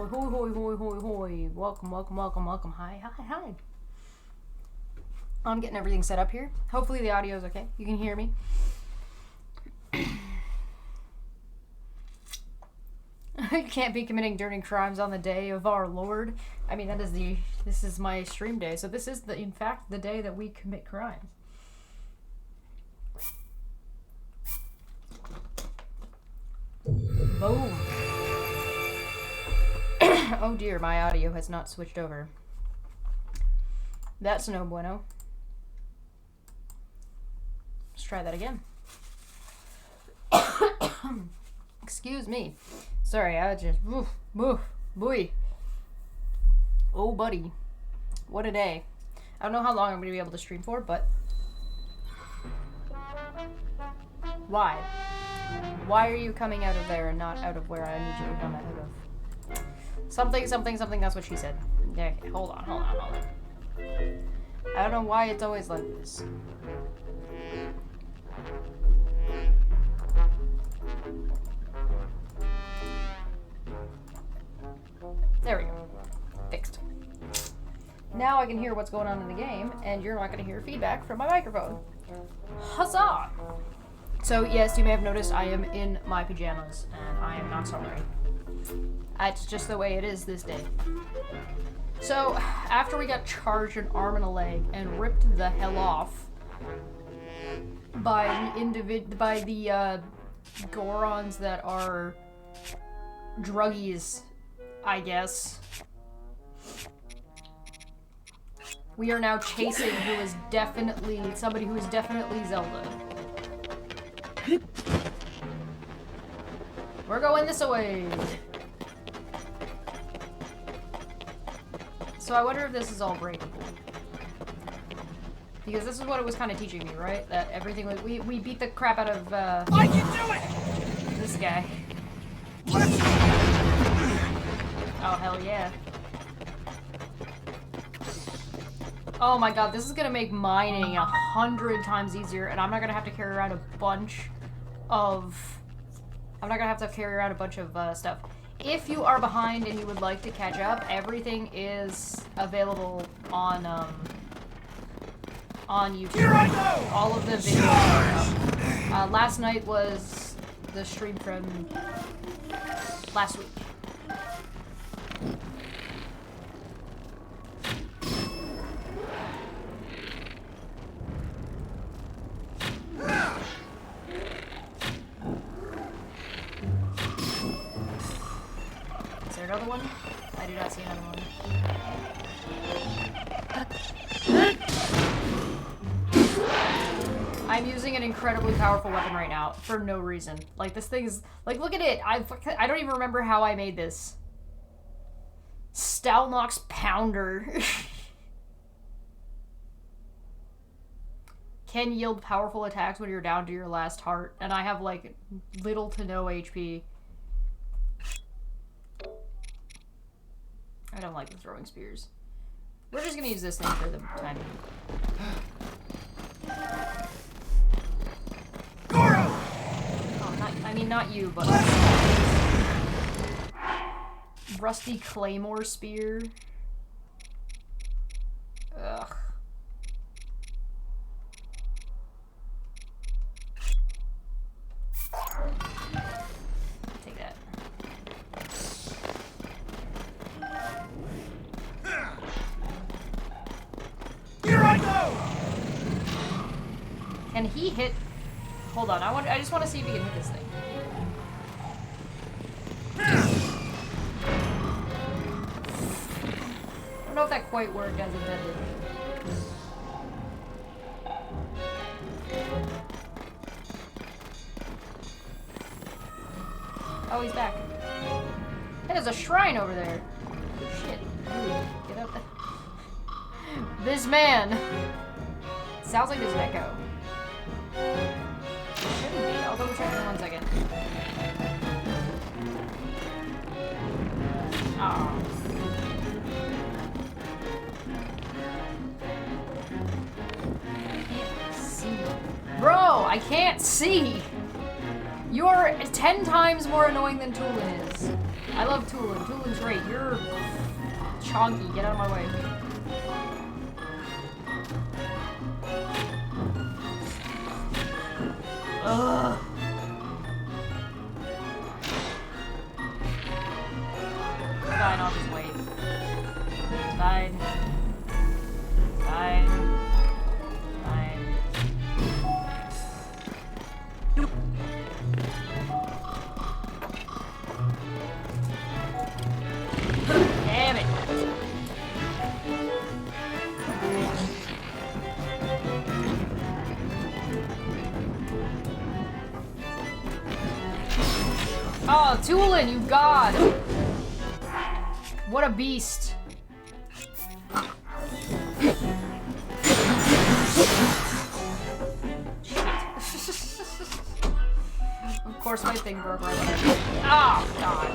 Hoi, hoi, hoi, hoi, hoi, hoi. Welcome, welcome, welcome, welcome. Hi, hi, hi. I'm getting everything set up here. Hopefully the audio is okay. You can hear me. You can't be committing dirty crimes on the day of our Lord. I mean, this is my stream day, so this is in fact the day that we commit crimes. Boom. Oh dear, my audio has not switched over. That's no bueno. Let's try that again. Excuse me. Sorry, I just boy. Oh buddy. What a day. I don't know how long I'm gonna be able to stream for, but why? Why are you coming out of there and not out of where I need you to come out of? Something, something, something, that's what she said. Okay, hold on. I don't know why it's always like this. There we go. Fixed. Now I can hear what's going on in the game, and you're not going to hear feedback from my microphone. Huzzah! So, yes, you may have noticed I am in my pajamas, and I am not sorry. That's just the way it is this day. So, after we got charged an arm and a leg and ripped the hell off by the Gorons that are druggies, I guess, we are now chasing somebody who is definitely Zelda. We're going this way. So I wonder if this is all breakable. Because this is what it was kind of teaching me, right? That everything was... We beat the crap out of, I can do it! This guy. Oh, hell yeah. Oh my god, this is gonna make mining 100 times easier, and I'm not gonna have to carry around a bunch of... stuff. If you are behind and you would like to catch up, everything is available on YouTube. Here I go! All of the videos are up. Last night was the stream from last week. Is there another one? I do not see another one. I'm using an incredibly powerful weapon right now for no reason. Like, this thing is... Like, look at it! I don't even remember how I made this. Stalnox Pounder. Can yield powerful attacks when you're down to your last heart. And I have, like, little to no HP. I don't like the throwing spears. We're just gonna use this thing for the time being. Oh, not you, but... Rusty Claymore Spear. Ugh. Take that. Here I go! Can he hit... Hold on, I just want to see if he can hit this thing. I don't know if that quite worked as intended. Oh, he's back. Hey, there's a shrine over there. Shit. Ooh, get up there. This man. Sounds like there's an echo. Shouldn't be. I'll double check in 1 second. Oh. Bro, I can't see! You're 10 times more annoying than Tulin is. I love Tulin. Tulin's great. You're chonky. Get out of my way. Ugh. Fine, I'll just wait. It's fine. Fine. Fine. Damn it. Oh, Tulin, you god! What a beast. Of course my thing broke right there. Oh, god.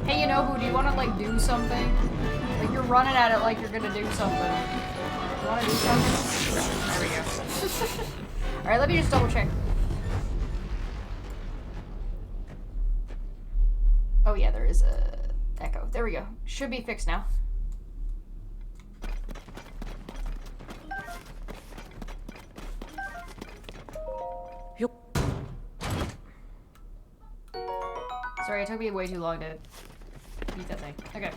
Hey, you know who, do you want to, like, do something? Like, you're running at it like you're gonna do something. You wanna do something? There we go. Alright, let me just double check. Oh yeah, there is a echo. There we go. Should be fixed now. Yep. Sorry, it took me way too long to beat that thing. Okay.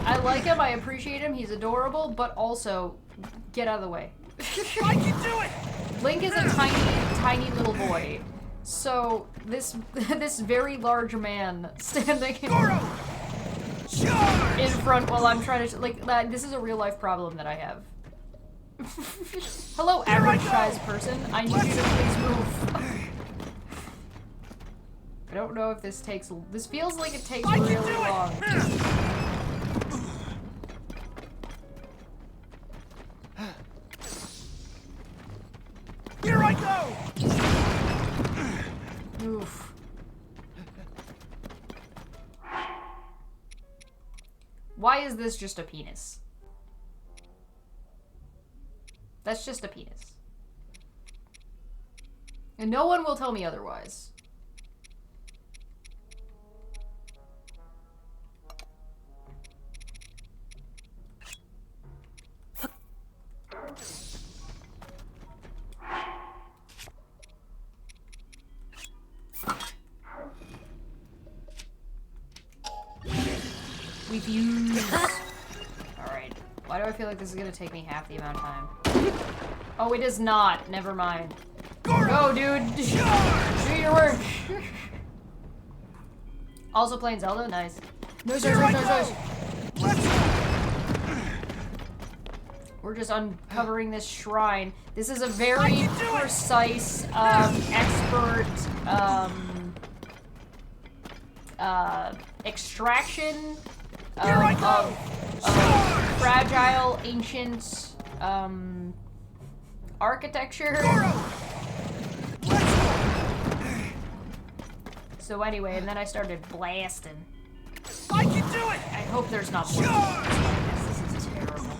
I like him, I appreciate him, he's adorable, but also, get out of the way. I can do it! Link is a tiny, tiny little boy. So, this very large man standing in front while I'm trying to, like, this is a real life problem that I have. Hello, average size person. I need you to please move. I don't know if this takes, this feels like it takes really long. Here I go! Oof. Why is this just a penis? That's just a penis. And no one will tell me otherwise. We fuse. Alright. Why do I feel like this is gonna take me half the amount of time? Oh, it is not. Never mind. Go, dude! Do your work! Also playing Zelda? Nice. Nice. We're just uncovering this shrine. This is a very precise, expert, extraction of fragile, ancient, architecture. So anyway, and then I started blasting. I can do it! I hope there's not more. This is terrible.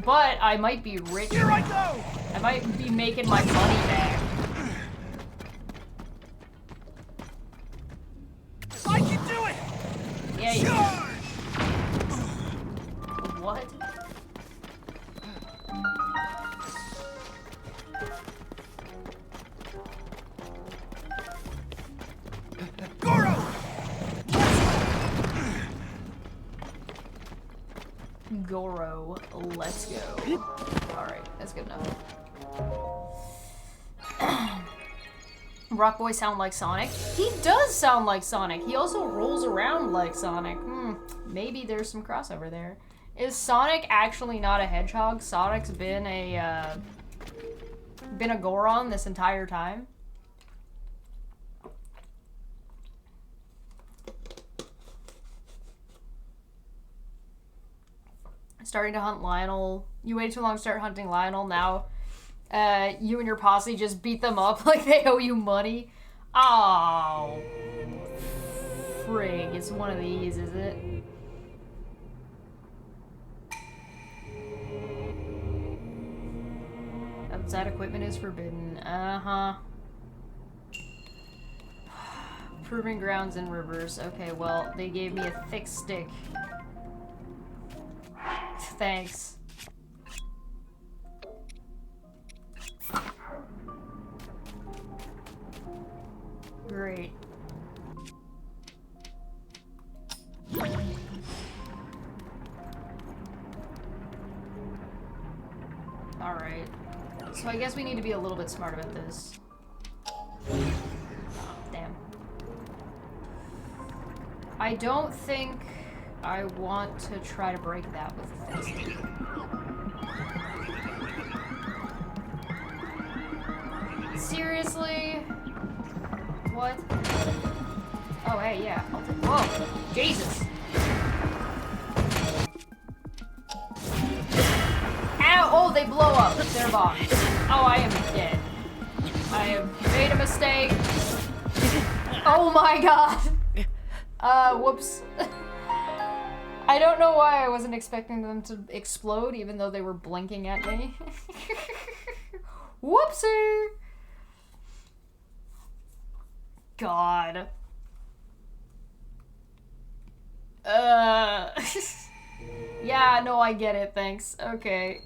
But I might be rich. Here I go! I might be making my money back. I can do it! Yeah, you can. What? Goro! Goro, let's go. Alright, that's good enough. Rock Boy sound like Sonic? He does sound like Sonic. He also rolls around like Sonic. Maybe there's some crossover there. Is Sonic actually not a hedgehog? Sonic's been a Goron this entire time? Starting to hunt Lionel. You waited too long to start hunting Lionel. Now, you and your posse just beat them up like they owe you money. Oh. Frig, it's one of these, is it? Outside equipment is forbidden. Uh-huh. Proving grounds and rivers. Okay, well, they gave me a thick stick. Thanks. Great. Alright. So I guess we need to be a little bit smart about this. Oh, damn. I don't think I want to try to break that with a fist. Seriously? What? Oh, hey, yeah. Whoa! Jesus! Ow! Oh, they blow up. They're bombs. Oh, I am dead. I have made a mistake. Oh my god! Whoops. I don't know why I wasn't expecting them to explode, even though they were blinking at me. Whoopsie! God. Yeah, no, I get it, thanks. Okay.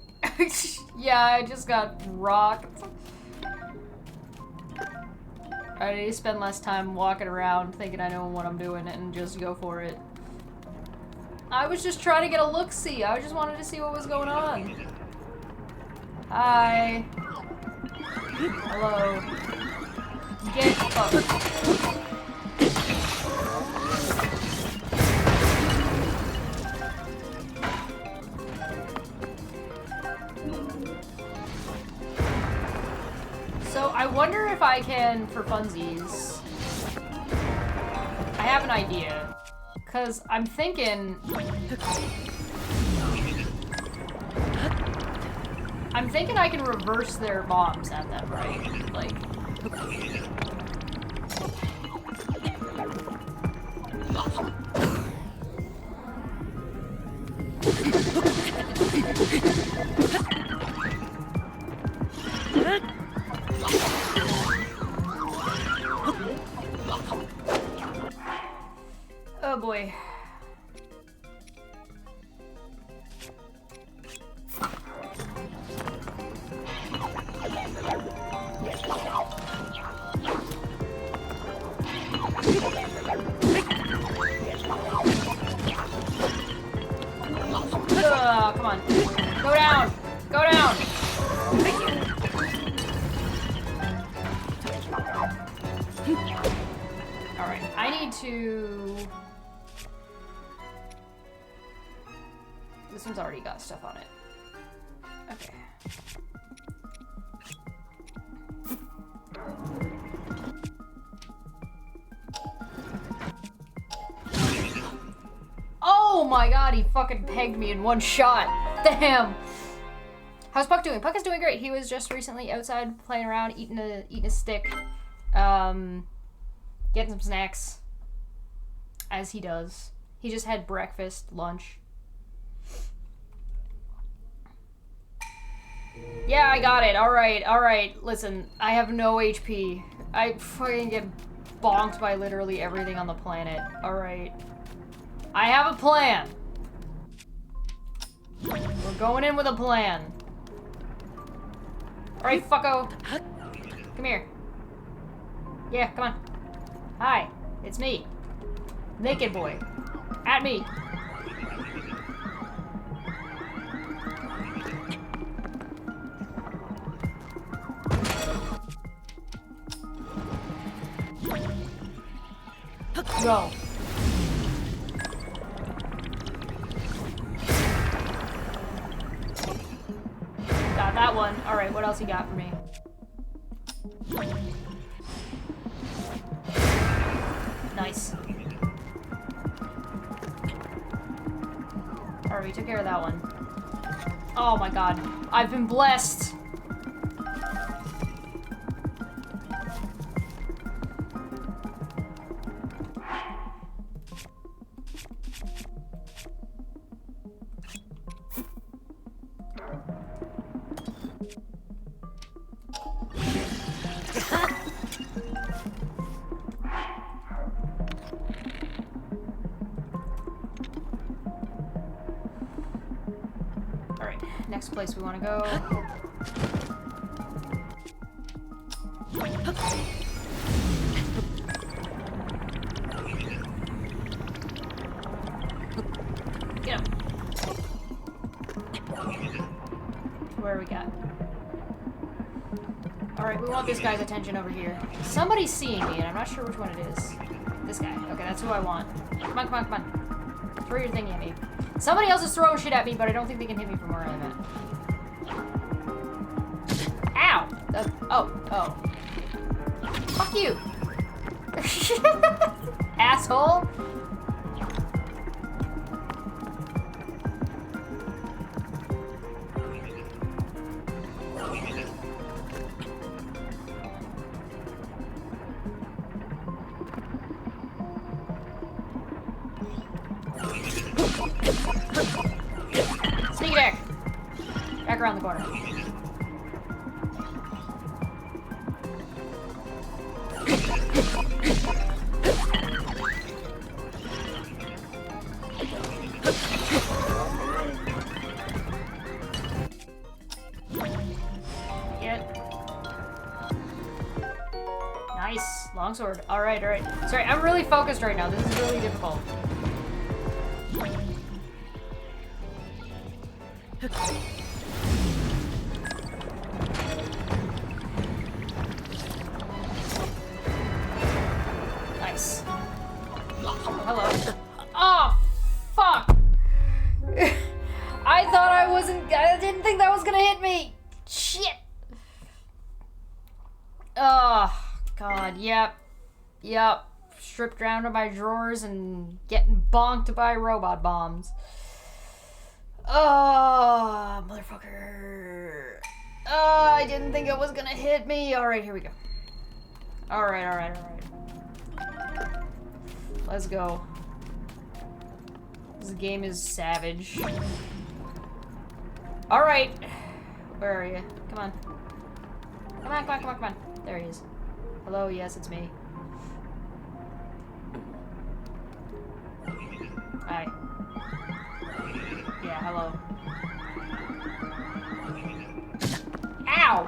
Yeah, I just got rocked. I need to spend less time walking around thinking I know what I'm doing and just go for it. I was just trying to get a look-see. I just wanted to see what was going on. Hi. Hello. Get fucked. So I wonder if I can, for funsies, I have an idea, cause I'm thinking I can reverse their bombs at them, right? Like, oh boy. Come on. Go down! Go down! Thank you. Alright, I need to... This one's already got stuff on it. Okay. Oh my god, he fucking pegged me in one shot. Damn. How's Puck doing? Puck is doing great. He was just recently outside playing around, eating a stick, getting some snacks, as he does. He just had breakfast, lunch. Yeah, I got it. Alright, alright. Listen, I have no HP. I fucking get bonked by literally everything on the planet. Alright. I have a plan. We're going in with a plan. Alright, fucko. Come here. Yeah, come on. Hi, it's me. Naked boy. At me. Go. Got that one. Alright, what else you got for me? Nice. Alright, we took care of that one. Oh my god. I've been blessed! place we want to go. Get him. Where are we got? Alright, we want this guy's attention over here. Somebody's seeing me, and I'm not sure which one it is. This guy. Okay, that's who I want. Come on, come on, come on. Throw your thingy at me. Somebody else is throwing shit at me, but I don't think they can hit me from where I'm at. Ow! Oh. Fuck you! Asshole! Sneak attack! Back around the corner. Nice. Longsword. Alright, alright. Sorry, I'm really focused right now. This is really difficult. Nice. Hello. Oh, fuck! I thought I didn't think that was gonna hit me! Shit! Oh, God, yep. Stripped down to my drawers and getting bonked by robot bombs. Oh, motherfucker. Oh, I didn't think it was gonna hit me. Alright, here we go. Alright. Let's go. This game is savage. Alright. Where are you? Come on. Come on. There he is. Hello, yes, it's me. Hi. Yeah, hello. Ow!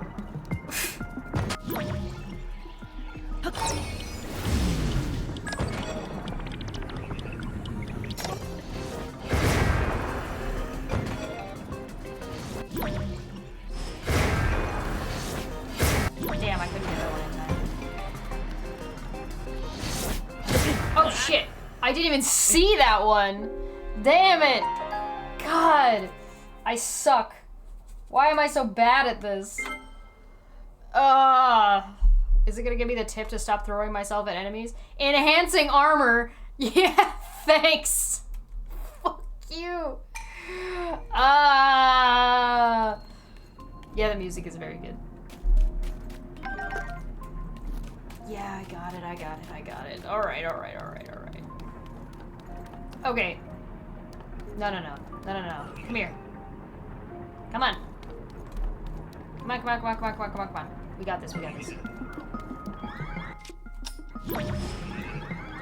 Damn, I couldn't get that one in time. Oh shit! I didn't even see that one! Damn it! God! I suck. Why am I so bad at this? Is it gonna give me the tip to stop throwing myself at enemies? Enhancing armor! Yeah, thanks! Fuck you! Yeah, the music is very good. Yeah, I got it. Alright. Okay. No. Come here. Come on. Come on. We got this. Where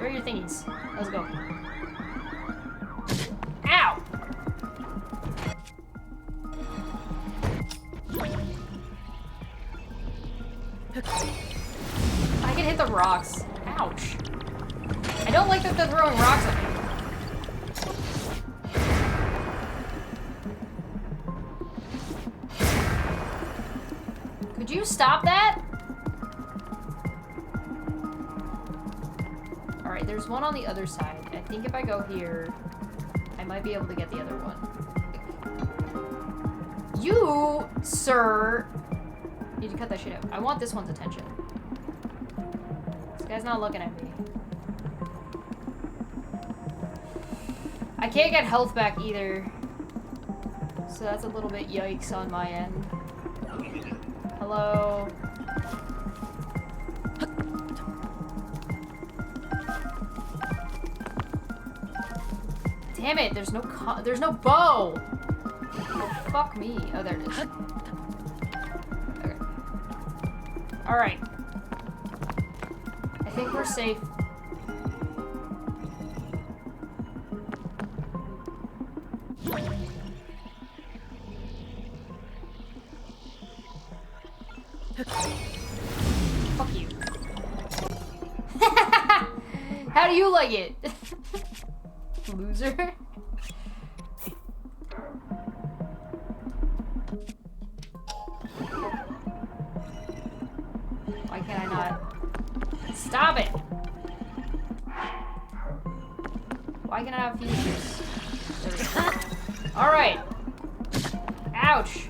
are your thingies? Let's go. Ow! I can hit the rocks. Ouch. I don't like that they're throwing rocks at me. Could you stop that? Alright, there's one on the other side. I think if I go here, I might be able to get the other one. You, sir, need to cut that shit out. I want this one's attention. This guy's not looking at me. I can't get health back either. So that's a little bit yikes on my end. Hello. Damn it, there's no bow. Oh, fuck me. Oh, there it is. Okay. Alright. I think we're safe. Fuck you. How do you like it? Loser. Why can't I not? Stop it! Why can I not fuse this? There we go. Alright. Ouch.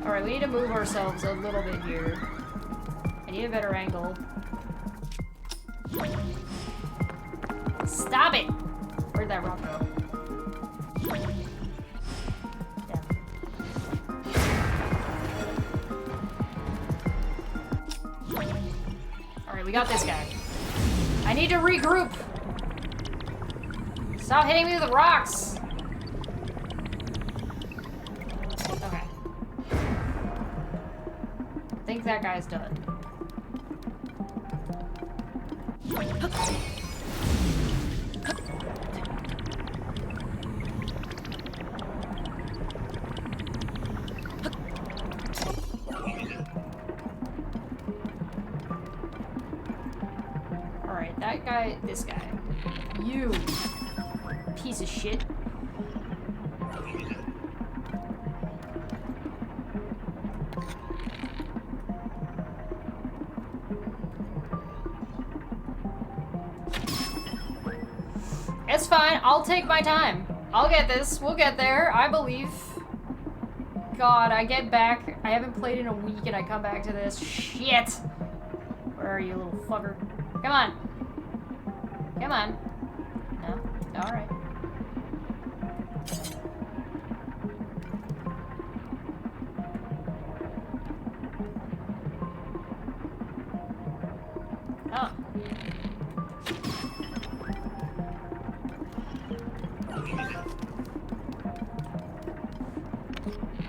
Alright, we need to move ourselves a little bit here. I need a better angle. Stop it! Where'd that rock go? Alright, we got this guy. I need to regroup! Stop hitting me with the rocks! Okay. I think that guy's done. Alright, that guy, this guy. You piece of shit. It's fine. I'll take my time. I'll get this. We'll get there. I believe. God, I get back. I haven't played in a week and I come back to this. Shit. Where are you, little fucker? Come on. Come on. No? Alright. Oh.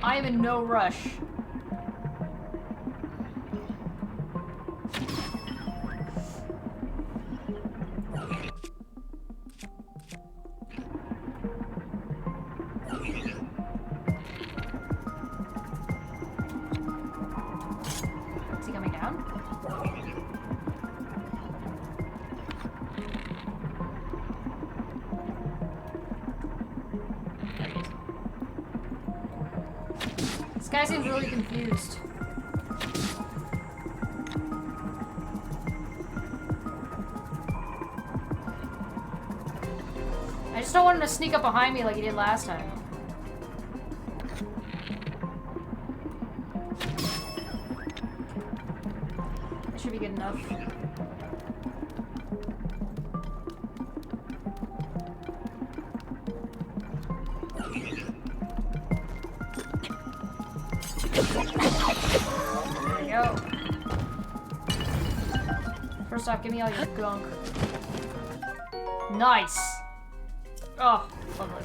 I am in no rush. Is he coming down? This guy seems really confused. I just don't want him to sneak up behind me like he did last time. That should be good enough. There we go. First off, give me all your gunk. Nice! Oh, lovely.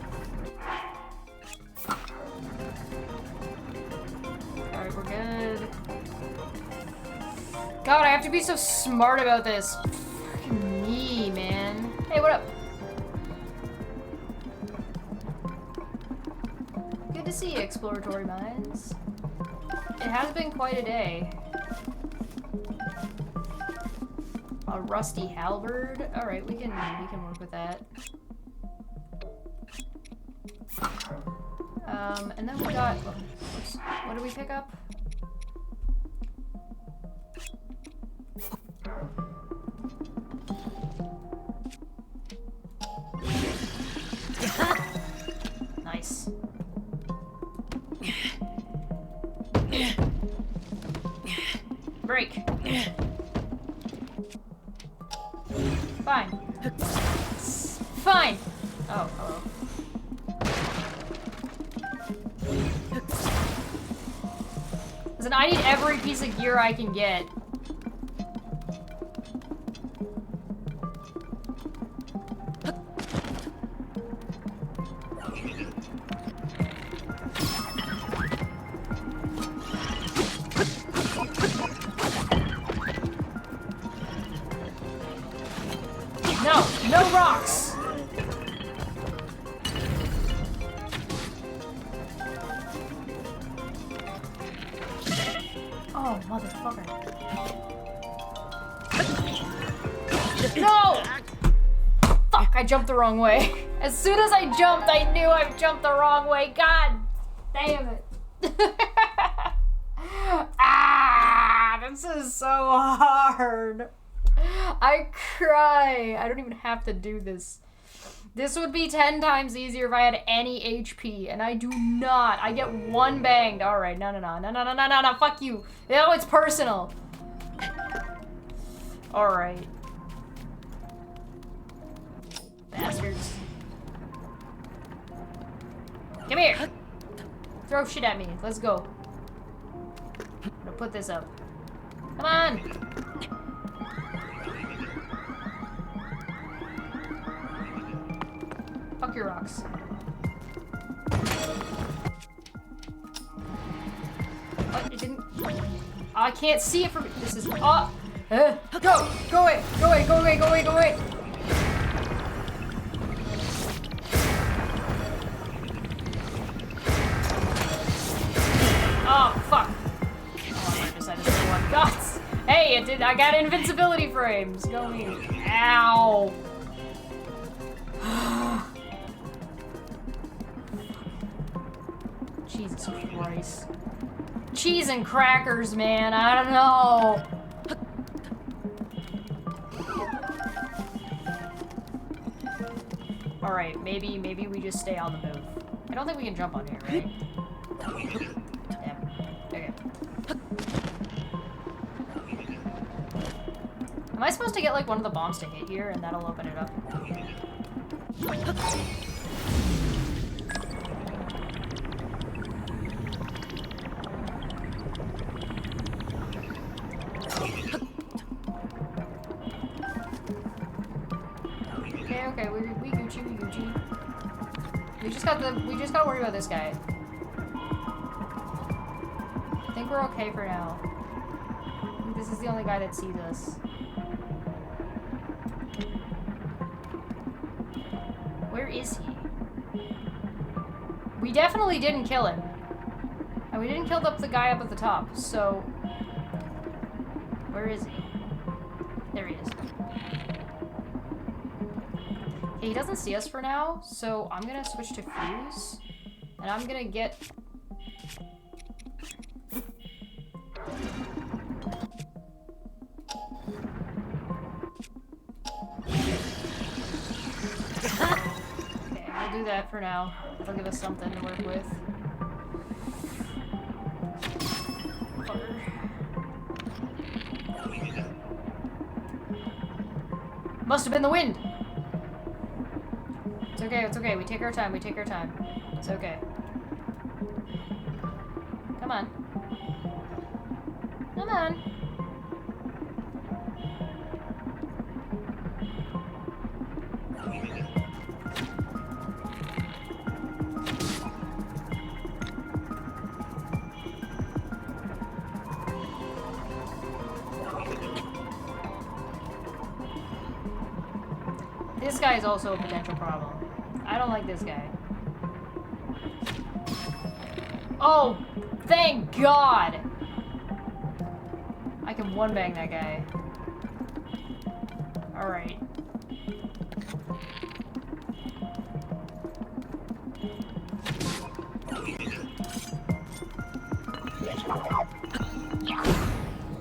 Alright, we're good. God, I have to be so smart about this. Fucking me, man. Hey, what up? Good to see you, Exploratory Minds. It has been quite a day. A rusty halberd. Alright, we can work with that. And then we got, oh, oops, what did we pick up? Nice. Break. Fine. Fine. Oh, hello. Listen, I need every piece of gear I can get. No, no rocks. Oh, motherfucker. No! Fuck, I jumped the wrong way. As soon as I jumped, I knew I jumped the wrong way. God damn it. Ah, this is so hard. I cry. I don't even have to do this. This would be 10 times easier if I had any HP, and I do not. I get one banged. All right, no, fuck you. No, it's personal. All right. Bastards. Come here. Throw shit at me. Let's go. I'm gonna put this up. Come on. Fuck your rocks. What? It didn't. I can't see it from. This is. Go! Go away! Go away! Go away! Go away! Go away! Oh, fuck. Oh, I decided to one. Gots! Hey, it did. I got invincibility frames. Go me. Ow. Jesus Christ. Cheese and crackers, man. I don't know. Alright, maybe we just stay on the move. I don't think we can jump on here, right? Damn. Okay. Am I supposed to get like one of the bombs to hit here and that'll open it up? Okay, we Gucci. We just gotta worry about this guy. I think we're okay for now. I think this is the only guy that sees us. Where is he? We definitely didn't kill him. And we didn't kill the guy up at the top, so... Where is he? There he is. Okay, he doesn't see us for now, so I'm gonna switch to fuse. And I'm gonna get... Okay, we'll do that for now. It'll give us something to work with. Must have been the wind! It's okay, we take our time, It's okay. Come on. Come on. This guy is also a potential problem. I don't like this guy. Oh, thank God! I can one-bang that guy. Alright.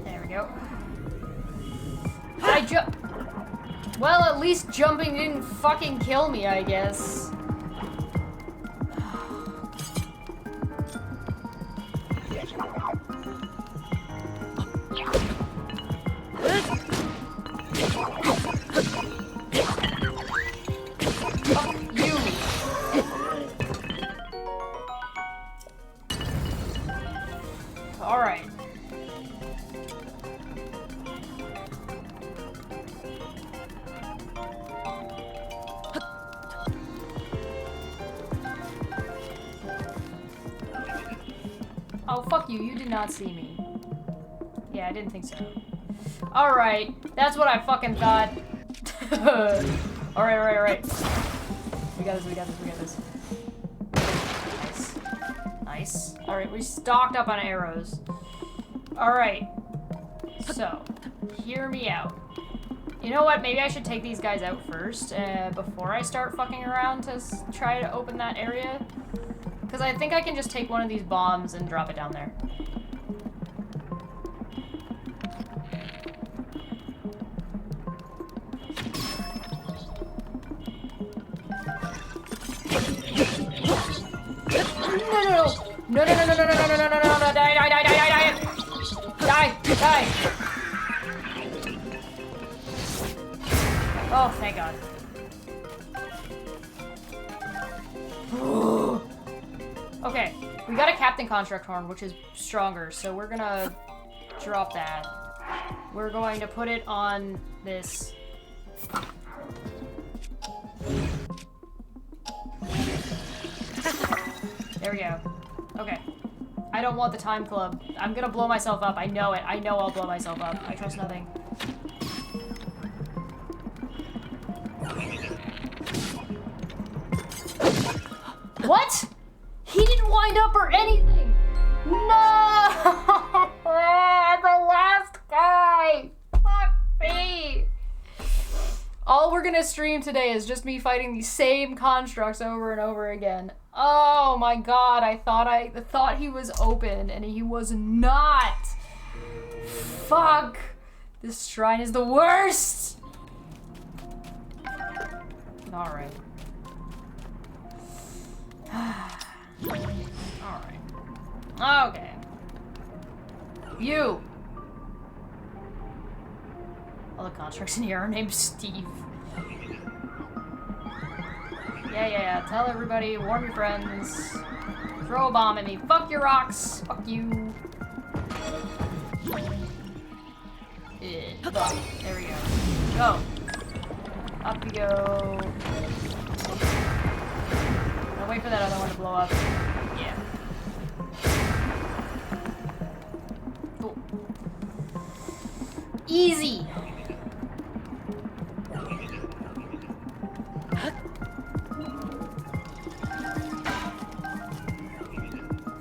There we go. Well, at least jumping didn't fucking kill me, I guess. Alright. Oh, fuck you. You did not see me. Yeah, I didn't think so. Alright. That's what I fucking thought. Alright. We got this. Nice. Alright, we stocked up on arrows. Alright. So, hear me out. You know what? Maybe I should take these guys out first before I start fucking around to try to open that area. Because I think I can just take one of these bombs and drop it down there. No, no, no, no, no, no, no, no, no, no, no, no, no, die, die, die, die, die, die, die. Oh, thank God. Okay, we got a Captain Construct Horn, which is stronger, so we're gonna drop that. We're going to put it on this. There we go. Okay. I don't want the time club. I'm gonna blow myself up. I know it. I know I'll blow myself up. I trust nothing. What? He didn't wind up or anything. No! The last guy. Fuck me. All we're gonna stream today is just me fighting these same constructs over and over again. Oh my God, I thought he was open and he was not. Fuck. This shrine is the worst. All right. All right. Okay. You. All the constructs in here are named Steve. Yeah. Tell everybody, warn your friends. Throw a bomb at me. Fuck your rocks. Fuck you. There we go. Go. Up we go. I'll wait for that other one to blow up. Yeah. Cool. Easy.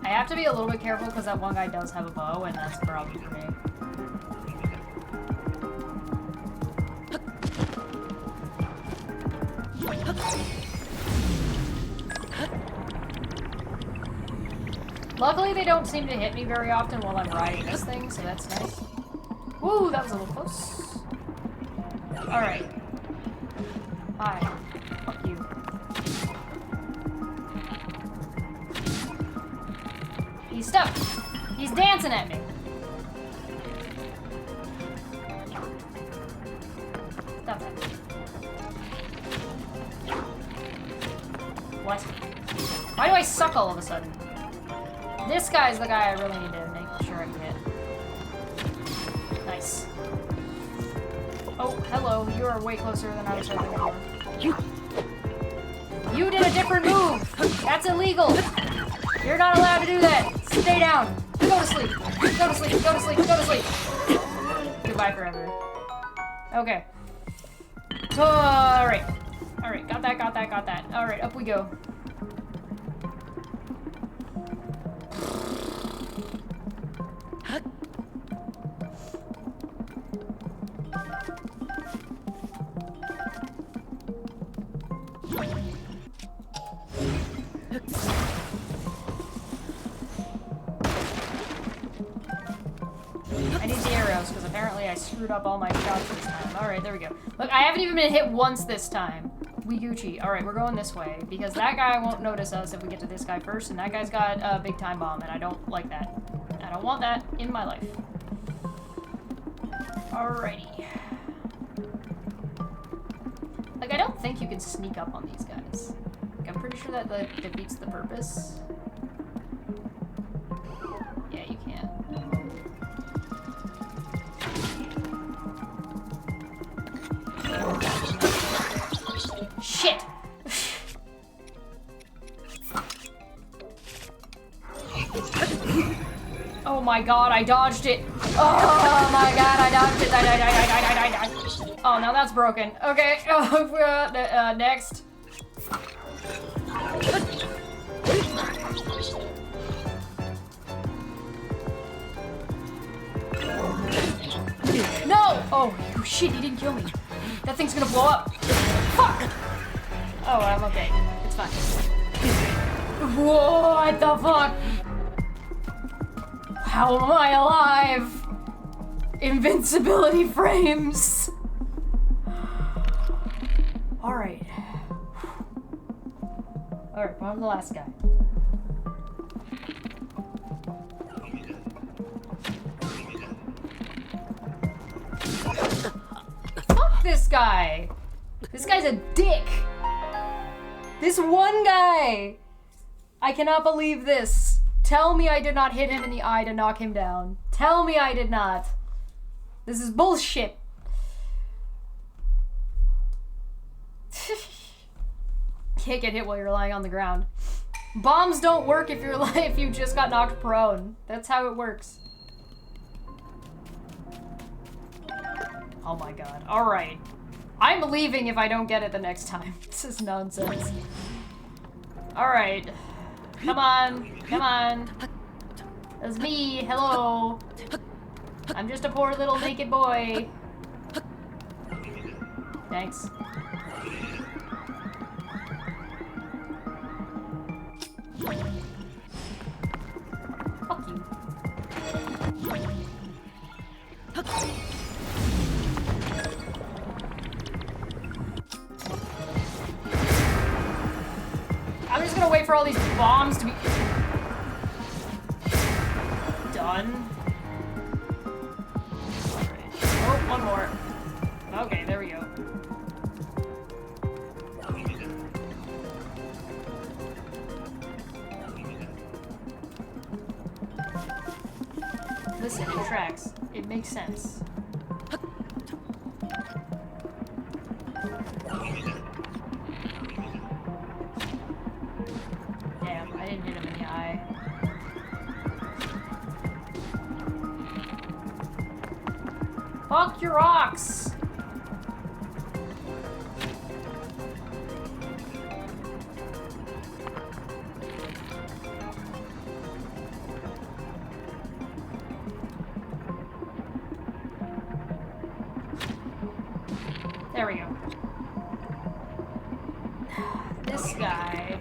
I have to be a little bit careful because that one guy does have a bow, and that's a problem for me. Luckily, they don't seem to hit me very often while I'm riding this thing, so that's nice. Woo, that was a little close. Alright. Hi. Fuck you. He's stuck. He's dancing at me. Stop that. What? Why do I suck all of a sudden? This guy's the guy I really need to make sure I can hit. Nice. Oh, hello. You are way closer than I was hoping you were. You did a different move! That's illegal! You're not allowed to do that! Stay down! Go to sleep! Go to sleep! Go to sleep! Go to sleep! Goodbye forever. Okay. Alright. Alright, got that. Alright, up we go. I need the arrows, because apparently I screwed up all my shots this time. Alright, there we go. Look, I haven't even been hit once this time. We Gucci. Alright, we're going this way, because that guy won't notice us if we get to this guy first, and that guy's got a big time bomb, and I don't like that. I don't want that in my life. Alrighty. Like, I don't think you can sneak up on these guys. Like, I'm pretty sure that defeats the purpose. Yeah, you can't. Shit! Oh my God, I dodged it! Oh my God, I dodged it! Die. Oh, now that's broken. Okay, next. Oh, shit, he didn't kill me. That thing's gonna blow up. Fuck! Oh, I'm okay. It's fine. Whoa, what the fuck? How am I alive? Invincibility frames. Alright. Alright, on the last guy. Fuck this guy! This guy's a dick! This one guy! I cannot believe this. Tell me I did not hit him in the eye to knock him down. Tell me I did not. This is bullshit. Can't get hit while you're lying on the ground. Bombs don't work if you just got knocked prone. That's how it works. Oh my god. Alright. I'm leaving if I don't get it the next time. This is nonsense. Alright. Come on. Come on. That's me. Hello. I'm just a poor little naked boy. Thanks. Fuck you. I'm just gonna wait for all these bombs to be done. Alright. Oh, one more. Okay, there we go. Listen, it tracks. It makes sense. Damn, I didn't hit him in the eye. Fuck your rocks! There we go. This guy.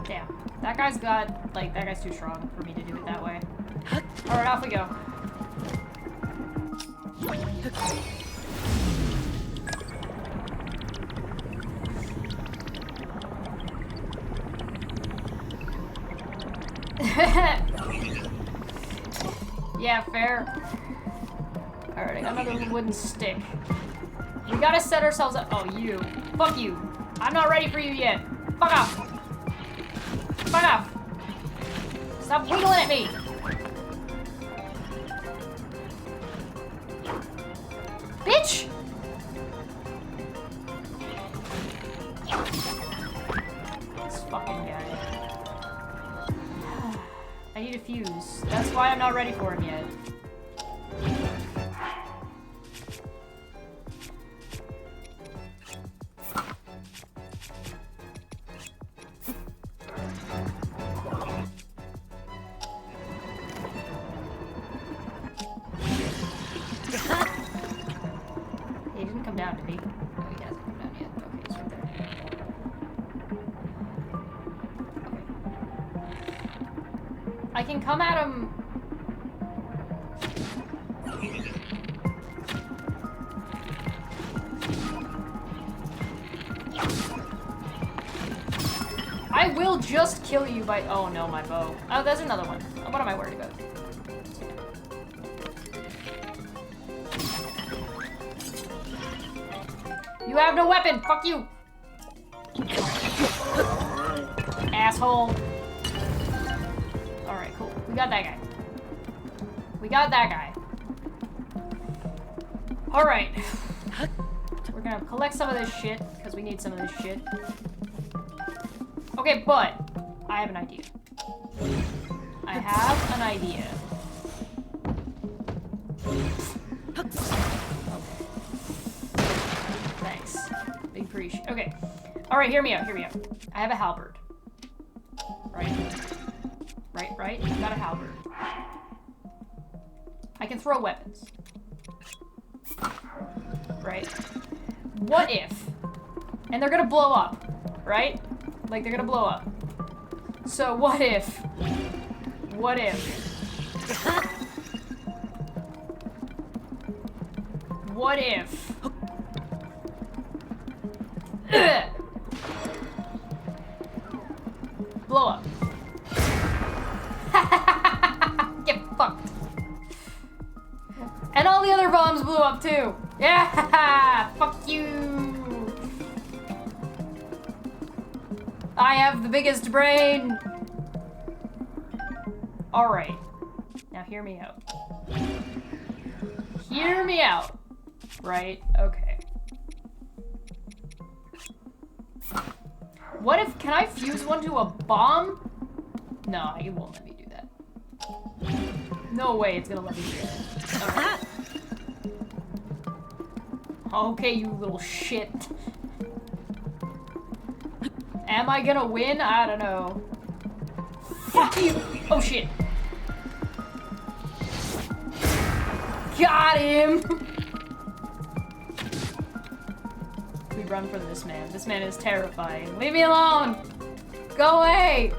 Damn. That guy's got, like, that guy's too strong for me to do it that way. Alright, off we go. Yeah, fair. Alright, I got another wooden stick. We gotta set ourselves up. Oh, you. Fuck you. I'm not ready for you yet. Fuck off. Fuck off. Stop wiggling at me. Bitch! This fucking guy. I need a fuse. That's why I'm not ready for him yet. He didn't come down, did he? No, he hasn't come down yet. Okay, he's right there. I can come at him. I will just kill you by. Oh no, my bow. Oh, there's another one. What am I worried about? You have no weapon. Fuck you, asshole. Alright, cool. We got that guy. We got that guy. Alright. We're gonna collect some of this shit, because we need some of this shit. Okay, but I have an idea. I have an idea. Thanks. Big appreciate. Okay. Alright, hear me out, hear me out. I have a halberd. Right? Right? I've got a halberd. I can throw weapons. Right? What if? And they're gonna blow up, right? Like, they're gonna blow up. So what if? What if? What if? Blow up. Get fucked. And all the other bombs blew up too. Yeah! Fuck you! I have the biggest brain! Alright. Now hear me out. Hear me out. Right? Okay. What if... Can I fuse one to a bomb? No, it won't let me do that. No way it's gonna let me do that. Okay. Okay, you little shit. Am I gonna win? I don't know. Fuck you! Oh shit. Got him! We run from this man. This man is terrifying. Leave me alone! Go away!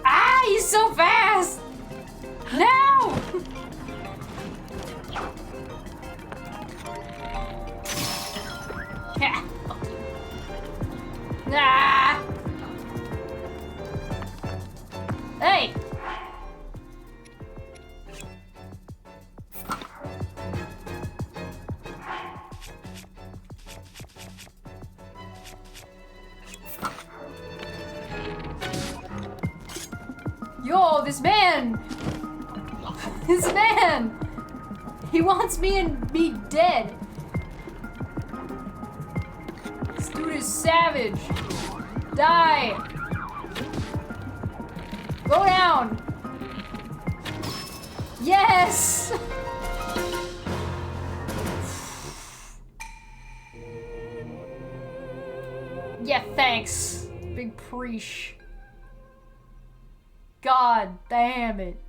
Ah, he's so fast! No! Yeah. Ah! Hey! Yo, this man! This man! He wants me and me dead. This dude is savage. Die! Go down! Yes! Yeah, thanks. Big preach. God damn it.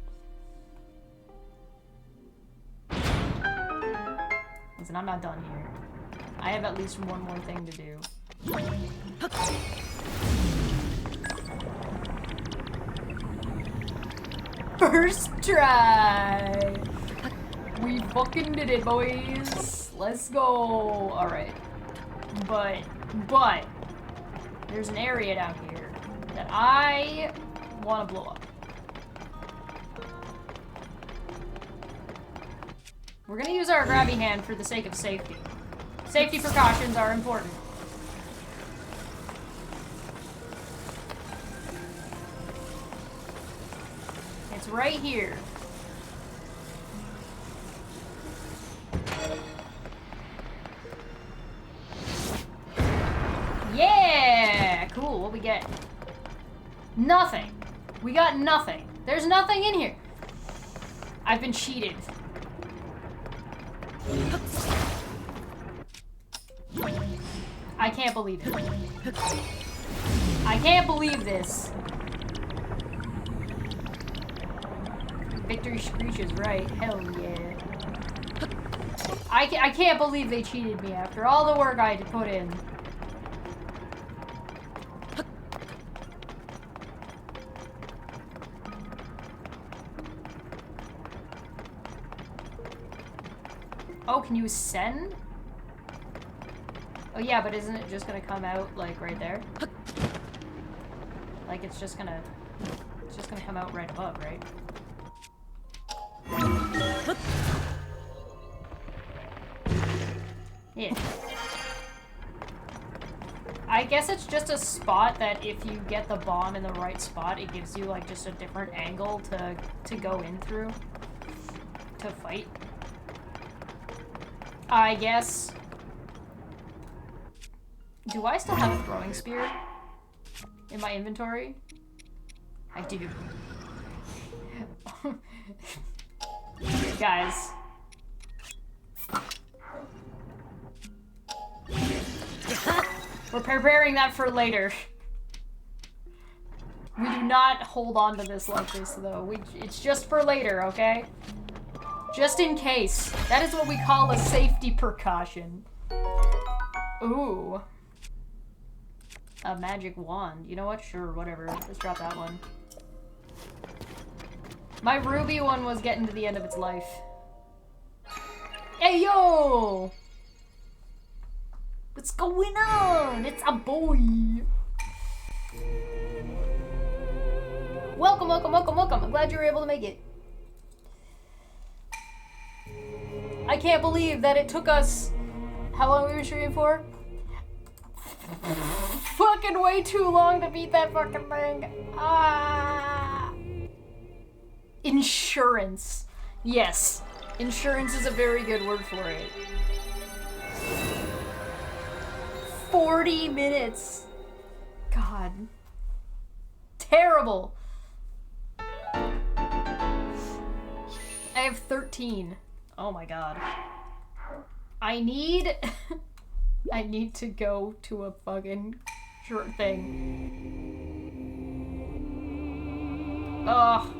Listen, I'm not done here. I have at least one more thing to do. First try! We fucking did it, boys. Let's go. Alright. But, there's an area down here that I want to blow up. We're gonna use our grabby hand for the sake of safety. Safety precautions are important. It's right here. Yeah! Cool, what we get? Nothing. We got nothing. There's nothing in here. I've been cheated. I can't believe it. I can't believe this. Victory Screech is right. Hell yeah. I can't believe they cheated me after all the work I had to put in. Oh, can you ascend? Oh yeah, but isn't it just gonna come out like right there? Like it's just gonna come out right above, right? Yeah. I guess it's just a spot that if you get the bomb in the right spot, it gives you like just a different angle to go in through to fight. I guess. Do I still have a throwing spear in my inventory? I do. Guys. We're preparing that for later. We do not hold on to this like this, though. It's just for later, okay? Just in case. That is what we call a safety precaution. Ooh. A magic wand. You know what? Sure, whatever. Let's drop that one. My ruby one was getting to the end of its life. Hey, yo! What's going on? It's a boy. Welcome, welcome, welcome, welcome. I'm glad you were able to make it. I can't believe that it took us... How long we were streaming for? Fucking way too long to beat that fucking thing. Ah. Insurance. Yes. Insurance is a very good word for it. 40 minutes. God. Terrible. I have 13. Oh my god. I need to go to a fucking short thing. Ugh.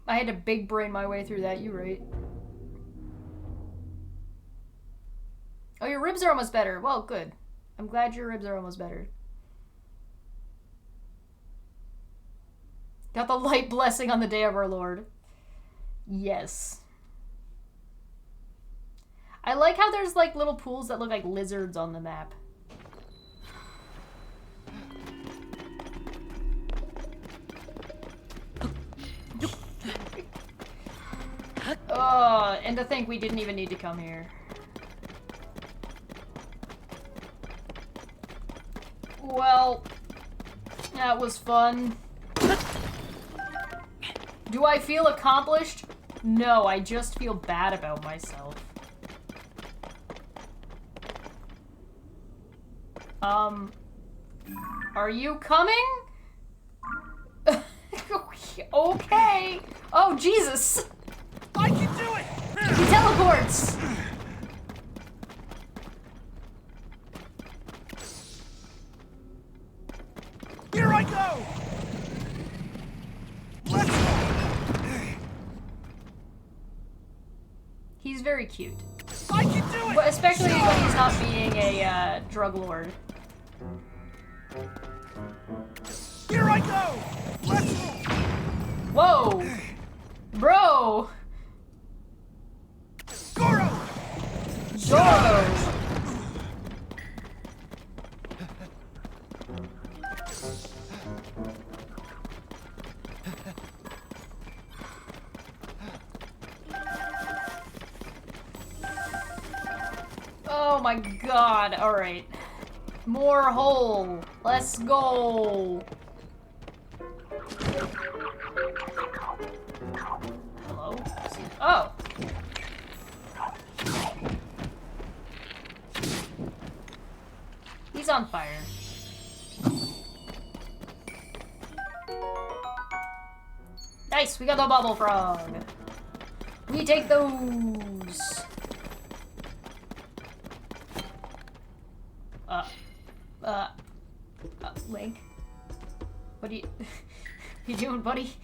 I had to big brain my way through that, you right. Oh, your ribs are almost better. Well, good. I'm glad your ribs are almost better. Got the light blessing on the day of our Lord. Yes. I like how there's like little pools that look like lizards on the map. Oh, and to think we didn't even need to come here. Well, that was fun. Do I feel accomplished? No, I just feel bad about myself. Are you coming? Okay. Oh, Jesus. I can do it! He teleports. Here I go! Let's go! He's very cute. I can do it! But especially when he's not being a drug lord. Here I go! Let's go! Whoa! Bro! Goro! Goro! Oh my god, alright. More hole! Let's go! Hello? Oh! He's on fire. Nice, we got the bubble frog. We take those. Link. What are you... you doing, buddy?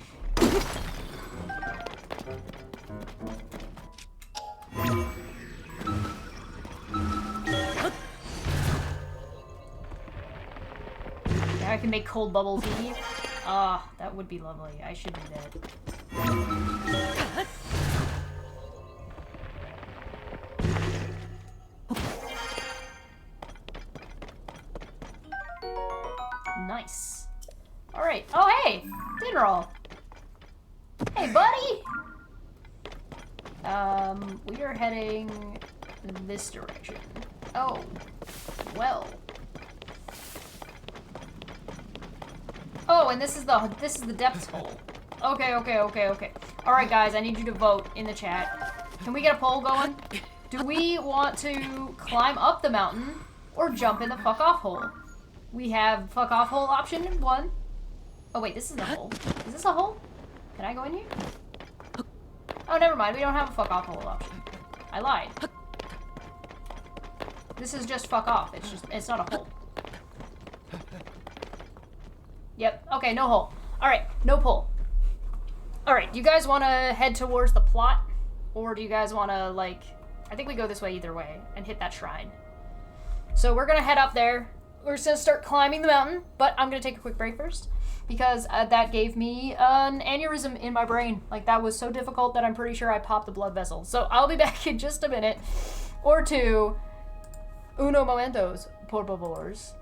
Now I can make cold bubble tea. Ah, that would be lovely. I should do that. Nice. Alright. Oh, hey! Dinner roll. Hey, buddy! We are heading this direction. Oh. Well. Oh, and this is the depths hole. Okay. Alright, guys, I need you to vote in the chat. Can we get a poll going? Do we want to climb up the mountain or jump in the fuck off hole? We have fuck off hole option 1. Oh wait, this is the hole. Is this a hole? Can I go in here? Oh, never mind. We don't have a fuck off hole option. I lied. This is just fuck off. It's not a hole. Yep. Okay, no hole. Alright, no pull. Alright, do you guys want to head towards the plot? Or do you guys want to, like... I think we go this way either way and hit that shrine. So we're going to head up there. We're just going to start climbing the mountain. But I'm going to take a quick break first. Because that gave me an aneurysm in my brain. Like, that was so difficult that I'm pretty sure I popped the blood vessel. So I'll be back in just a minute. Or two. Uno momentos, por favors.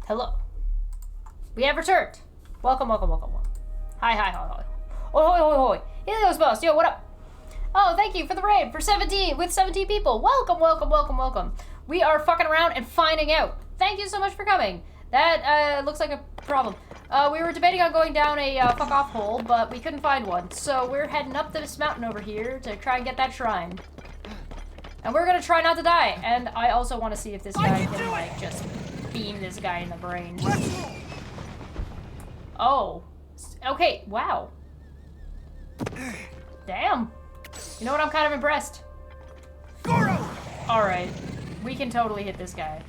Hello. We have returned. Welcome, welcome, welcome, welcome. Hi, hi, hi, hi. Oh, hoi, hoi, hoi. Helios boss, yo, what up? Oh, thank you for the raid for 17, with 17 people. Welcome, welcome, welcome, welcome. We are fucking around and finding out. Thank you so much for coming. That, looks like a problem. We were debating on going down a fuck off hole, but we couldn't find one. So we're heading up this mountain over here to try and get that shrine. And we're gonna try not to die. And I also want to see if this guy can, like, just beam this guy in the brain. Oh. Okay, wow. Damn. You know what? I'm kind of impressed. Alright. We can totally hit this guy.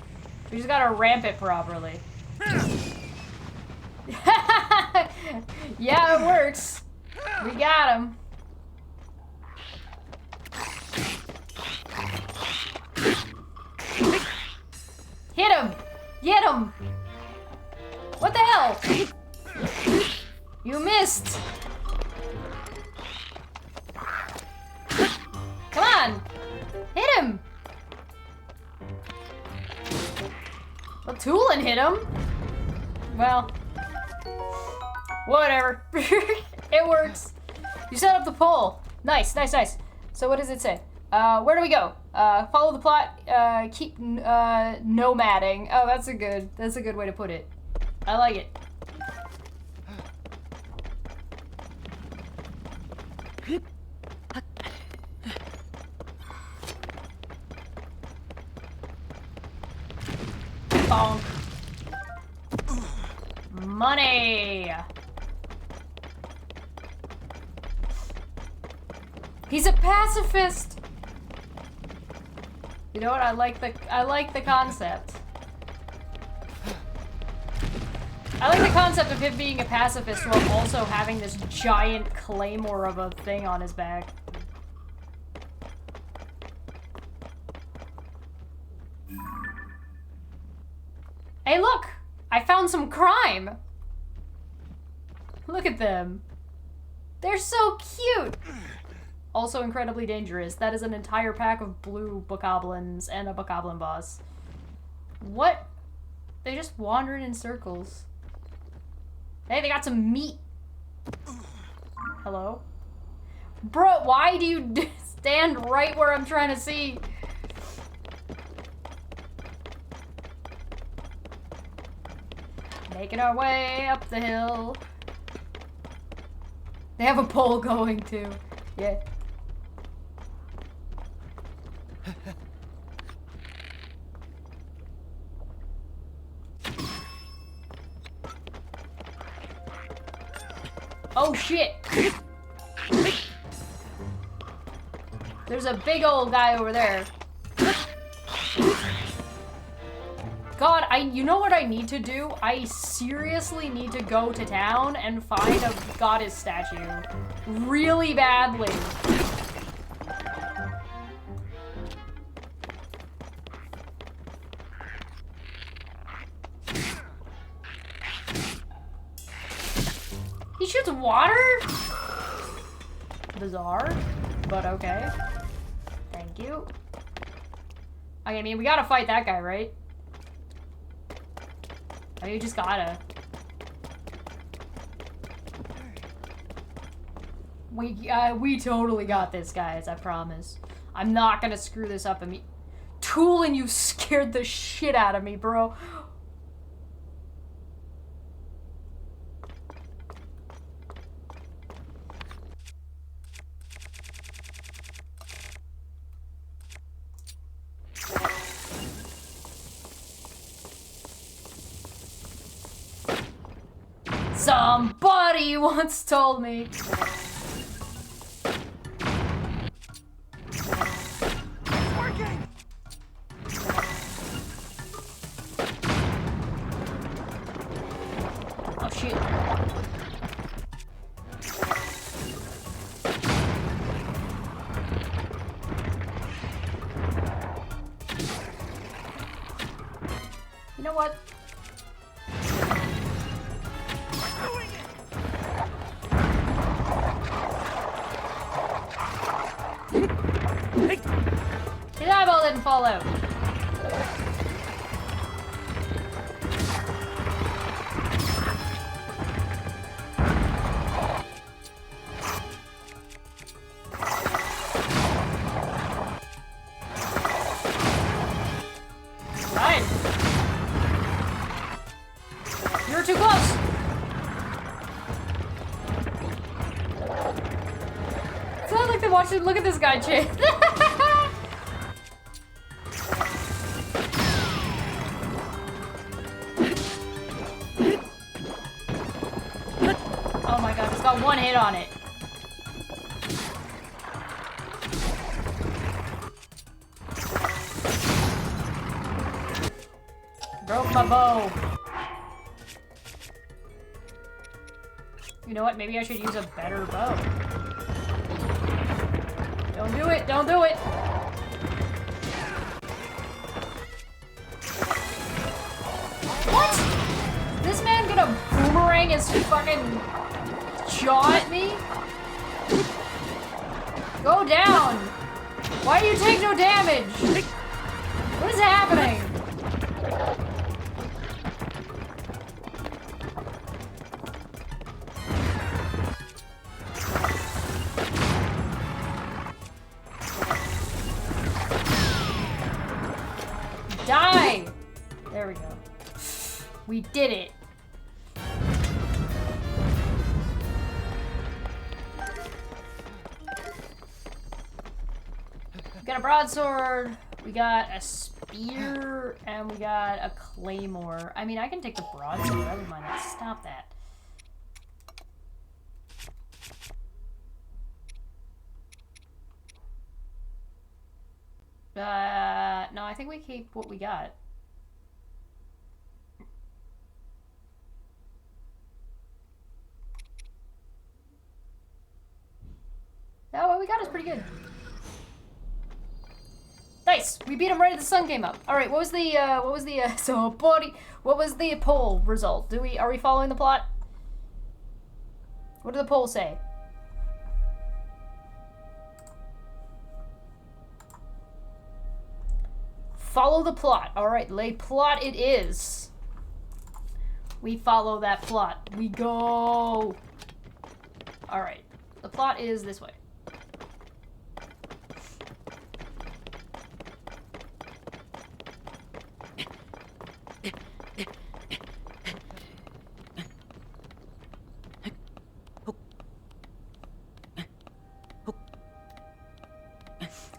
We just gotta ramp it properly. Yeah, it works. We got him. Hit him! Get him! What the hell? You missed! Come on! Hit him! Well, Tulin hit him. Well, whatever. It works. You set up the pole. Nice, nice, nice. So what does it say? Where do we go? Follow the plot, keep, nomading. Oh, that's a good way to put it. I like it. Bonk. Money. He's a pacifist. You know what? I like the concept. I like the concept of him being a pacifist while also having this giant claymore of a thing on his back. Hey, look! I found some crime! Look at them. They're so cute! Also incredibly dangerous. That is an entire pack of blue bokoblins and a bokoblin boss. What? They just wandered in circles. Hey, they got some meat. Hello? Bro, why do you stand right where I'm trying to see? Making our way up the hill. They have a pole going too. Yeah. Oh shit! There's a big old guy over there. God, you know what I need to do? I seriously need to go to town and find a goddess statue. Really badly. He shoots water? Bizarre, but okay. Thank you. I mean, we gotta fight that guy, right? I mean, we just gotta. We totally got this, guys, I promise. I'm not gonna screw this up. Toolin', you scared the shit out of me, bro. Somebody once told me. It's working. Oh shit. You know what? His eyeball didn't fall out. Right. You're too close. It's not like they watched him look at this guy chase. Oh my god, it's got one hit on it. Broke my bow. You know what? Maybe I should use a better bow. Don't do it! Don't do it! What? Is this man gonna boomerang his fucking jaw at me? Go down! Why do you take no damage? What is happening? Die! There we go. We did it. We got a broadsword, we got a spear, and we got a claymore. I mean, I can take the broadsword. I wouldn't mind that. Stop that. No, I think we keep what we got. Yeah, what we got is pretty good. Nice! We beat him right as the sun came up. Alright, what was the poll result? Are we following the plot? What did the poll say? Follow the plot. Alright, lay plot it is. We follow that plot. We go. Alright. The plot is this way.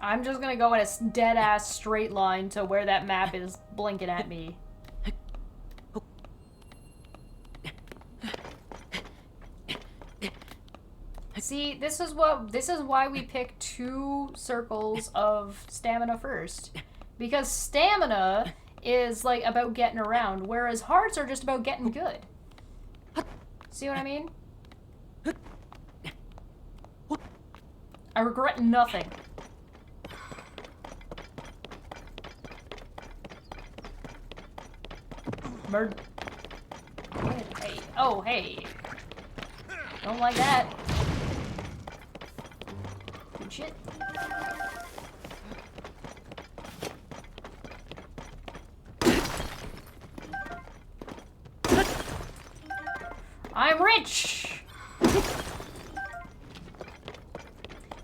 I'm just gonna go in a dead-ass straight line to where that map is blinking at me. See, this is why we pick 2 circles of stamina first. Because stamina is like about getting around, whereas hearts are just about getting good. See what I mean? I regret nothing. Bird. Oh, hey. Oh, hey. Don't like that. Good shit. I'm rich!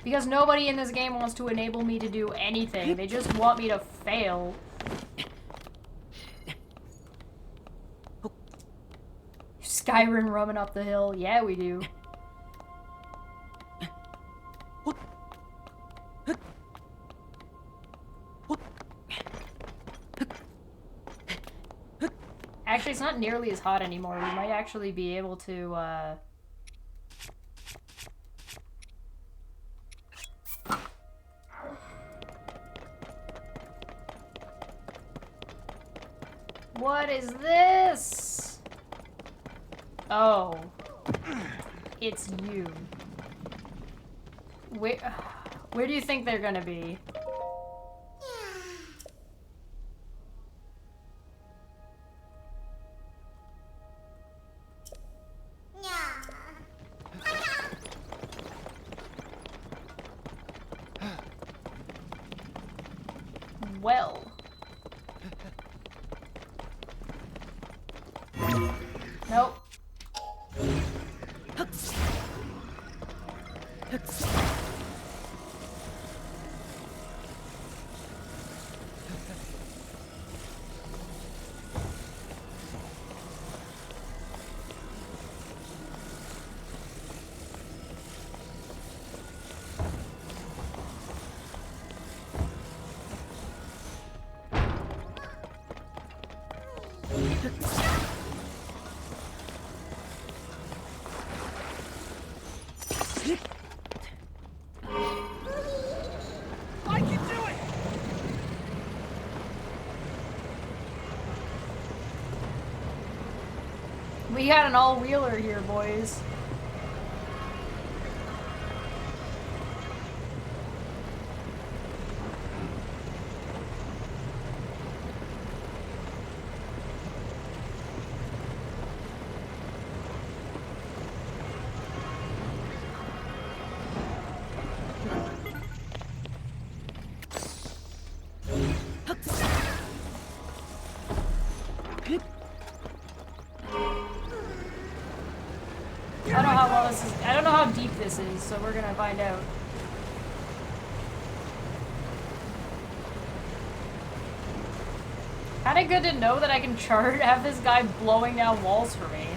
Because nobody in this game wants to enable me to do anything. They just want me to fail. Skyrim running up the hill. Yeah, we do. Actually, it's not nearly as hot anymore. We might actually be able to, What is this? Oh. It's you. Where do you think they're gonna be? Well. Nope. I can do it! We got an all-wheeler here, boys. I don't know how deep this is, so we're gonna find out. Kinda good to know that I can have this guy blowing down walls for me.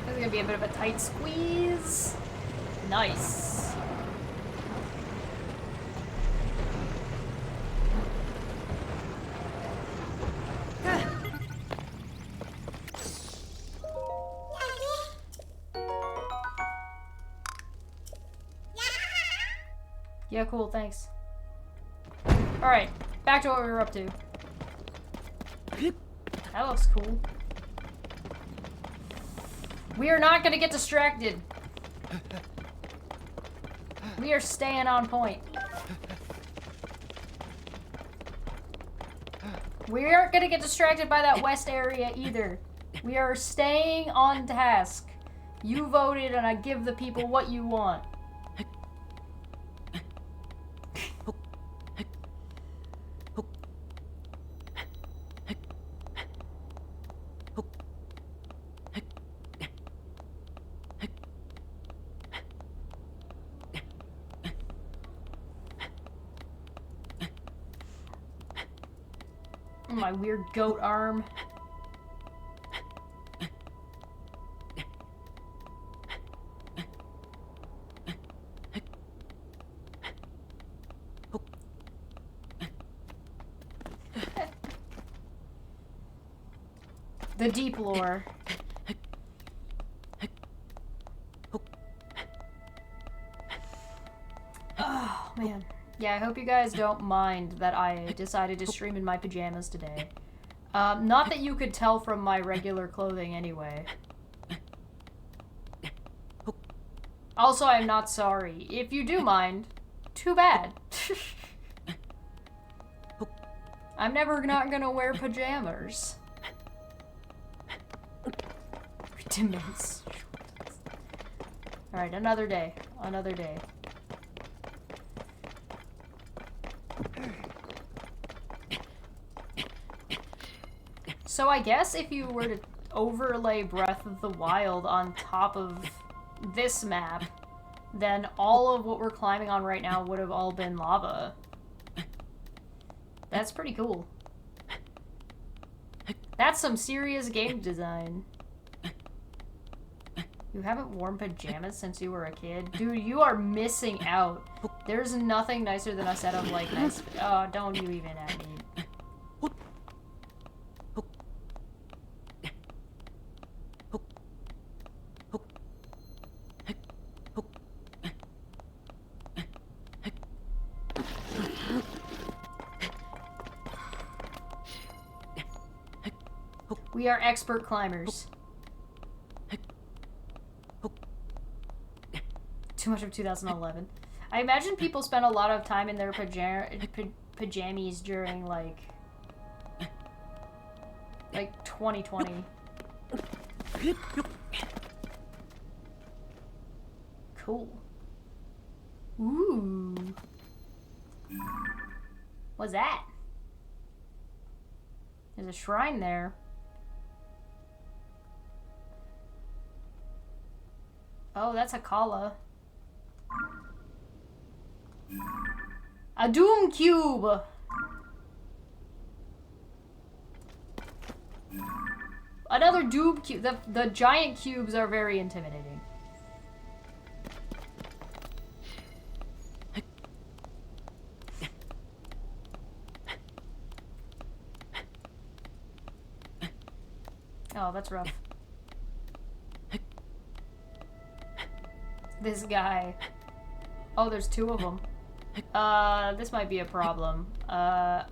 This is gonna be a bit of a tight squeeze. Nice. Yeah, cool, thanks. Alright, back to what we were up to. That looks cool. We are not gonna get distracted. We are staying on point. We aren't gonna get distracted by that west area either. We are staying on task. You voted and I give the people what you want. My weird goat arm. The deep lore. Oh, man. Yeah, I hope you guys don't mind that I decided to stream in my pajamas today. Not that you could tell from my regular clothing anyway. Also, I'm not sorry. If you do mind, too bad. I'm never not gonna wear pajamas. Demands. Alright, another day. Another day. So I guess if you were to overlay Breath of the Wild on top of this map, then all of what we're climbing on right now would have all been lava. That's pretty cool. That's some serious game design. You haven't worn pajamas since you were a kid? Dude, you are missing out. There's nothing nicer than a set of, like, nice... Oh, don't you even at me. We are expert climbers. Too much of 2011. I imagine people spend a lot of time in their pajamas during, like 2020. Cool. Ooh. What's that? There's a shrine there. Oh, that's a Kala. A Doom Cube! Another Doom Cube. The giant cubes are very intimidating. Oh, that's rough. This guy. Oh, there's two of them. This might be a problem. I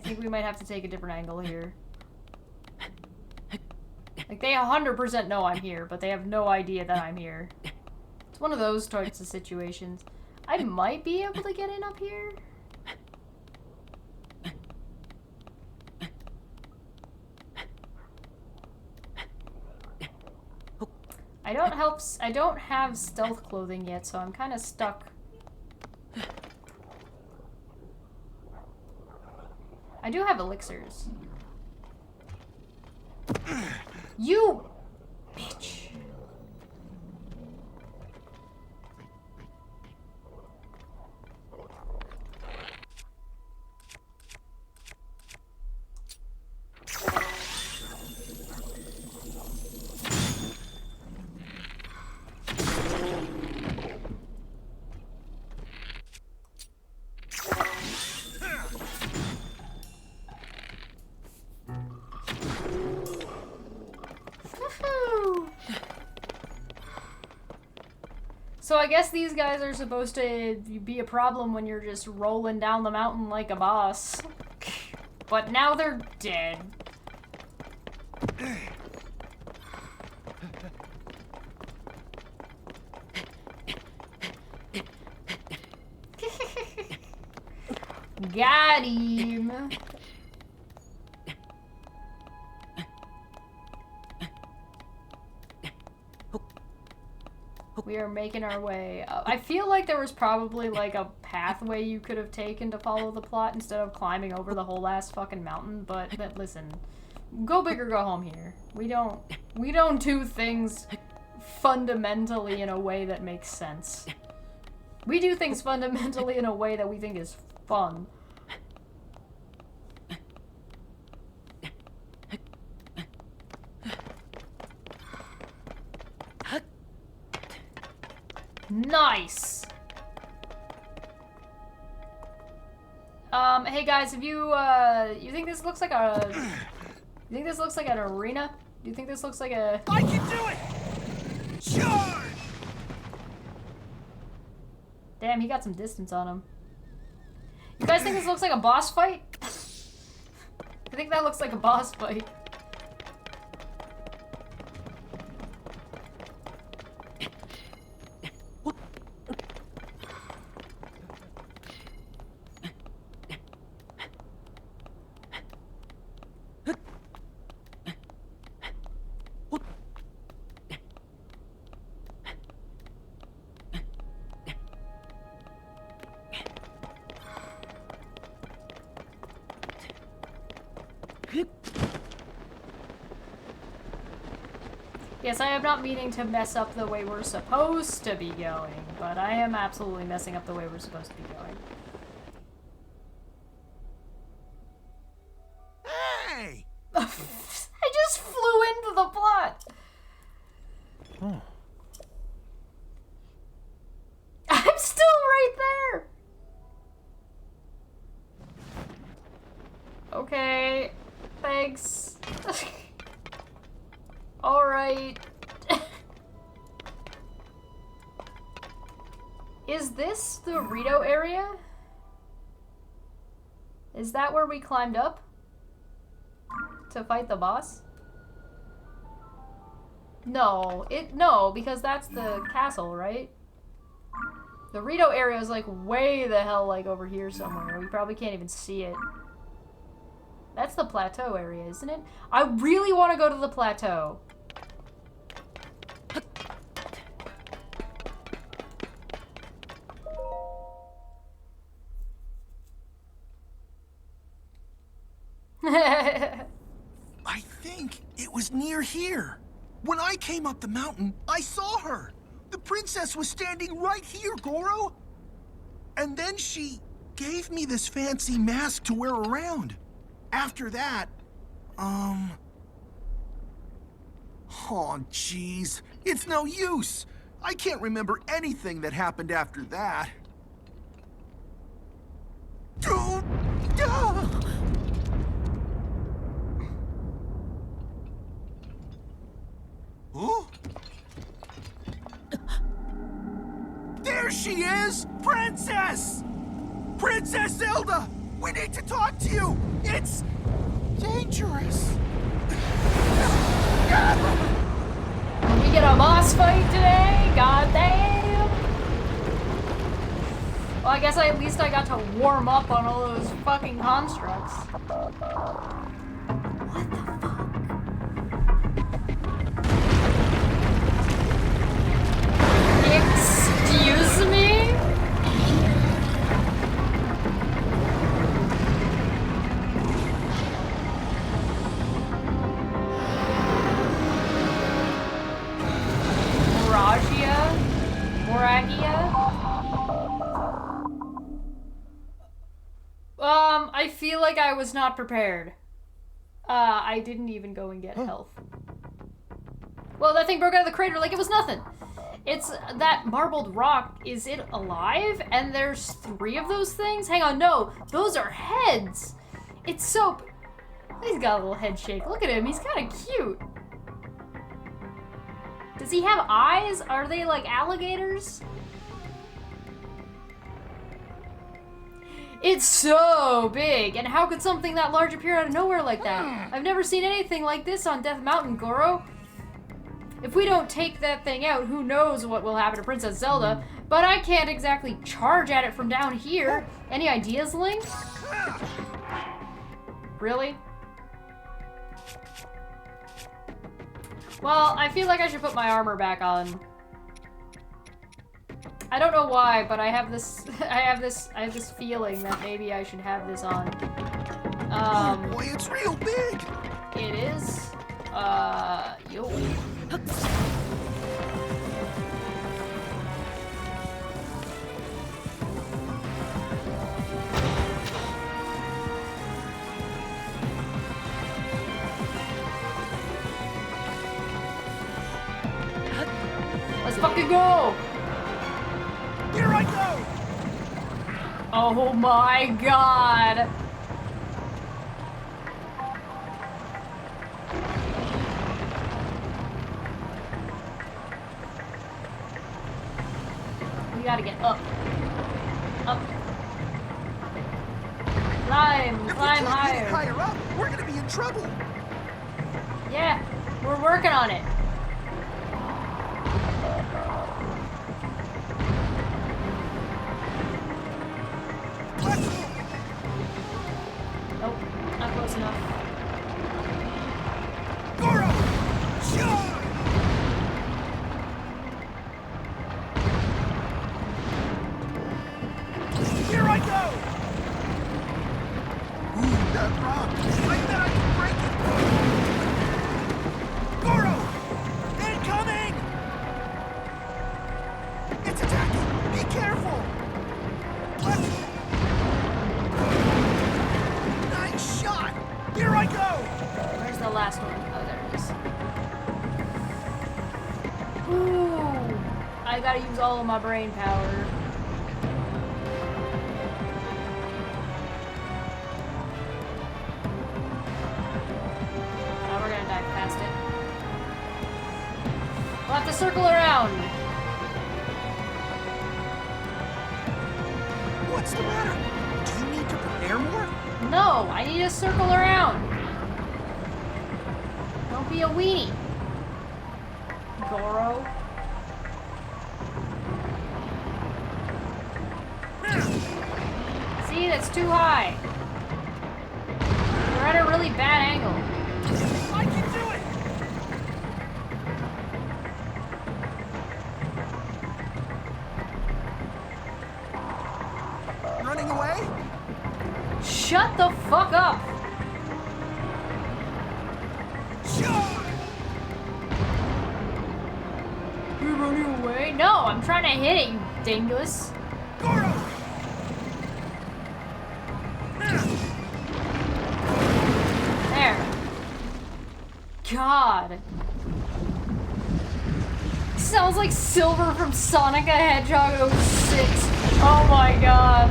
think we might have to take a different angle here. Like, they 100% know I'm here, but they have no idea that I'm here. It's one of those types of situations. I might be able to get in up here. I don't have stealth clothing yet, so I'm kind of stuck. I do have elixirs. You bitch. So I guess these guys are supposed to be a problem when you're just rolling down the mountain like a boss. But now they're dead. Got him. We are making our way up. I feel like there was probably like a pathway you could have taken to follow the plot instead of climbing over the whole last fucking mountain, but listen, go big or go home here. We don't do things fundamentally in a way that makes sense. We do things fundamentally in a way that we think is fun. Nice! Hey guys, have you, you think this looks like a... You think this looks like an arena? Do you think this looks like a... I can do it! Charge! Damn, he got some distance on him. You guys think this looks like a boss fight? I think that looks like a boss fight. Yes, I am not meaning to mess up the way we're supposed to be going, but I am absolutely messing up the way we're supposed to be going. Hey! I just flew into the plot! Oh. I'm still right there! Okay, thanks. Alright. Is this the Rito area? Is that where we climbed up? To fight the boss? No, no, because that's the castle, right? The Rito area is like way the hell like over here somewhere. We probably can't even see it. That's the plateau area, isn't it? I really want to go to the plateau. I think it was near here. When I came up the mountain, I saw her. The princess was standing right here, Goro. And then she gave me this fancy mask to wear around. After that, oh, jeez. It's no use. I can't remember anything that happened after that. Dude! Oh? There she is! Princess! Princess Zelda! We need to talk to you! It's dangerous. We get a boss fight today? God damn! Well, I guess at least I got to warm up on all those fucking constructs. What the fuck? Excuse me? Moragia? I feel like I was not prepared. I didn't even go and get health. Well, that thing broke out of the crater like it was nothing. It's that marbled rock. Is it alive? And there's 3 of those things? Hang on, no. Those are heads. It's so... He's got a little head shake. Look at him. He's kind of cute. Does he have eyes? Are they like alligators? It's so big. And how could something that large appear out of nowhere like that? I've never seen anything like this on Death Mountain, Goro. If we don't take that thing out, who knows what will happen to Princess Zelda, but I can't exactly charge at it from down here. Any ideas, Link? Really? Well, I feel like I should put my armor back on. I don't know why, but I have this I have this feeling that maybe I should have this on. Oh boy, it's real big! It is. Yo. Let's fucking go! Here I go! Oh my god! We gotta get up. Up. Climb! If we Climb can't higher! get it higher up, we're gonna be in trouble! Yeah, we're working on it. Nope, not close enough. Goro! Charge! Here I go! Ooh, that rock! I bet I can break it! Goro! Incoming! It's attacking! Be careful! Nice shot! Here I go! Where's the last one? Oh, there it is. Ooh, I gotta use all of my brain power. Oh, we're gonna dive past it. We'll have to circle around. What's the matter? Do you need to prepare more? No, I need to circle around. Don't be a weenie, Goro. See, that's too high. We're at a really bad angle. I can do it! Running away? Shut the fuck up! Charge! You running away? No, I'm trying to hit it, you dingus. Goro! There. God. Sounds like Silver from Sonic the Hedgehog 06. Oh my god.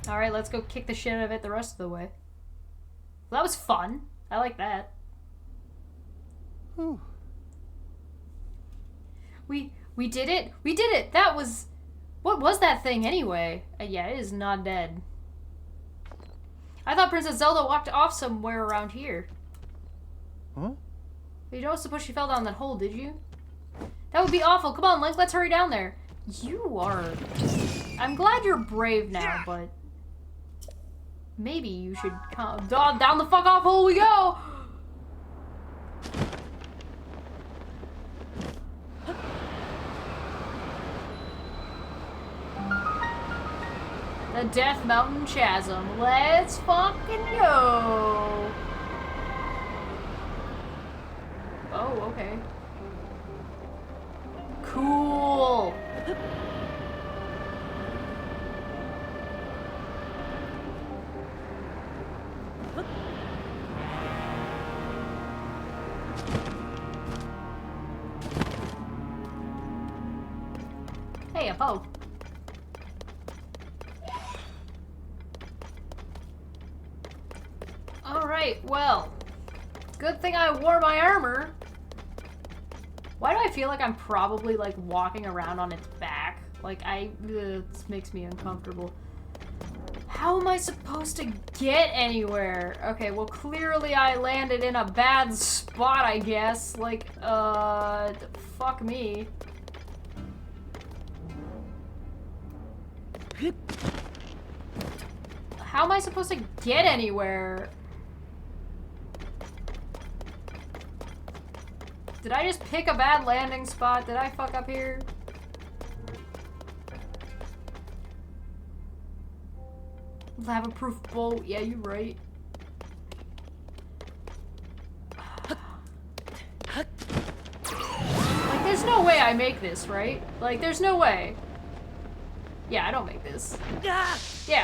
Alright, let's go kick the shit out of it the rest of the way. Well, that was fun. I like that. Whew. We did it. We did it. That was... What was that thing anyway? Yeah, it is not dead. I thought Princess Zelda walked off somewhere around here. Huh? You don't suppose she fell down that hole, did you? That would be awful. Come on, Link, let's hurry down there. You are... I'm glad you're brave now, but... Maybe you should come... Down the fuck off hole we go! The Death Mountain Chasm. Let's fucking go! Oh, okay. Cool! Hey, a bow. Alright, well. Good thing I wore my armor. Why do I feel like I'm probably, like, walking around on its back? Like, this makes me uncomfortable. How am I supposed to get anywhere? Okay, well, clearly I landed in a bad spot, I guess. Like, fuck me. How am I supposed to get anywhere? Did I just pick a bad landing spot? Did I fuck up here? Lava-proof boat. Yeah, you're right. Like, there's no way I make this, right? Like, there's no way. Yeah, I don't make this. Yeah,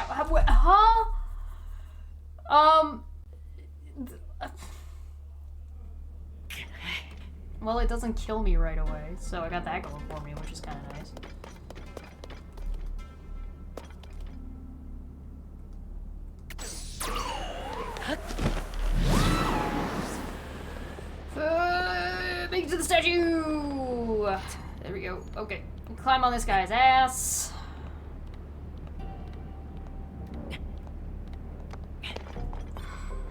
huh? Well, it doesn't kill me right away, so I got that going for me, which is kind of nice. Make it to the statue! There we go. Okay. Climb on this guy's ass.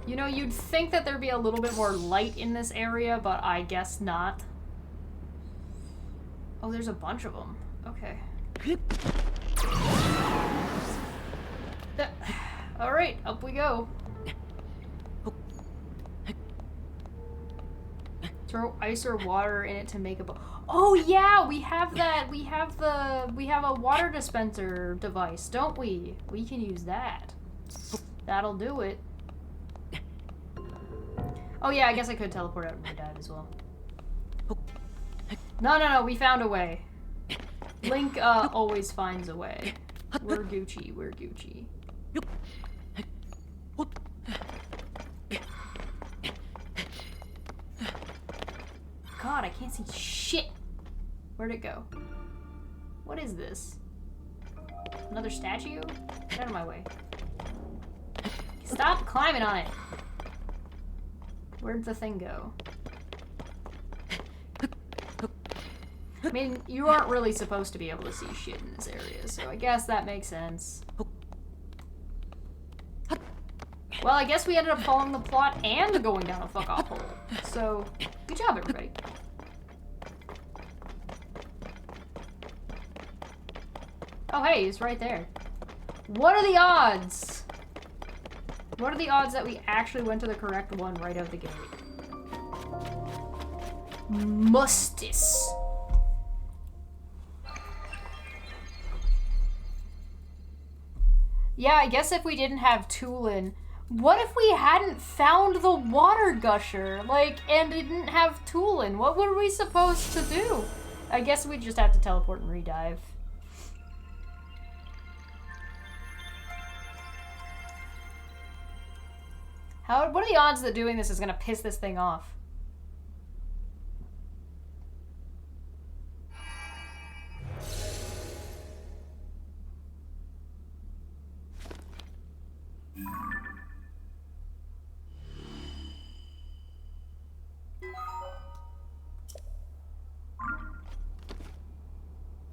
You know, you'd think that there'd be a little bit more light in this area, but I guess not. Oh, there's a bunch of them. Okay. Alright, up we go. Throw ice or water in it to make a boat. Oh yeah, we have that. We have a water dispenser device, don't we? We can use that. That'll do it. Oh yeah, I guess I could teleport out of my dad as well. No, we found a way. Link always finds a way. We're Gucci, we're Gucci. God, I can't see shit. Where'd it go? What is this? Another statue? Get out of my way. Stop climbing on it. Where'd the thing go? I mean, you aren't really supposed to be able to see shit in this area, so I guess that makes sense. Well, I guess we ended up following the plot and going down a fuck-off hole. So, good job, everybody. Oh, hey, he's right there. What are the odds? What are the odds that we actually went to the correct one right out the gate? Mustis. Yeah, I guess if we didn't have Tulin, what if we hadn't found the water gusher, like, and didn't have Tulin? What were we supposed to do? I guess we'd just have to teleport and redive. What are the odds that doing this is gonna piss this thing off?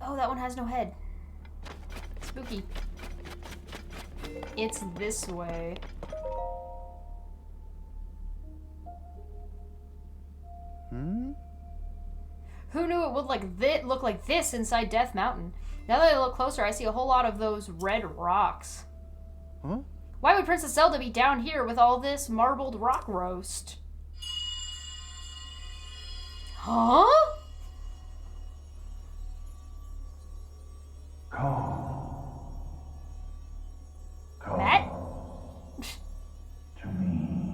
Oh, that one has no head. Spooky. It's this way. Who knew it would look like this inside Death Mountain? Now that I look closer, I see a whole lot of those red rocks. Huh? Why would Princess Zelda be down here with all this marbled rock roast? Huh? Matt? To me.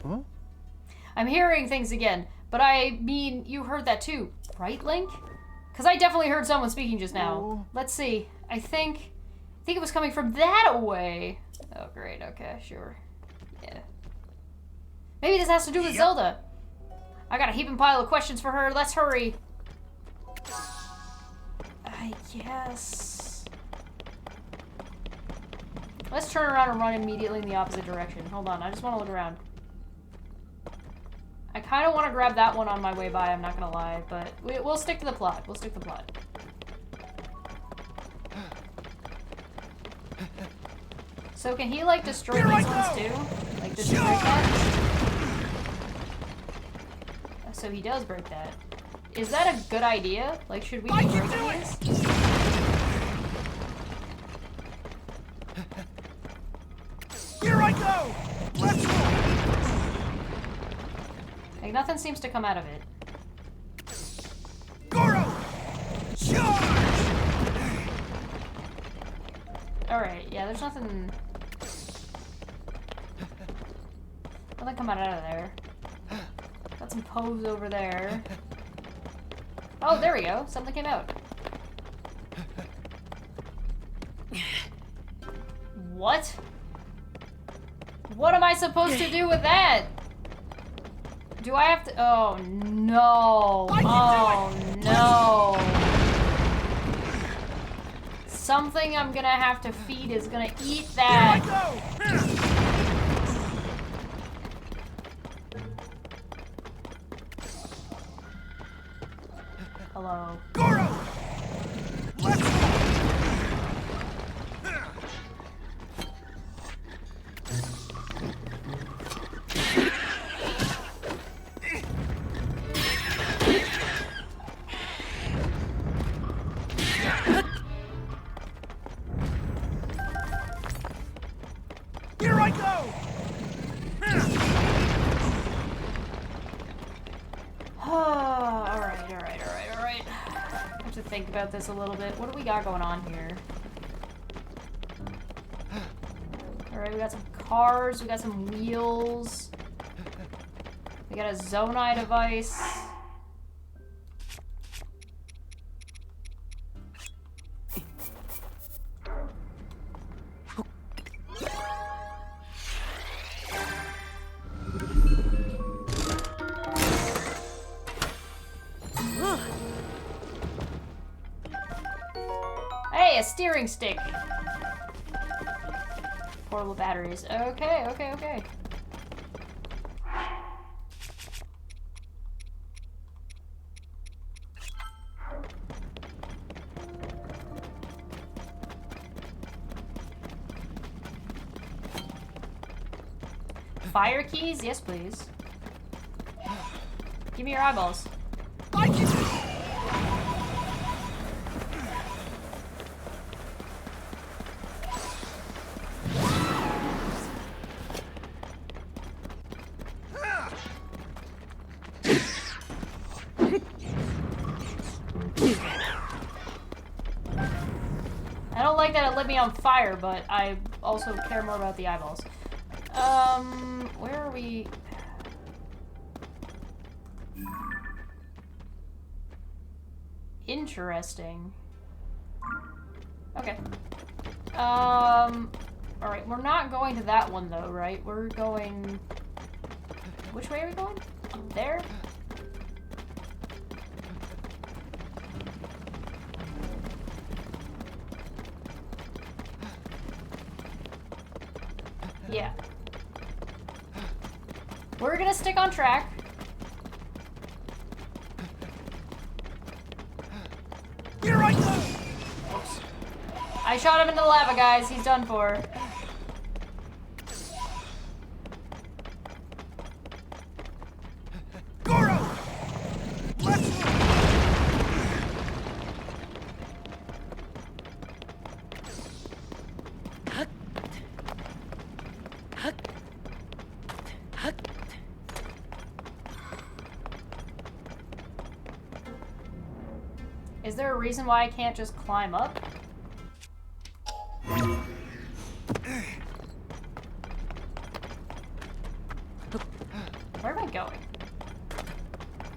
Huh? I'm hearing things again, but I mean, you heard that too, right, Link? Because I definitely heard someone speaking just now. Oh. Let's see. I think it was coming from that way. Oh, great. Okay, sure. Yeah. Maybe this has to do with Zelda. I got a heaping pile of questions for her. Let's hurry. I guess. Let's turn around and run immediately in the opposite direction. Hold on, I just want to look around. I kind of want to grab that one on my way by, I'm not going to lie, but we'll stick to the plot. We'll stick to the plot. So can he, like, destroy these ones too? Like, destroy that? So he does break that. Is that a good idea? Like, should we be breaking these? Like, nothing seems to come out of it. Goro! Charge! Alright, yeah, there's nothing... Nothing coming out of there. Got some pose over there. Oh, there we go. Something came out. What? What am I supposed to do with that? Do I have to... Oh, no. Oh, no. Something I'm gonna have to feed is gonna eat that. Hello. Goro! Let's go! Here I go! Alright. I have to think about this a little bit. What do we got going on here? Alright, we got some cars, we got some wheels. We got a Zonai device. Hey, a steering stick. Portable batteries. Okay. Fire keys? Yes, please. Give me your eyeballs. I don't like that it lit me on fire, but I also care more about the eyeballs. Where are we? Interesting. Okay. Alright, we're not going to that one though, right? We're going... Which way are we going? Up there? Yeah. We're gonna stick on track. Here I go! Oops. I shot him into the lava, guys. He's done for. Goro! Let's go! Is there a reason why I can't just climb up? Where am I going?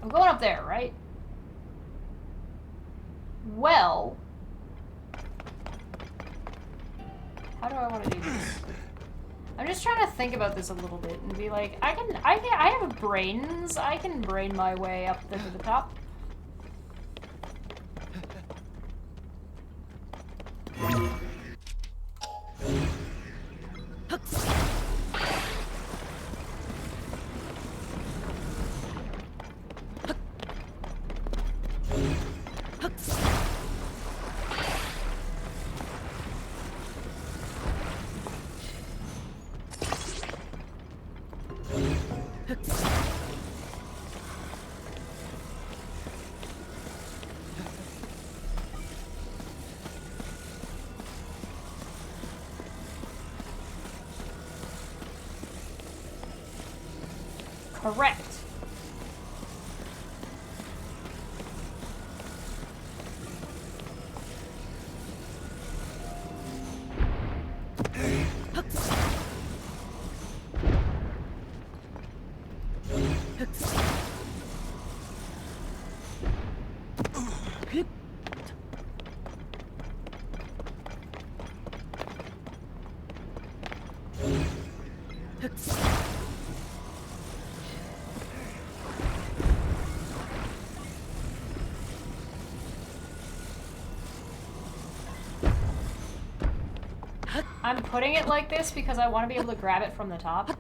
I'm going up there, right? Well... How do I want to do this? I'm just trying to think about this a little bit and be like, I have brains. I can brain my way up to the top. Correct. I'm putting it like this because I want to be able to grab it from the top.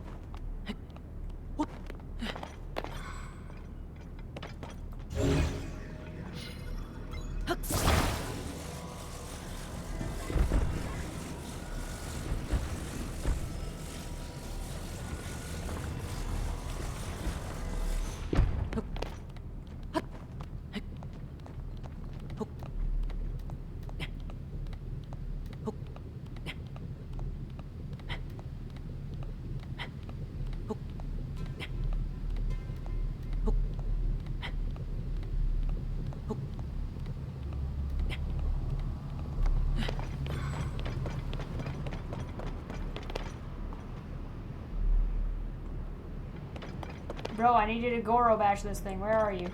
Bro, I need you to Goro bash this thing. Where are you?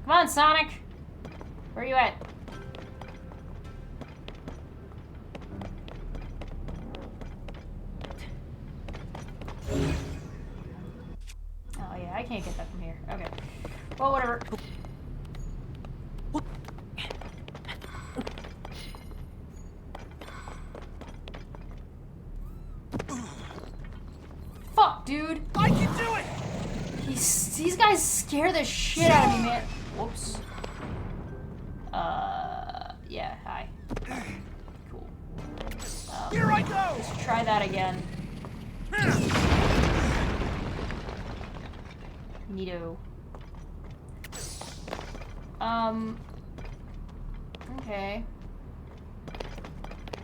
Come on, Sonic! Where are you at? Oh yeah, I can't get that from here. Okay. Well, whatever. Fuck, dude! I can do it! These guys scare the shit out of me, man. Whoops. Yeah, hi. Cool. Here I go! Let's try that again. Neato. Okay.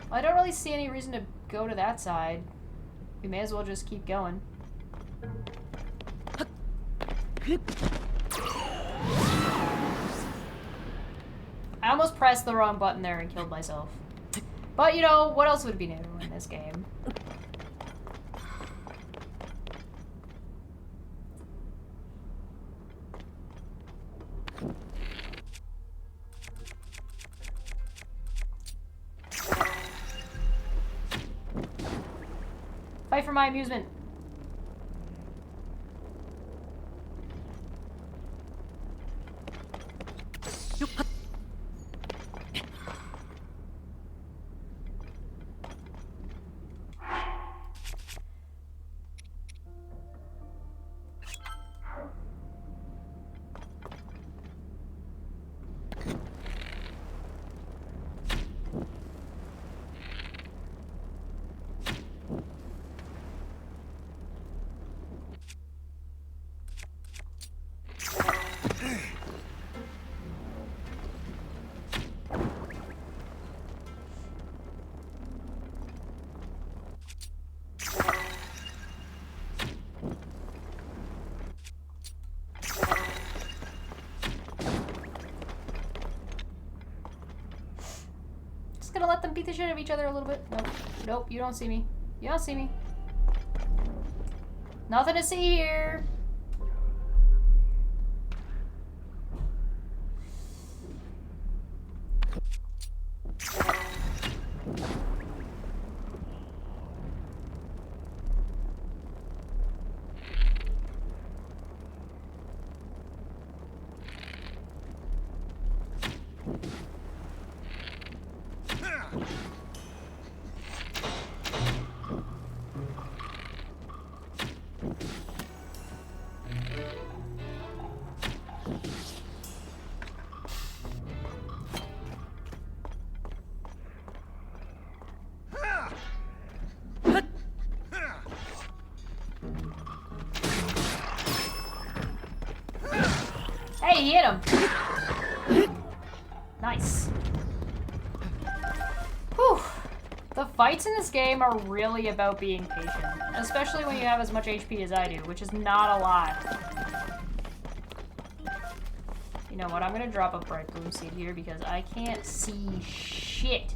Well, I don't really see any reason to go to that side. We may as well just keep going. I almost pressed the wrong button there and killed myself. But, you know, what else would be new in this game? Fight for my amusement. Gonna let them beat the shit out of each other a little bit. Nope. Nope, you don't see me. You don't see me. Nothing to see here. Hey, he hit him. Nice. Whew. The fights in this game are really about being patient, especially when you have as much HP as I do, which is not a lot. You know what? I'm gonna drop a bright boom seed here because I can't see shit.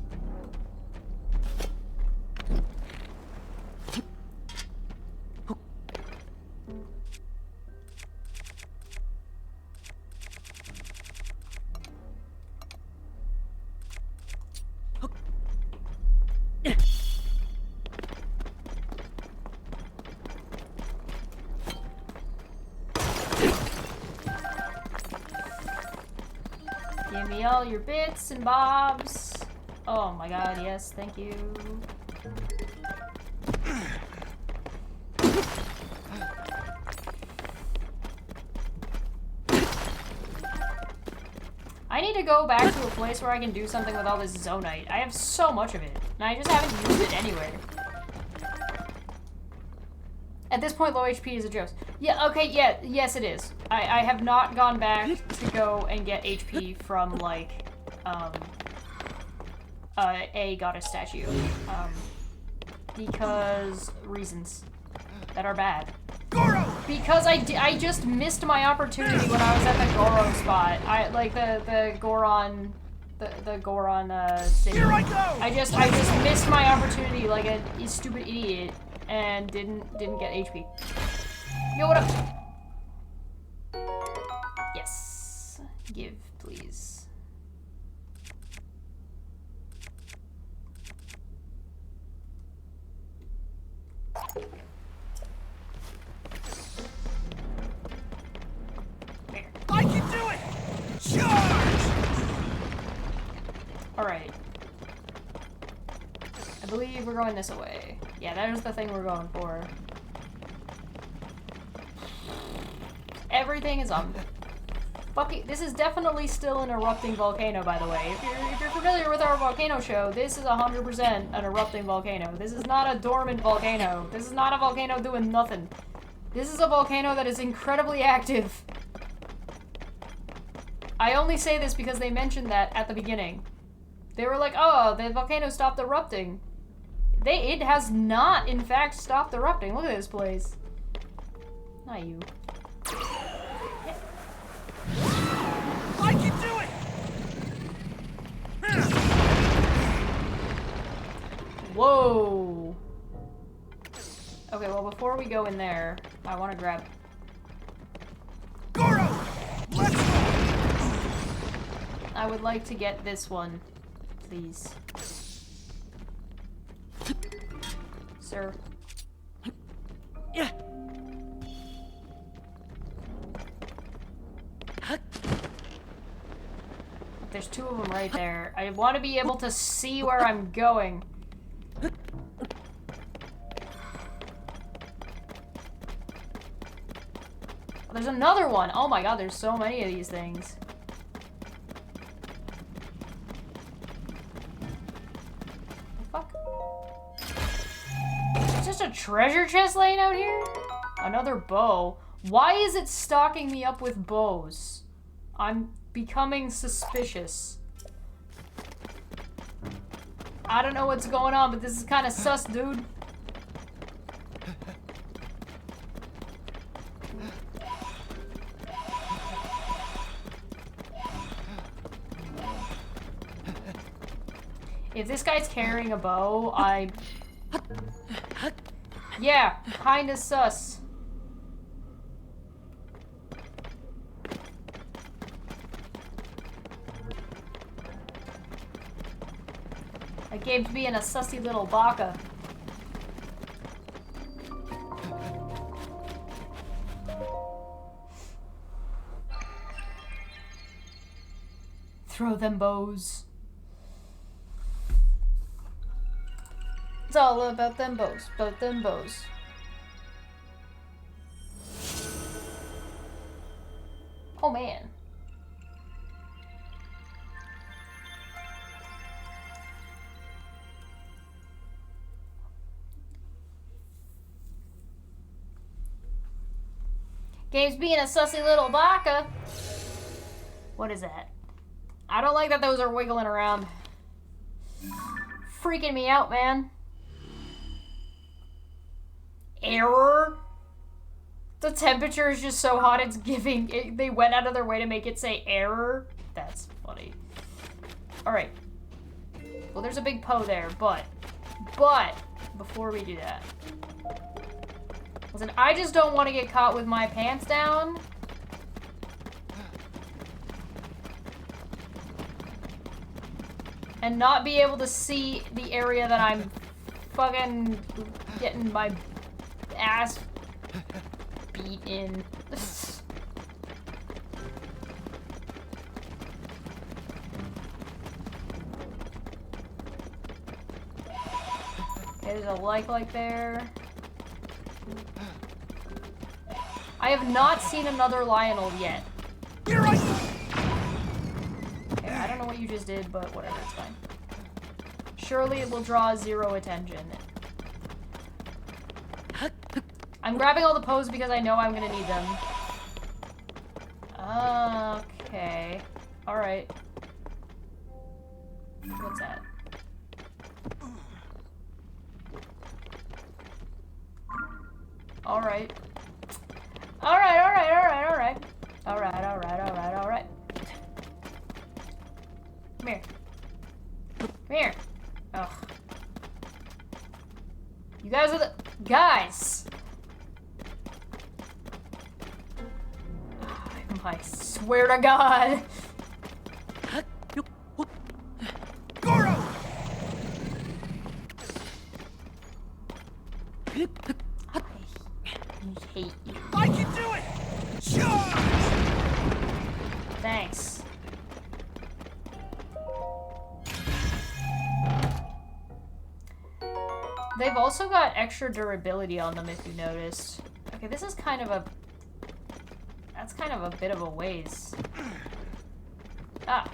Give me all your bits and bobs. Oh my god, yes, thank you. I need to go back to a place where I can do something with all this zonite. I have so much of it, and I just haven't used it anywhere. At this point, low HP is a joke. Yeah, okay, yeah, yes it is. I have not gone back to go and get HP from, like, a goddess statue. Because reasons that are bad. Goro! Because I just missed my opportunity when I was at the Goro spot. The Goron city. Here I go! I just missed my opportunity like a stupid idiot and didn't get HP. Yo, what up? Yes. Give, please. I can do it! Charge! Alright. I believe we're going this way. Yeah, that is the thing we're going for. Everything is on. This is definitely still an erupting volcano, by the way. If you're familiar with our volcano show, this is 100% an erupting volcano. This is not a dormant volcano. This is not a volcano doing nothing. This is a volcano that is incredibly active. I only say this because they mentioned that at the beginning. They were like, oh, the volcano stopped erupting. It has not, in fact, stopped erupting. Look at this place. Not you. I can do it! Whoa. Okay, well, before we go in there, I want to grab... Goro! Let's go! I would like to get this one, please. Sir. Yeah. There's two of them right there. I want to be able to see where I'm going. There's another one! Oh my god, there's so many of these things. Fuck. There's just a treasure chest laying out here? Another bow. Why is it stocking me up with bows? I'm becoming suspicious. I don't know what's going on, but this is kind of sus, dude. If this guy's carrying a bow, yeah, kinda sus. That game's being a sussy little baka. Throw them bows. It's all about them bows, both them bows. Oh man. Game's being a sussy little baka. What is that? I don't like that those are wiggling around. Freaking me out, man. Error? The temperature is just so hot it's giving it, they went out of their way to make it say error. That's funny. Alright. Well, there's a big Poe there, but before we do that, listen, I just don't want to get caught with my pants down. And not be able to see the area that I'm fucking getting my ass beat in. Okay, there's a like there. I have not seen another Lionel yet. You're right. Okay, I don't know what you just did, but whatever, it's fine. Surely it will draw 0 attention. I'm grabbing all the poses because I know I'm gonna need them. Okay. Alright. What's that? Alright. Alright. Alright. Come here. Come here. Ugh. You guys are the guys! I swear to God. Goro! I hate you. I can do it! Charge! Thanks. They've also got extra durability on them, if you noticed. Okay, this is kind of a... That's kind of a bit of a ways. Ah.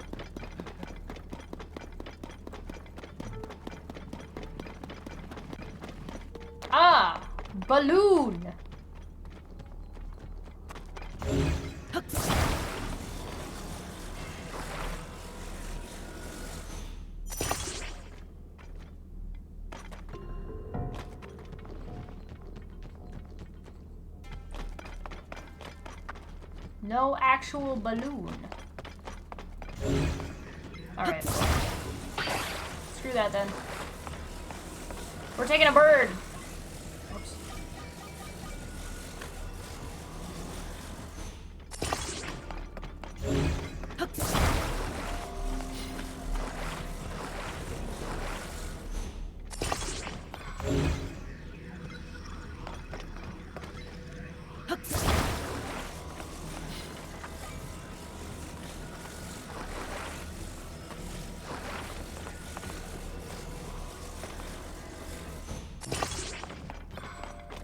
Ah! Balloon! No actual balloon. Alright. Screw that then. We're taking a bird! Oops.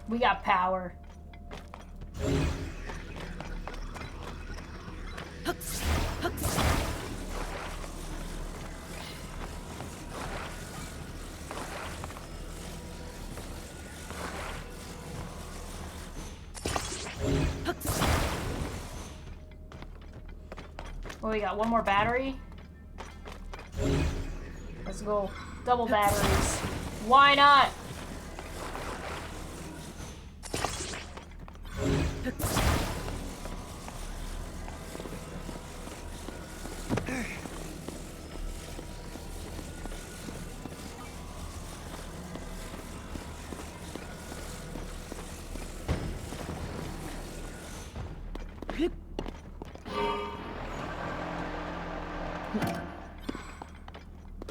We got power. Well, we got one more battery. Let's go. Double batteries. Why not?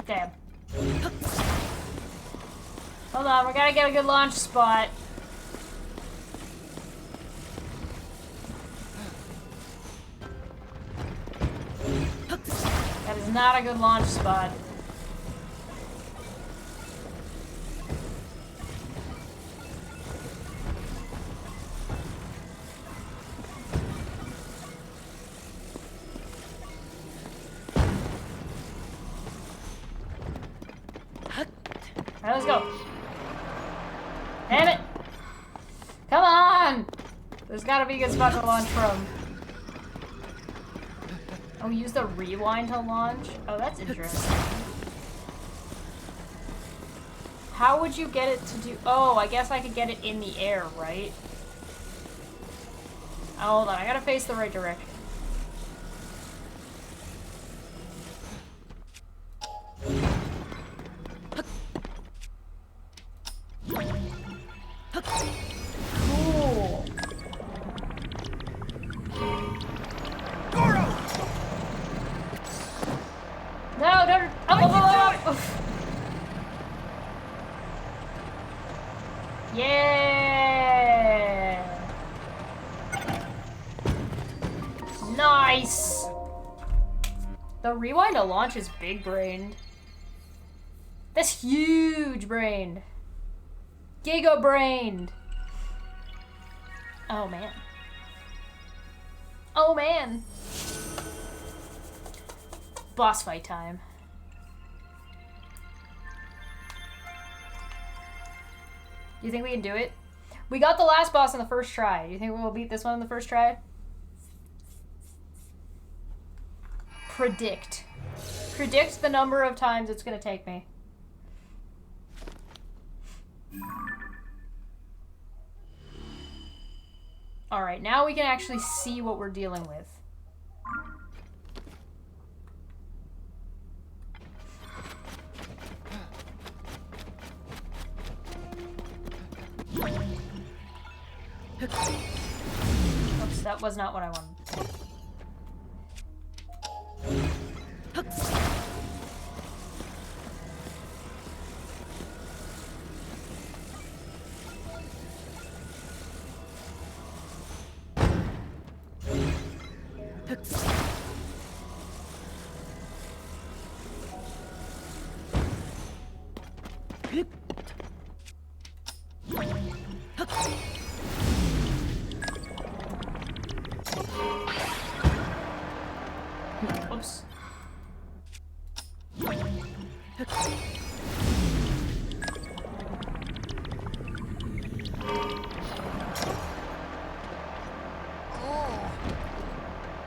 Damn. Hold on, we gotta get a good launch spot. That is not a good launch spot. Alright, let's go. Damn it! Come on! There's gotta be a good spot to launch from. Oh, use the rewind to launch? Oh, that's interesting. How would you get it to do... Oh, I guess I could get it in the air, right? Oh, hold on, I gotta face the right direction. Cool. Goro! No, don't... Oh. Yeah! Nice! The rewind to launch is big brained. That's huge brained. Giga-brained. Oh, man. Oh, man. Boss fight time. You think we can do it? We got the last boss on the first try. Do you think we'll beat this one on the first try? Predict. Predict the number of times it's gonna take me. Alright, now we can actually see what we're dealing with. Oops, that was not what I wanted. Oops.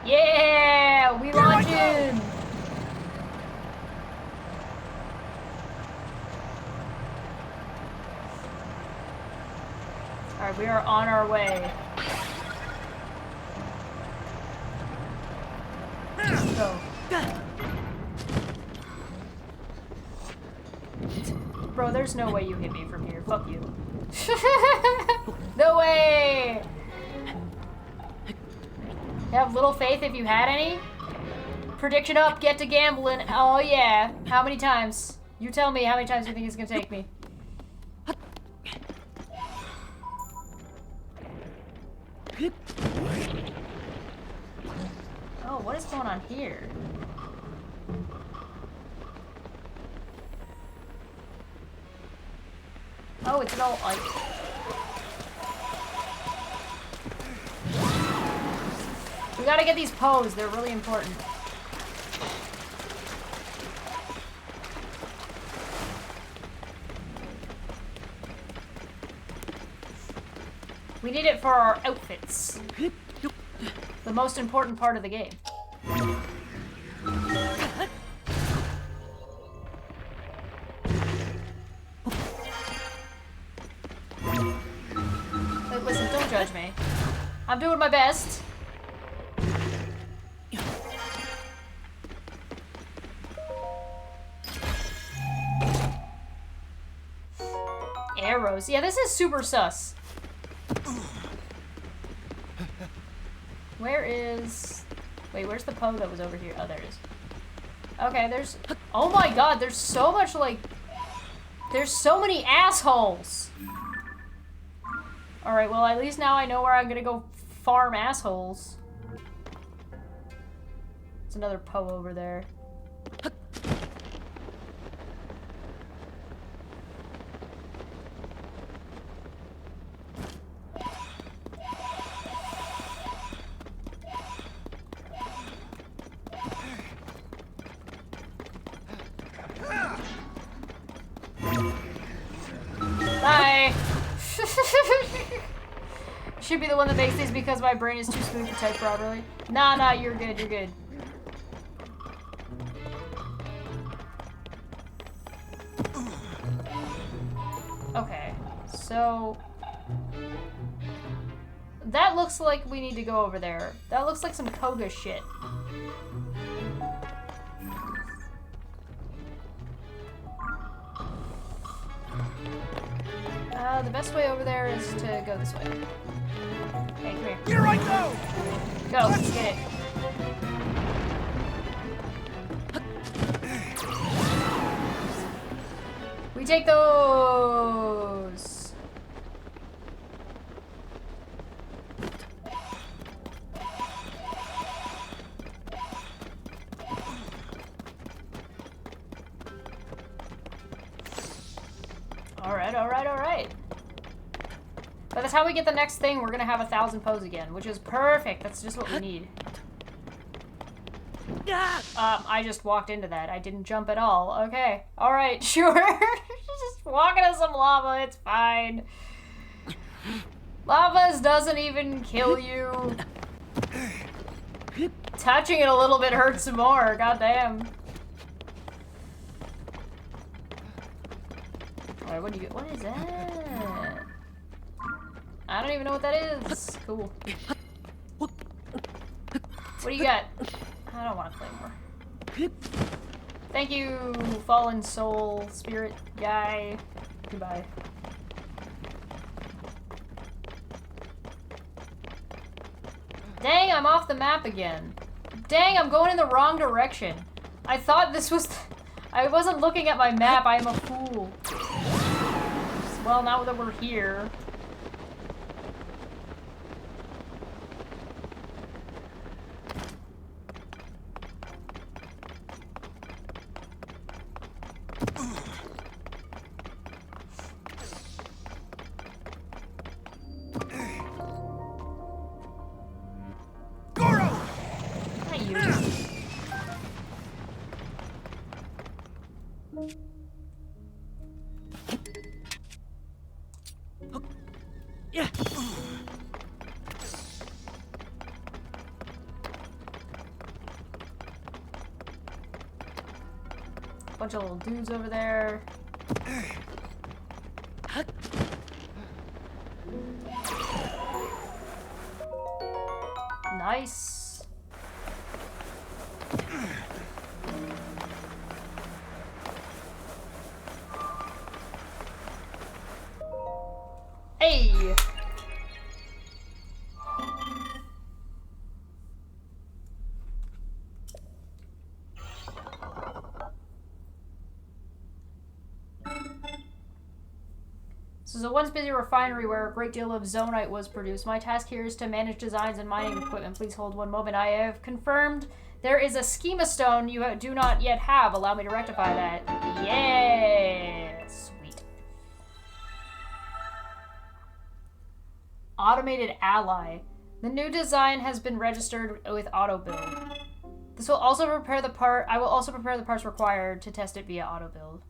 Yeah, we launching. All right, we are on our way. Let's go. Bro, there's no way you hit me from here. Fuck you. No way! You have little faith if you had any? Prediction up, get to gambling. Oh yeah. How many times? You tell me how many times you think it's gonna take me. Oh, what is going on here? Oh, it's an old like. We gotta get these Poes, they're really important. We need it for our outfits. The most important part of the game. Like, listen, don't judge me. I'm doing my best. Arrows. Yeah, this is super sus. Where is... Wait, where's the Poe that was over here? Oh, there it is. Okay, there's... Oh my god, there's so much, like... There's so many assholes! Alright, well, at least now I know where I'm gonna go farm assholes. There's another Poe over there. Bye! Should be the one that makes these because my brain is too smooth to type properly. Nah, you're good, you're good. Okay, so... That looks like we need to go over there. That looks like some Koga shit. The best way over there is to go this way. Okay, come here. Here I go! Go, let's get it. We take those! Alright. By the time we get the next thing, we're gonna have 1,000 pose again, which is perfect. That's just what we need. I just walked into that. I didn't jump at all. Okay. Alright, sure. Just walk into some lava. It's fine. Lava doesn't even kill you. Touching it a little bit hurts some more. Goddamn. Alright, what do you get? What is that? I don't even know what that is. Cool. What do you got? I don't want to play more. Thank you, fallen soul, spirit guy. Goodbye. Dang, I'm off the map again. Dang, I'm going in the wrong direction. I thought this was... I wasn't looking at my map, I am a fool. Well, now that we're here... Bunch of little dudes over there. Nice. Hey! This is a once busy refinery where a great deal of zonite was produced. My task here is to manage designs and mining equipment. Please hold one moment. I have confirmed there is a schema stone you do not yet have. Allow me to rectify that. Yeah, sweet. Automated ally. The new design has been registered with auto build. This will also prepare the part. I will also prepare the parts required to test it via auto build.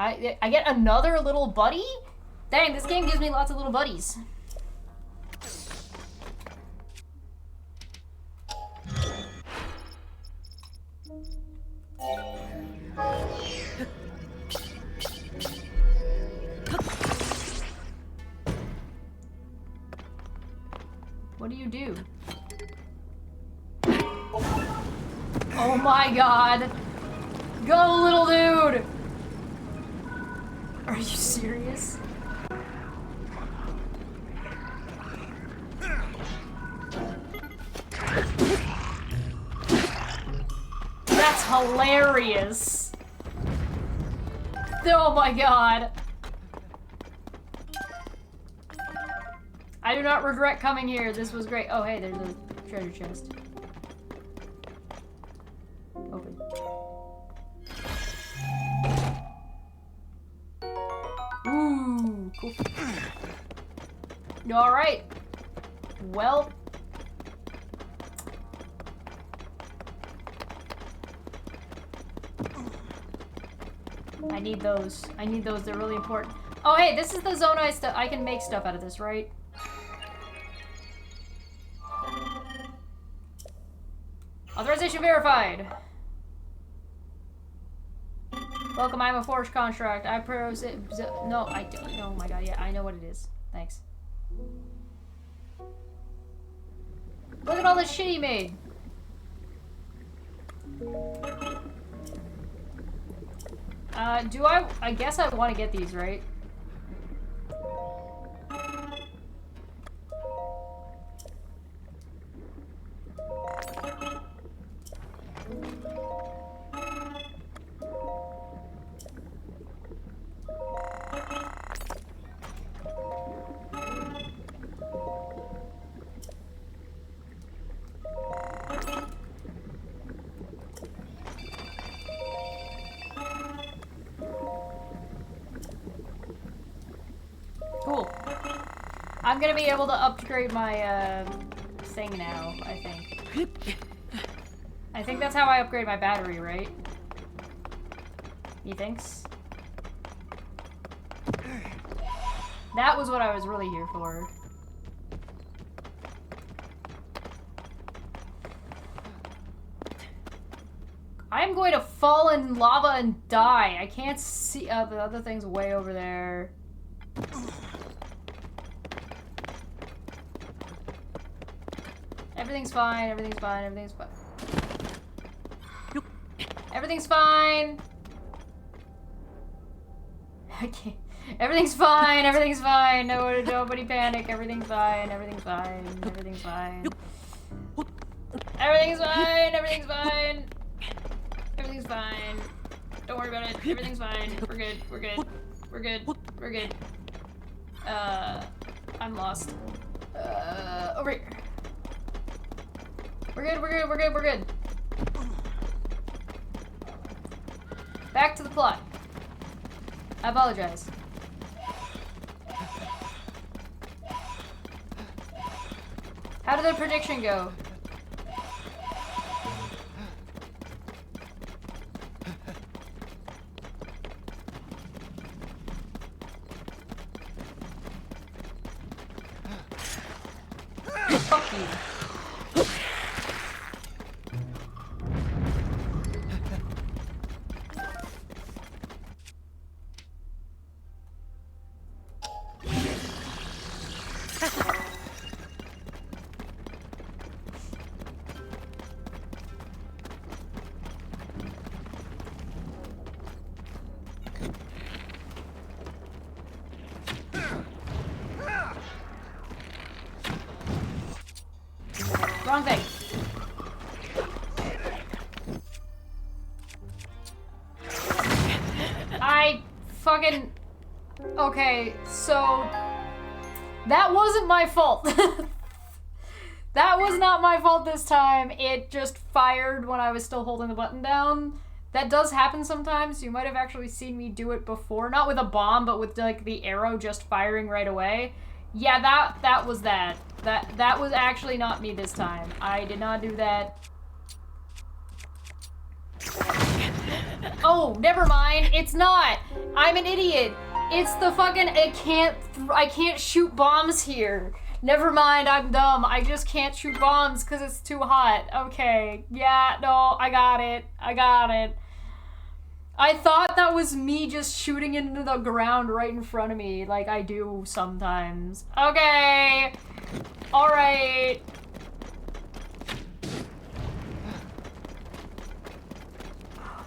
I get another little buddy? Dang, this game gives me lots of little buddies. What do you do? Oh my god. Go, little dude! Are you serious? That's hilarious. Oh my god. I do not regret coming here. This was great. Oh, hey, there's a treasure chest. Open. Ooh, cool. Alright. Well. I need those. I need those. They're really important. Oh, hey, this is the zonite stuff. I can make stuff out of this, right? Authorization verified. Welcome, I'm a forged contract. I no, I don't. Oh my god, yeah, I know what it is. Thanks. Look at all this shit he made. I guess I want to get these, right? I'm gonna be able to upgrade my thing now, I think. I think that's how I upgrade my battery, right? Methinks? That was what I was really here for. I'm going to fall in lava and die. I can't see. The other thing's way over there. Everything's fine. Everything's fine. Everything's fine. Everything's fine. I can't. Everything's fine. Everything's fine. No, nobody panic. Everything's fine. Everything's fine. Everything's fine. Everything's fine. Everything's fine. Everything's fine. Don't worry about it. Everything's fine. We're good. We're good. We're good. We're good. I'm lost. Over here. We're good. We're good. We're good. We're good. Back to the plot. I apologize. How did the prediction go? Fuck you. Wrong thing. I fucking... Okay, so... That wasn't my fault. That was not my fault this time. It just fired when I was still holding the button down. That does happen sometimes. You might have actually seen me do it before. Not with a bomb, but with like the arrow just firing right away. Yeah, that was that. That was actually not me this time. I did not do that. Oh, never mind. It's not. I'm an idiot. It's the fucking I can't shoot bombs here. Never mind, I'm dumb. I just can't shoot bombs because it's too hot. Okay. Yeah, no, I got it. I got it. I thought that was me just shooting into the ground right in front of me, like I do sometimes. Okay. Alright.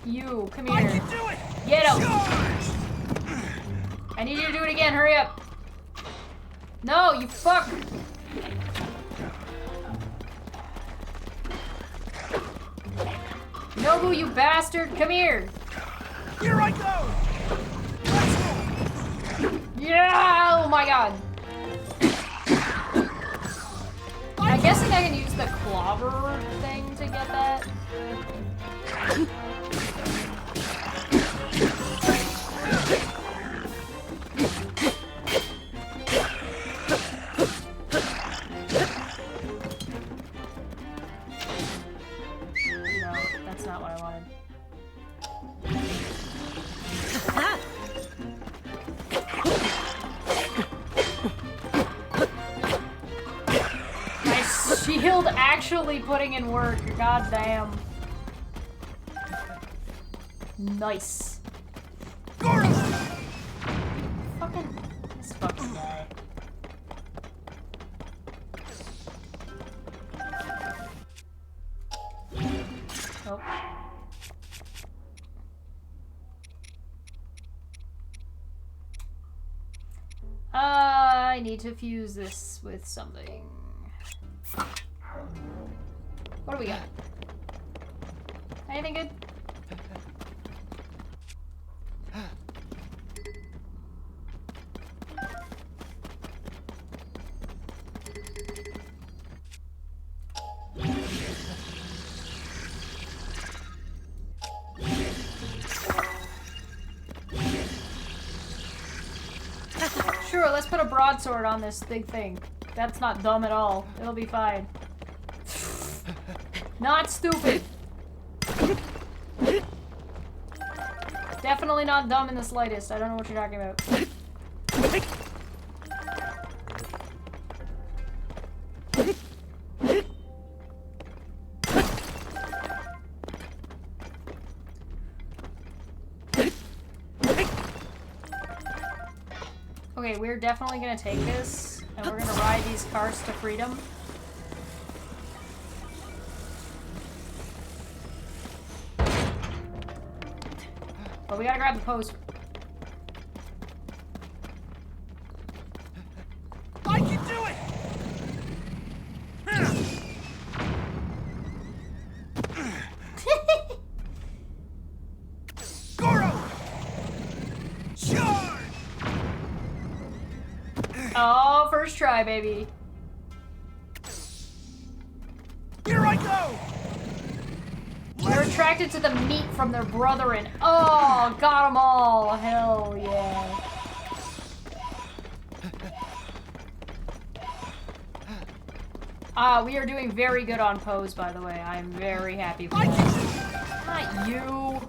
You, come here. I can do it! Get him! I need you to do it again, hurry up. No, you fuck! Nobu, you bastard, come here! Here I go! Yeah! Oh my god! I'm guessing I can use the clobber thing to get that. No, that's not what I wanted. My shield actually putting in work. God damn. Nice. Fucking this fucking guy. Oh. I need to fuse this with something. What do we got? Anything good? Sure. Screw it, let's put a broadsword on this big thing. That's not dumb at all. It'll be fine. Not stupid. Definitely not dumb in the slightest. I don't know what you're talking about. Okay, we're definitely gonna take this, and we're gonna ride these cars to freedom. But we gotta grab the post. I can do it! Goro! Charge! Oh, first try, baby. Here I go! They're attracted to the meat from their brethren. Oh, got them all. Hell yeah. We are doing very good on pose, by the way. I'm very happy with that. Not you.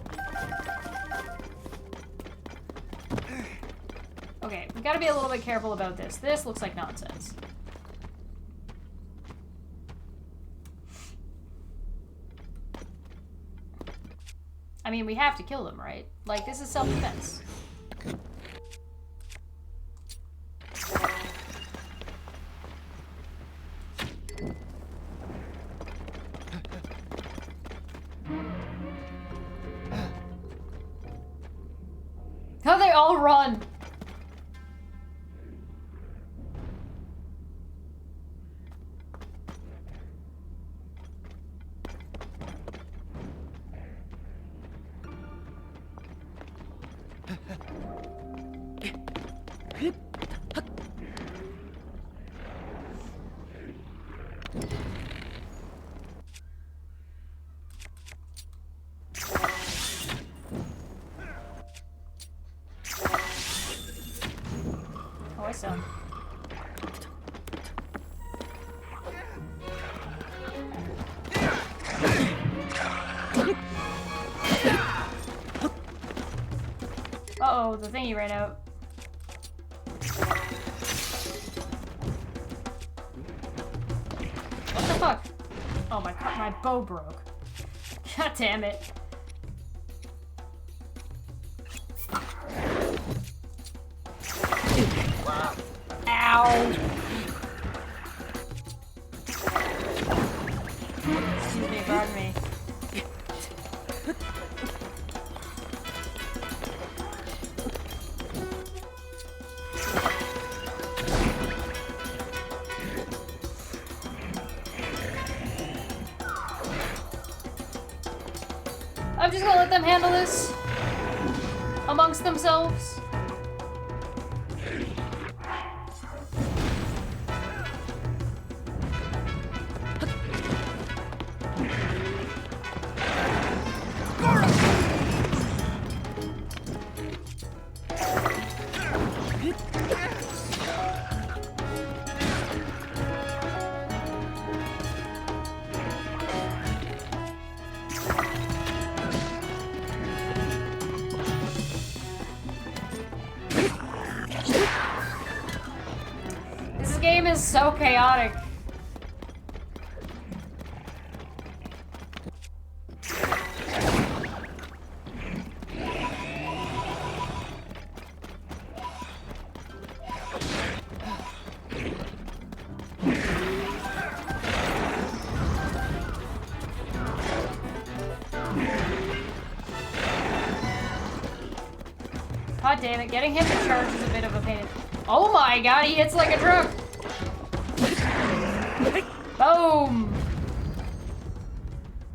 Okay, we gotta be a little bit careful about this. This looks like nonsense. I mean, we have to kill them, right? Like, this is self-defense. How they all run! Oh, I saw. Uh-oh, the thingy ran out. What the fuck? Oh, my bow broke. God damn it. Ow! Excuse me, pardon me. I'm just gonna let them handle this amongst themselves. This game is so chaotic. God damn it, getting him to charge is a bit of a pain. Oh my god, he hits like a truck! Boom!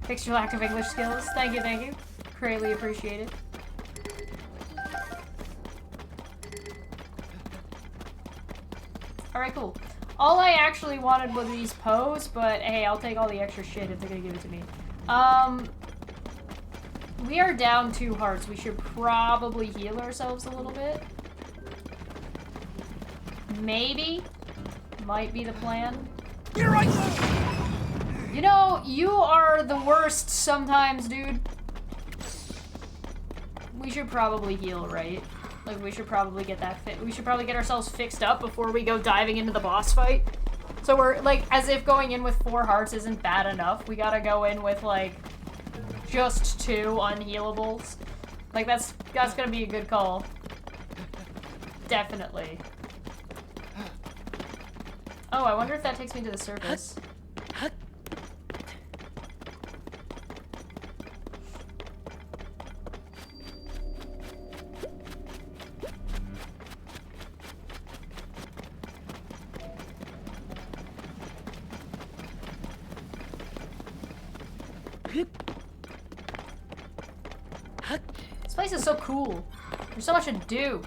Fix your lack of English skills. Thank you, thank you. Greatly appreciate it. Alright, cool. All I actually wanted was these Poes, but hey, I'll take all the extra shit if they're gonna give it to me. We are down 2 hearts. We should probably heal ourselves a little bit. maybe might be the plan. Here I go! You know, you are the worst sometimes, dude. We should probably heal, right? Like, we should probably get that we should probably get ourselves fixed up before we go diving into the boss fight. So we're, like, as if going in with 4 hearts isn't bad enough. We gotta go in with, like, just 2 unhealables. Like, that's gonna be a good call. Definitely. Oh, I wonder if that takes me to the surface. This place is so cool. There's so much to do.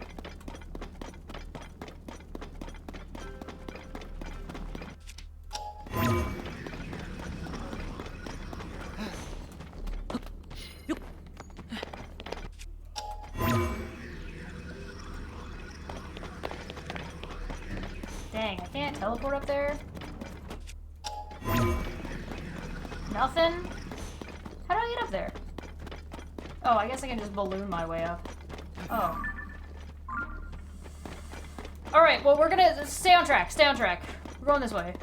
Dang, I can't teleport up there. Nothing? How do I get up there? Oh, I guess I can just balloon my way up. Oh. Alright, well, we're gonna stay on track, stay on track. We're going this way.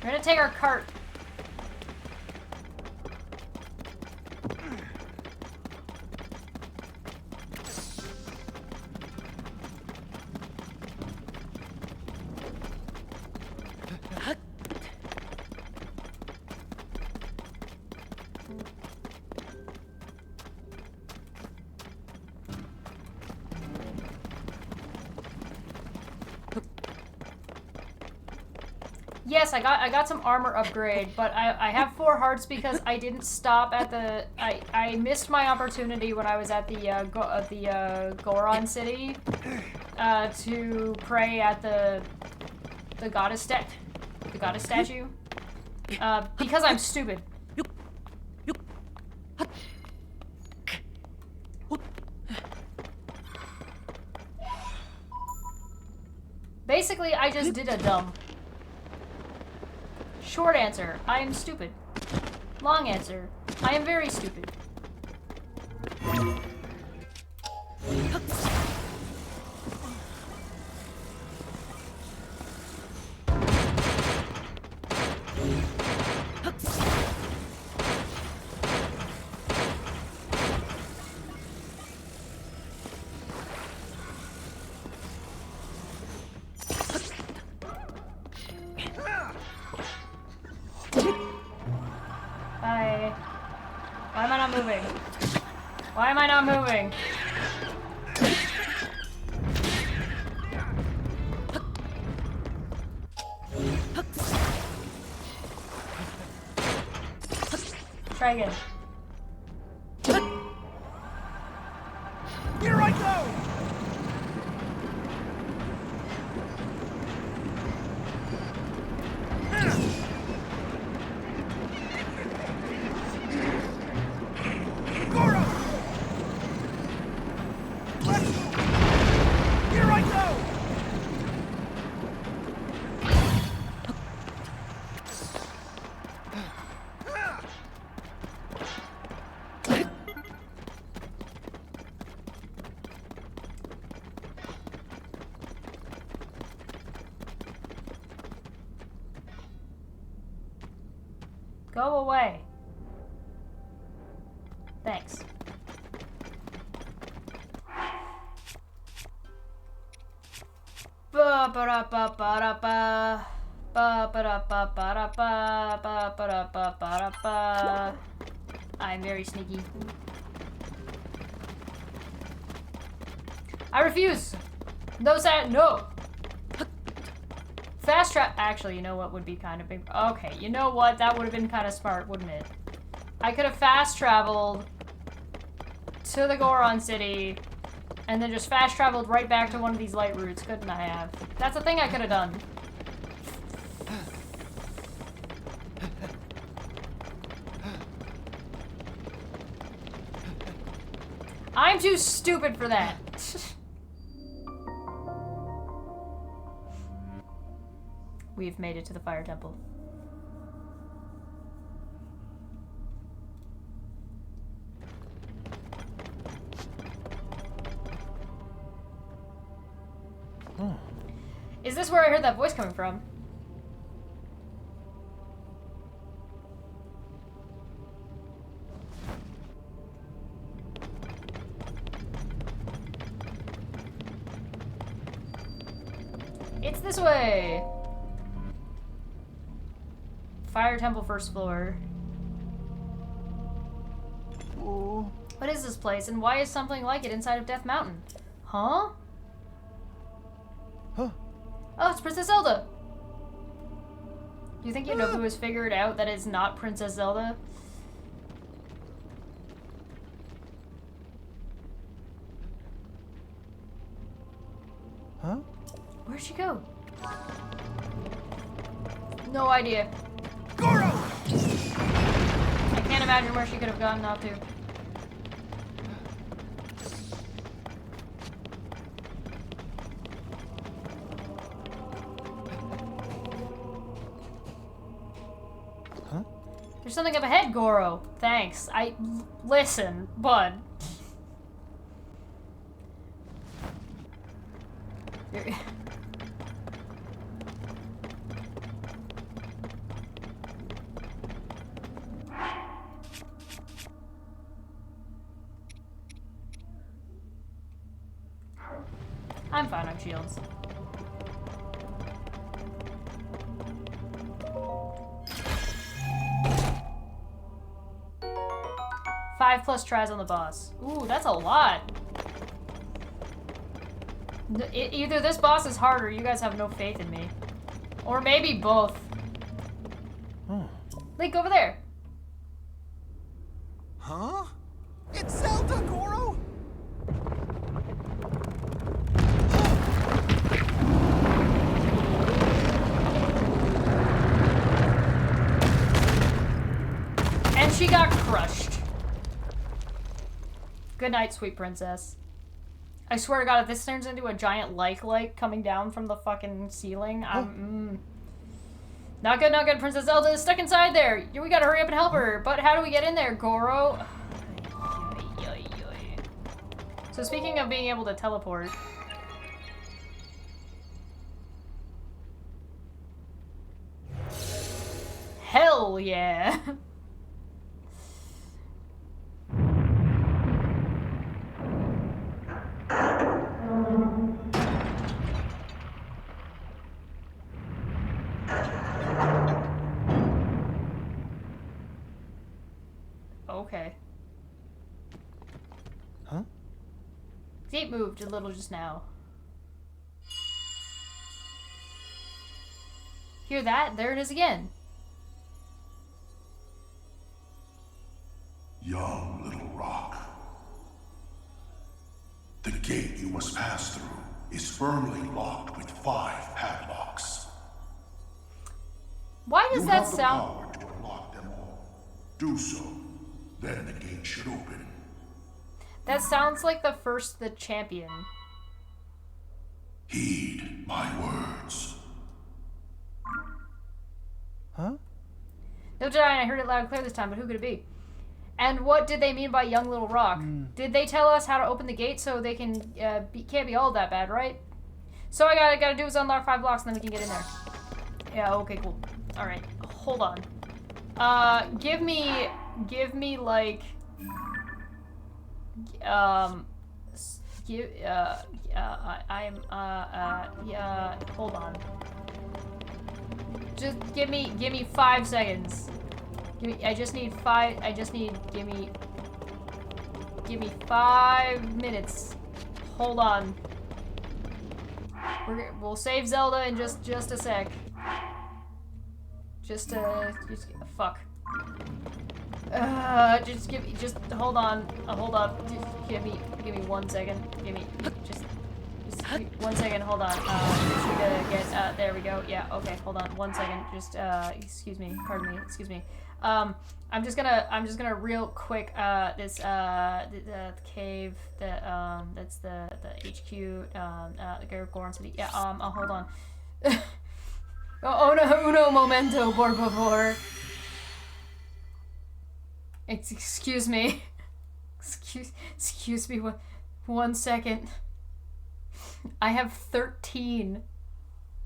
We're gonna take our cart. Yes, I got some armor upgrade, but I have 4 hearts because I didn't stop at the I missed my opportunity when I was at the Goron city to pray at the goddess statue because I'm stupid. Basically, I just did a dumb. Short answer, I am stupid. Long answer, I am very stupid. Bye. Why am I not moving? Why am I not moving? Try again. Here I go! Goro! Let's go! Here I go! Go away. Thanks. Ba ba da ba ba da ba. Ba ba da ba ba da ba. Ba ba da ba ba da ba. I'm very sneaky. I refuse. No. Fast travel. Actually, you know what would be kind of big? Okay, you know what? That would have been kind of smart, wouldn't it? I could have fast traveled to the Goron city and then just fast traveled right back to one of these light routes, couldn't I have? That's a thing I could have done. I'm too stupid for that. We've made it to the fire temple. Is this where I heard that voice coming from? It's this way! Fire temple first floor. Oh. What is this place, and why is something like it inside of Death Mountain? Huh? Huh? Oh, it's Princess Zelda! Do you think Yonobu has figured out that it's not Princess Zelda? Huh? Where'd she go? No idea. Goro! I can't imagine where she could have gone now to. Huh? There's something up ahead, Goro. Thanks. Listen, bud. I'm fine on shields. Five plus tries on the boss. Ooh, that's a lot. Either this boss is hard or you guys have no faith in me. Or maybe both. Link, over there. Huh? It's Zelda, Goro! And she got crushed. Good night, sweet princess. I swear to God, if this turns into a giant like coming down from the fucking ceiling, I'm not good, not good. Princess Zelda is stuck inside there. We gotta hurry up and help her. But how do we get in there, Goro? So speaking of being able to teleport. Hell yeah. Okay. Huh? Gate moved a little just now. Hear that? There it is again. Young little rock. The gate you must pass through is firmly locked with 5 padlocks. Why does You that have the sound... power to unlock them all. Do so, then the gate should open. That sounds like the champion. Heed my words. Huh? No denying I heard it loud and clear this time, but who could it be? And what did they mean by young little rock? Did they tell us how to open the gate so they can can't be all that bad, right? So I gotta do is unlock 5 blocks and then we can get in there. Yeah, okay, cool. Alright, hold on. Give me like hold on. Just give me 5 seconds. Give me 5 minutes. Hold on. We'll save Zelda in just a sec. Just fuck. Just hold on. Hold up. Just give me 1 second. Just give me 1 second. Hold on. Just need to get. There we go. Yeah. Okay. Hold on. 1 second. Just excuse me. Pardon me. Excuse me. I'm just gonna real quick. The cave. That's the HQ. The Goron City. Yeah. Hold on. Uno momento, por favor. Excuse me. Excuse me. 1 second. I have 13.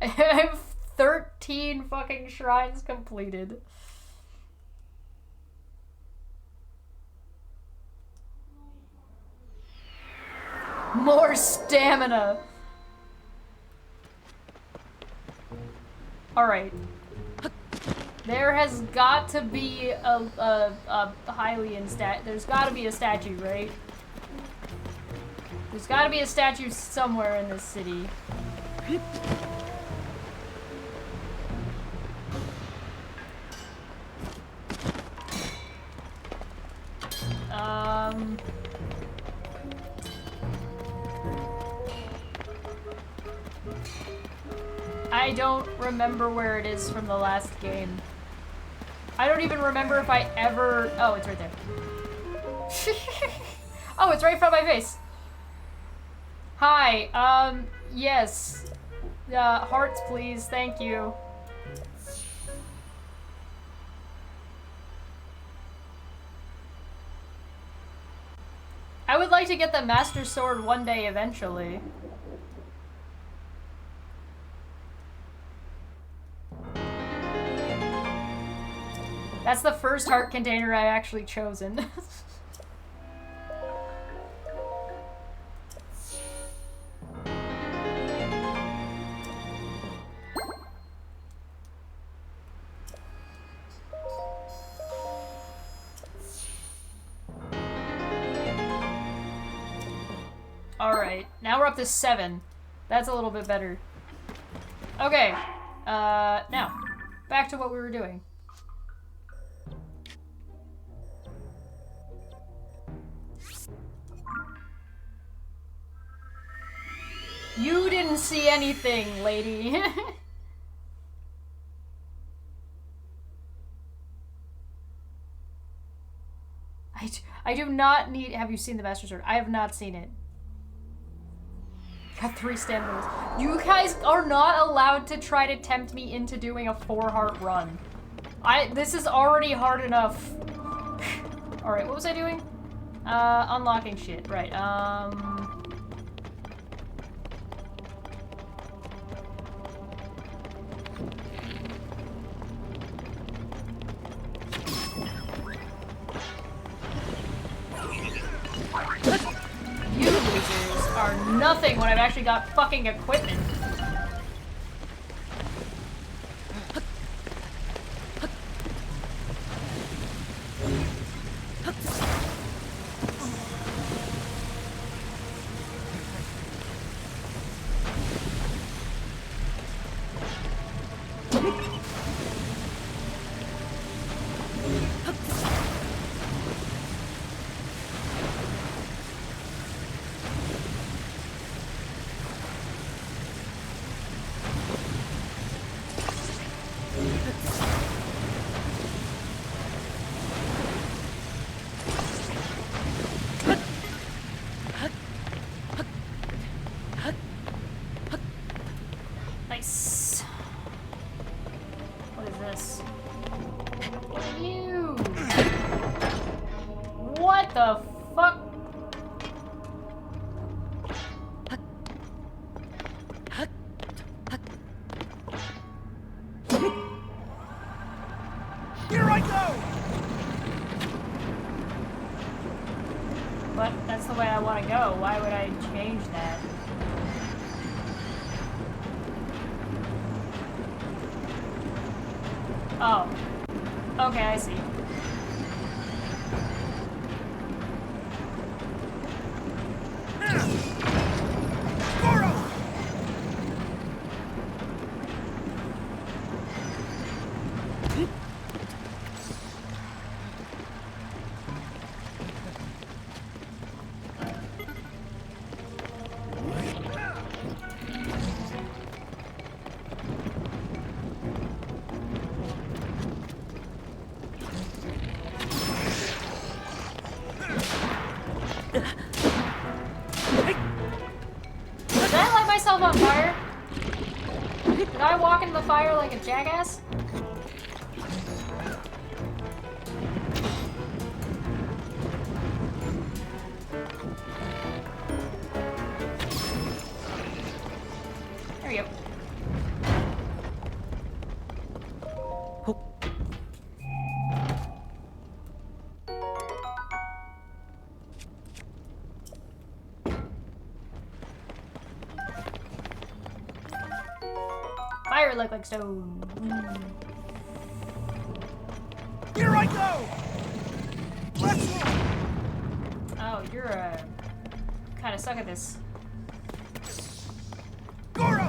I have 13 fucking shrines completed. More stamina. Alright. There has got to be a Hylian there's got to be a statue, right? There's got to be a statue somewhere in this city. I don't remember where it is from the last game. I don't even remember if I ever... Oh, it's right there. Oh, it's right in front of my face. Hi, yes. Hearts, please. Thank you. I would like to get the Master Sword one day eventually. That's the first heart container I actually chosen. Alright, now we're up to 7. That's a little bit better. Okay, now, back to what we were doing. You didn't see anything, lady. I do not need... Have you seen the Master Sword? I have not seen it. Got 3 stamina. You guys are not allowed to try to tempt me into doing a 4-heart run. This is already hard enough. Alright, what was I doing? Unlocking shit. Right, You losers are nothing when I've actually got fucking equipment. Nice. What is this? What are you? What the fuck? Here I go! But that's the way I want to go. Why would I change that? Oh. Okay, I see. myself on fire? Did I walk into the fire like a jackass? There we go. Fire like stone. Here I go! Let's roll! Oh, you're kind of suck at this. Goro!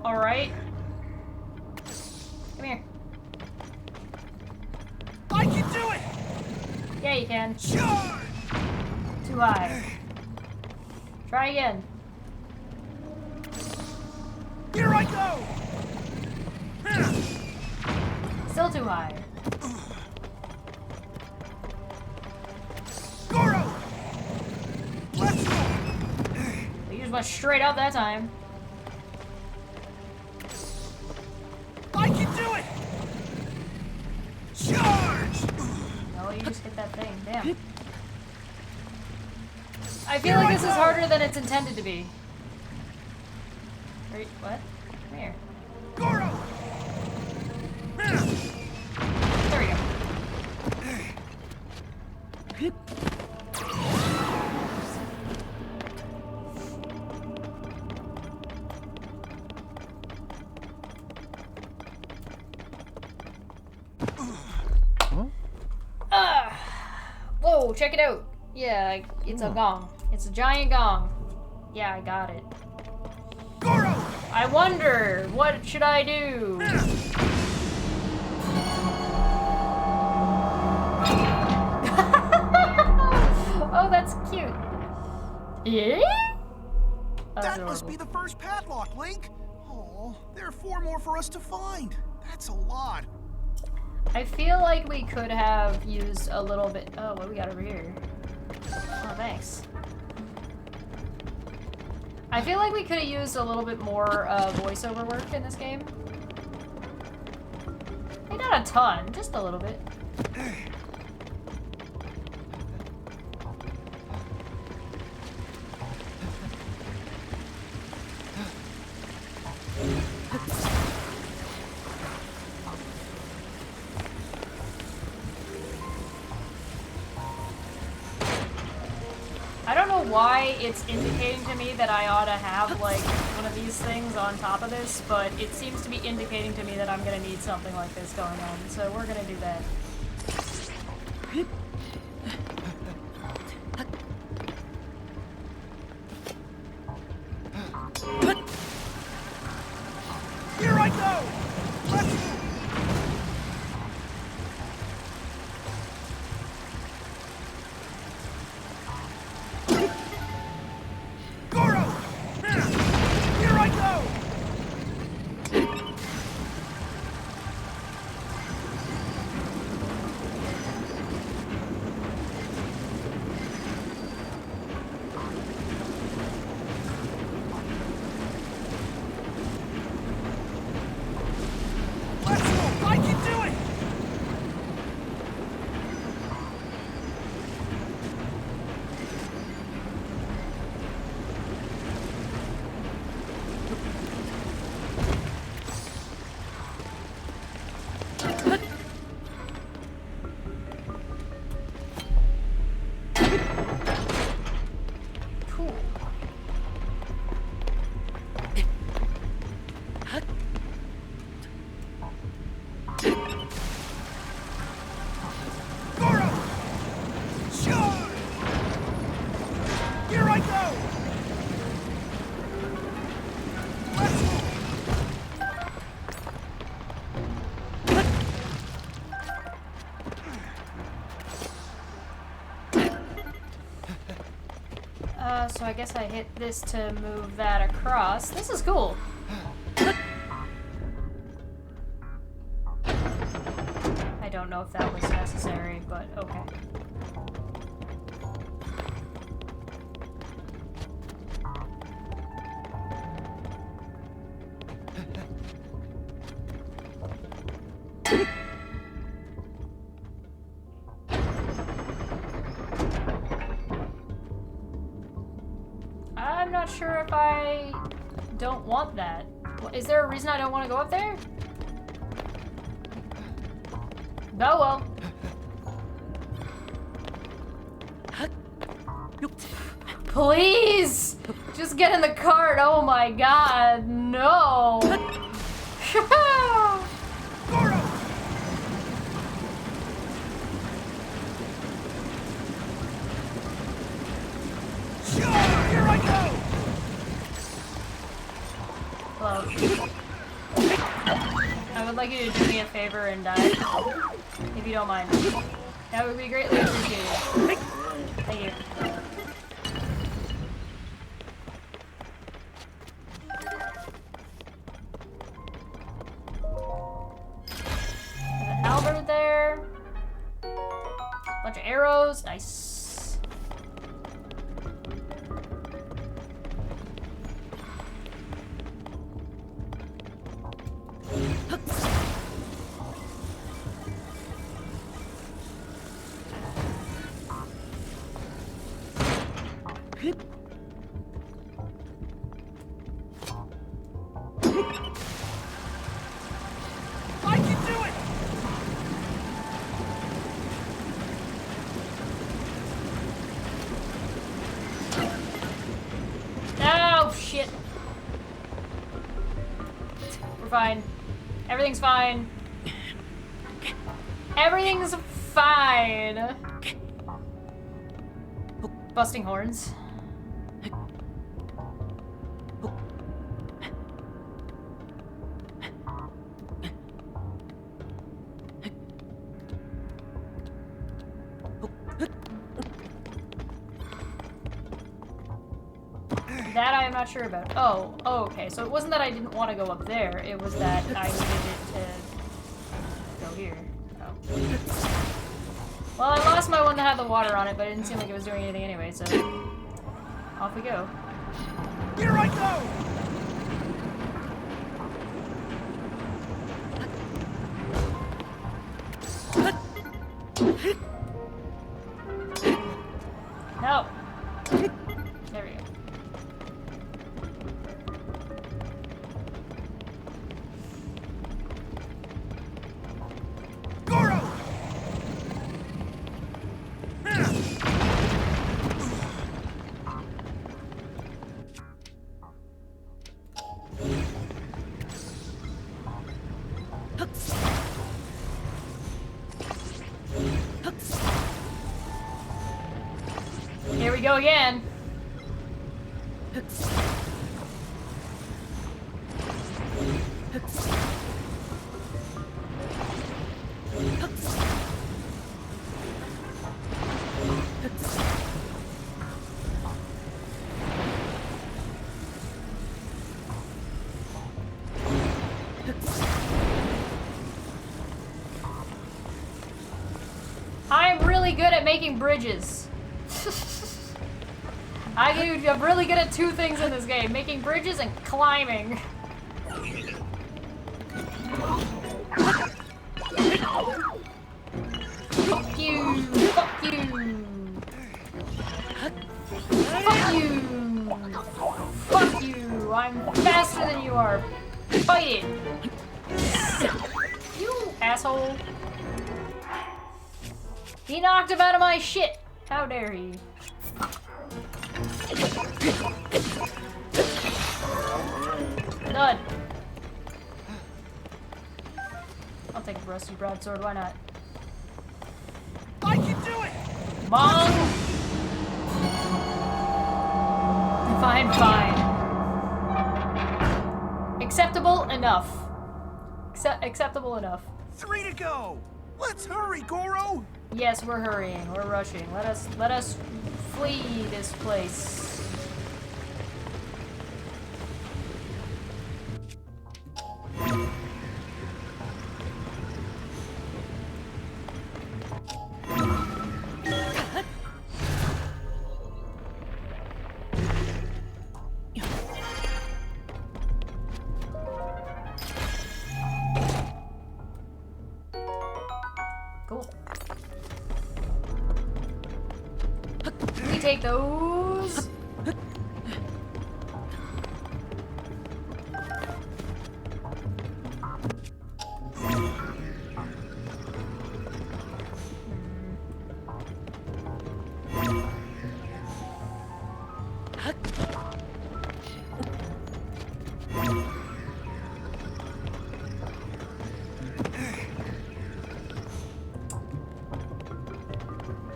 All right. Come here. I can do it! Yeah, you can. Charge! Too high. Try again. Here I go! Still too high. Goro! Let's go! You just went straight up that time. I can do it! Charge! No, you just hit that thing. Damn. I feel like this is harder than it's intended to be. What? Come here. Goro! There we go. Whoa, check it out. Yeah, it's a gong. It's a giant gong. Yeah, I got it. Goro! I wonder, what should I do? Oh, that's cute. Yeah? That must be the first padlock, Link. Oh, there are 4 more for us to find. That's a lot. I feel like we could have used a little bit. Oh, what do we got over here? Oh, thanks. I feel like we could have used a little bit more voiceover work in this game. Hey, not a ton, just a little bit. I don't know why it's indicating to me that I ought to have, like, one of these things on top of this, but it seems to be indicating to me that I'm gonna need something like this going on, so we're gonna do that. Here I go! Let's go! Goro! Here I go! Let's go! I can do it! Cool. Goro! Charge! Here I go! Let's go! So I guess I hit this to move that across. This is cool. don't know if that was necessary, but okay. I'm not sure if I don't want that. Is there a reason I don't want to go up there? Oh well. Please! Just get in the cart. Oh my god, no. Goro! Sure, here I go! Well, I would like you to do me a favor and die, if you don't mind. That would be greatly appreciated. Thank you. There's an halberd there. Bunch of arrows. Nice. I can do it! Oh, shit. We're fine. Everything's fine. Everything's fine. Busting horns. That I am not sure about. Oh, okay. So it wasn't that I didn't want to go up there. It was that I needed it to go here. Oh. Well, I lost my one that had the water on it, but it didn't seem like it was doing anything anyway, so off we go. Here I go! No. There we go. Goro! Here we go again. I'm really good at making bridges. I'm really good at two things in this game, making bridges and climbing. Fuck you! Fuck you! Fuck you! Fuck you! I'm faster than you are! Fight it! You asshole! He knocked him out of my shit! How dare he? Done. I'll take a rusty broadsword, why not? I can do it! Bong! Fine, fine. Acceptable enough. Acceptable enough. 3 to go! Let's hurry, Goro! Yes, we're hurrying. We're rushing. Let us flee this place. take those.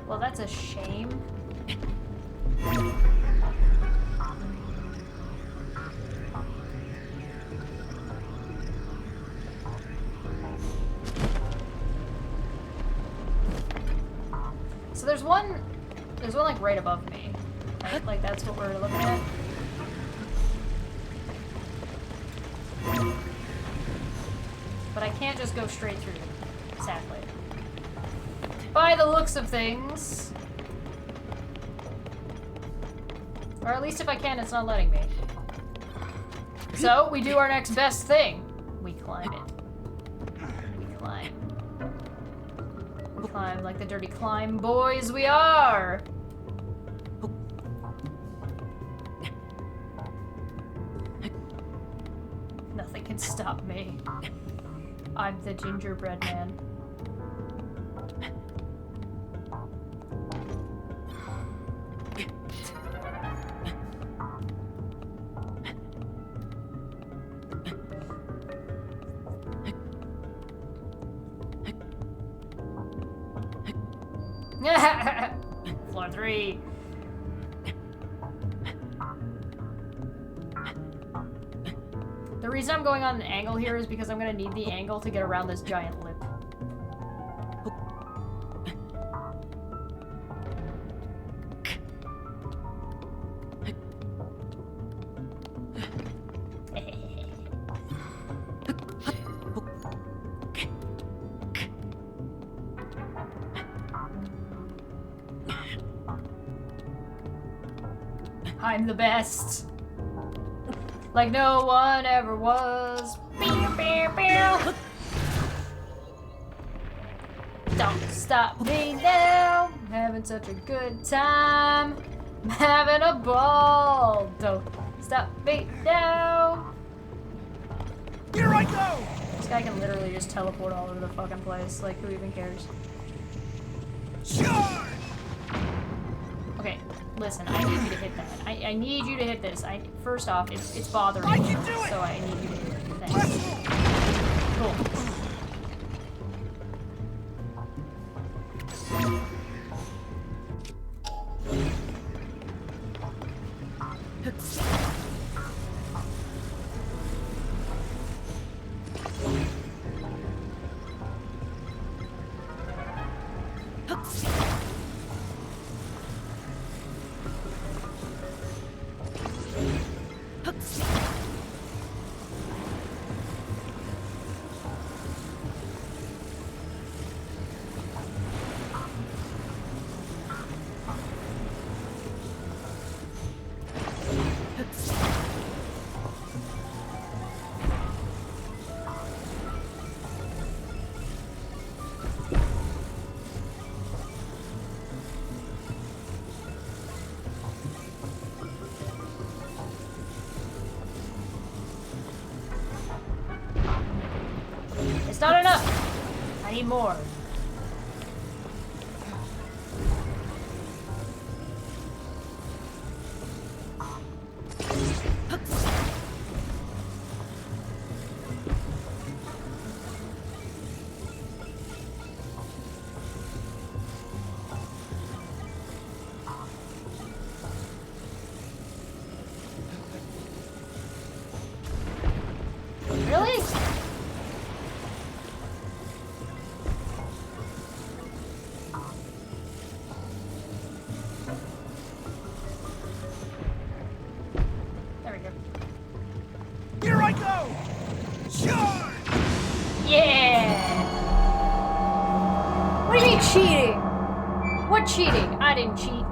Well, that's a shame. So there's one like right above me, right? Like that's what we're looking at. But I can't just go straight through, sadly. By the looks of things. Or at least if I can, it's not letting me. So, we do our next best thing. We climb it. We climb. We climb like the dirty climb boys we are! Nothing can stop me. I'm the gingerbread man. Floor 3. The reason I'm going on an angle here is because I'm gonna need the angle to get around this giant lip. I'm the best. Like no one ever was. Don't stop me now. I'm having such a good time. I'm having a ball. Don't stop me now. Here I go! This guy can literally just teleport all over the fucking place. Like, who even cares? Charge! Okay, listen, I need you to hit that. I need you to hit this. First off, it's bothering me. I can do it! So I need you to hit it. Let's Thanks. move! Cool. It's not enough. I need more. Really? There we go. Here I go! Charge! Yeah! What do you mean cheating? What cheating? I didn't cheat.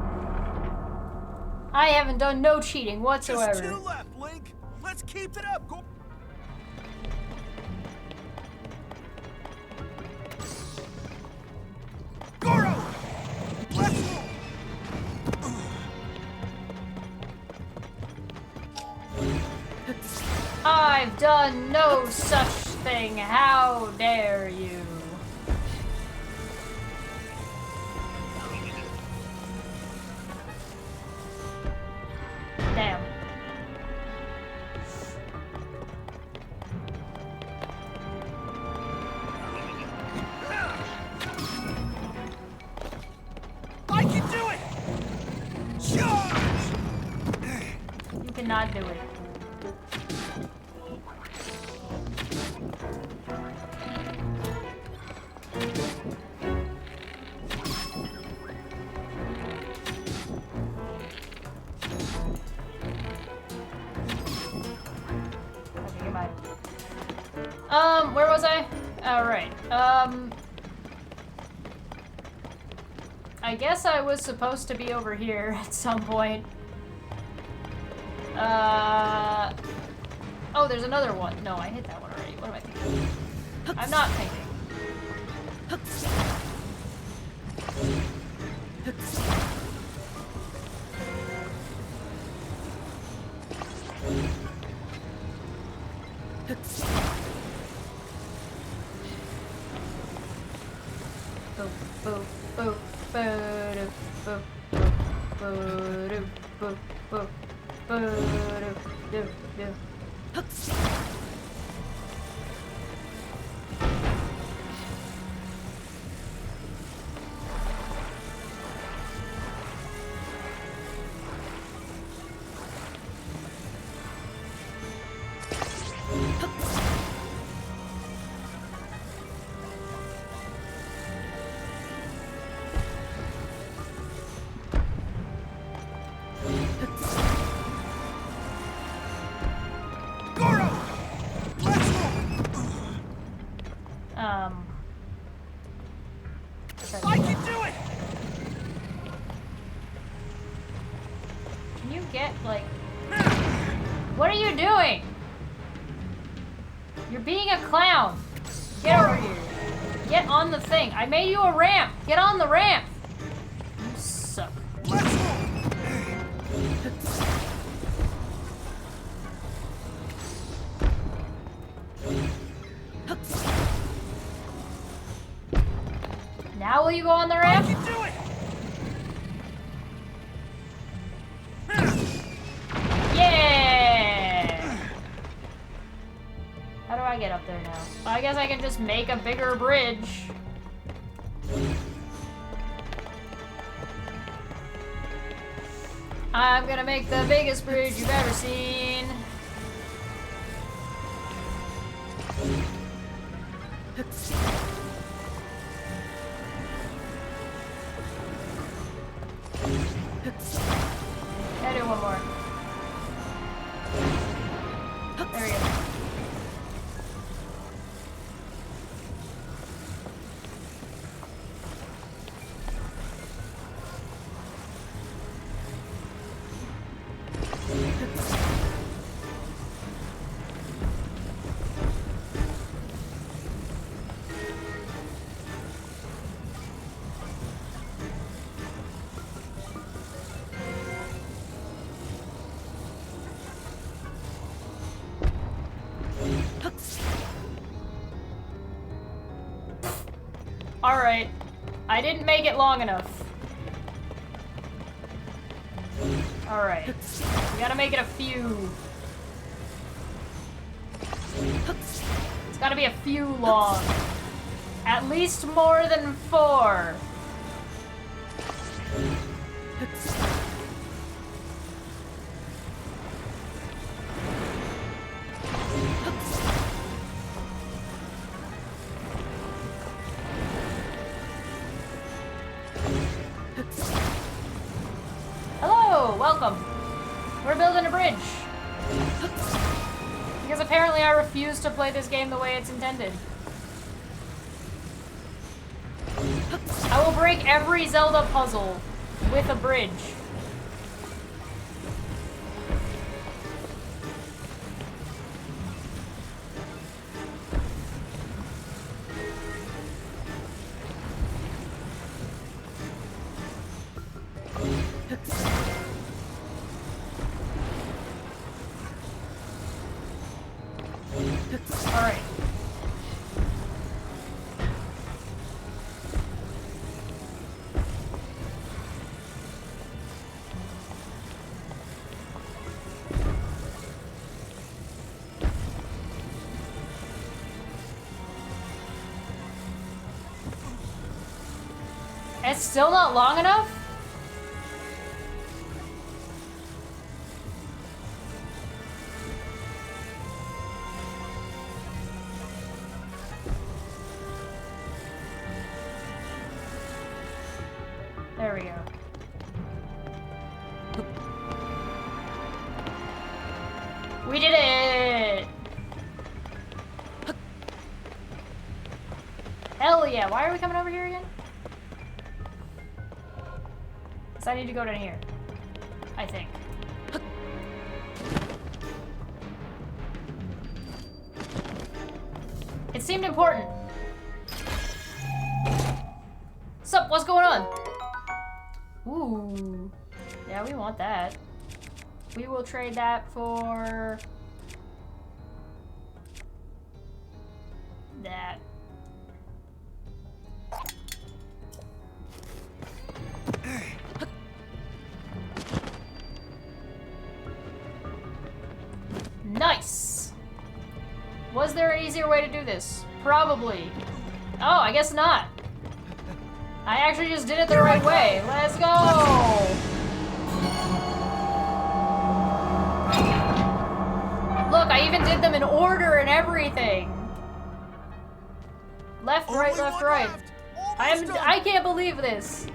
I haven't done no cheating whatsoever. Just 2 left, Link. Let's keep it up. Go. Goro! Let's move! done no such thing. How dare you? Damn. I can do it! Charge! You cannot do it. Okay, goodbye. Where was I? Alright. I guess I was supposed to be over here at some point. Oh, there's another one. No, I hit that one already. What am I thinking? I'm not thinking. Boop, boop, boop, boop, boop, boop, boop, boop, boop, boop, boop. Goro! Let's go! I can do it! Can you get, like... What are you doing? You're being a clown. Get over here. Get on the thing. I made you a ramp. Get on the ramp. You suck. Let's go! Now will you go on the I ramp? can do it! Yeah! How do I get up there now? Well, I guess I can just make a bigger bridge. I'm gonna make the biggest bridge you've ever seen. Gotta do one more. There we go. Alright. I didn't make it long enough. Alright. We gotta make it a few. It's gotta be a few long. At least more than 4. Hello, welcome. We're building a bridge. Because apparently I refuse to play this game the way it's intended. I will break every Zelda puzzle with a bridge. It's still not long enough? There we go. We did it! Hell yeah, why are we coming over here again? Because I need to go down here. I think. It seemed important. Sup, what's going on? Ooh. Yeah, we want that. We will trade that for... that. Nice! Was there an easier way to do this? Probably. Oh, I guess not. I actually just did it the right way. Let's go! Look, I even did them in order and everything. Left, right, left, right. I can't believe this.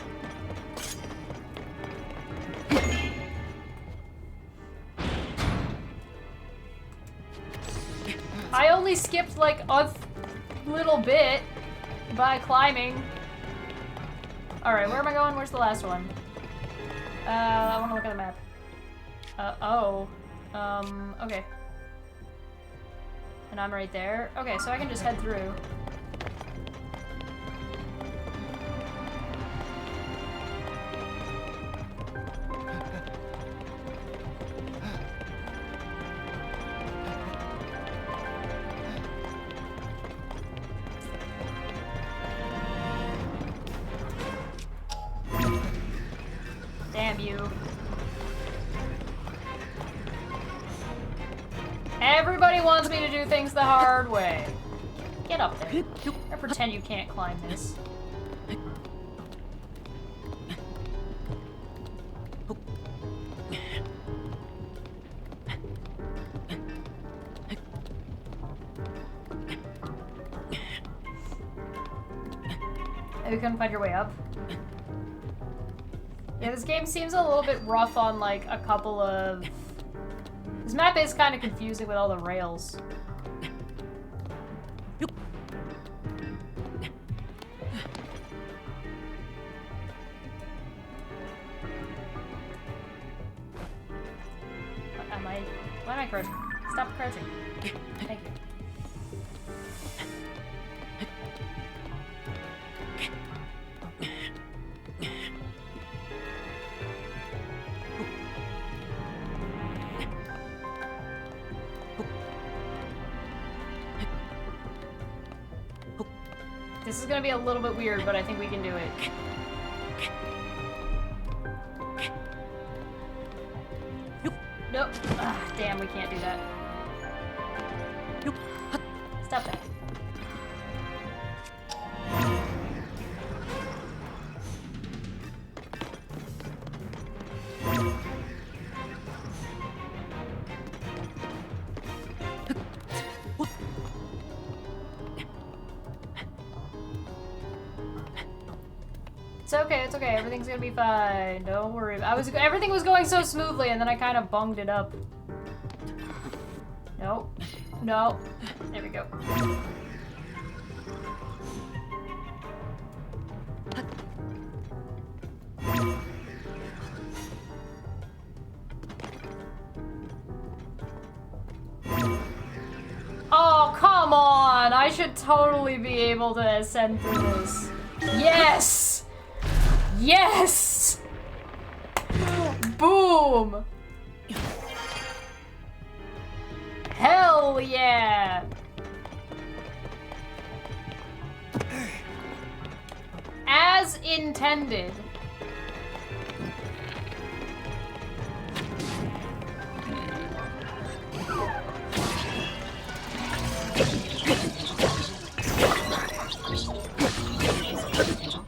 I only skipped like a little bit by climbing. Alright, where am I going? Where's the last one? I want to look at the map. Okay. And I'm right there. Okay, so I can just head through. Damn you. Everybody wants me to do things the hard way. Get up there. Or pretend you can't climb this. You couldn't find your way up? Yeah, this game seems a little bit rough on, like, a couple of... This map is kind of confusing with all the rails. Why am I crouching? Stop crouching. Thank you. This is gonna be a little bit weird, but I think we can do it. Nope. Ah, damn, we can't do that. Stop that. It's okay, everything's gonna be fine. Don't worry. Everything was going so smoothly and then I kind of bunged it up. Nope. No. There we go. Oh, come on! I should totally be able to ascend through this. Yes! Yes! Boom! Hell yeah! As intended.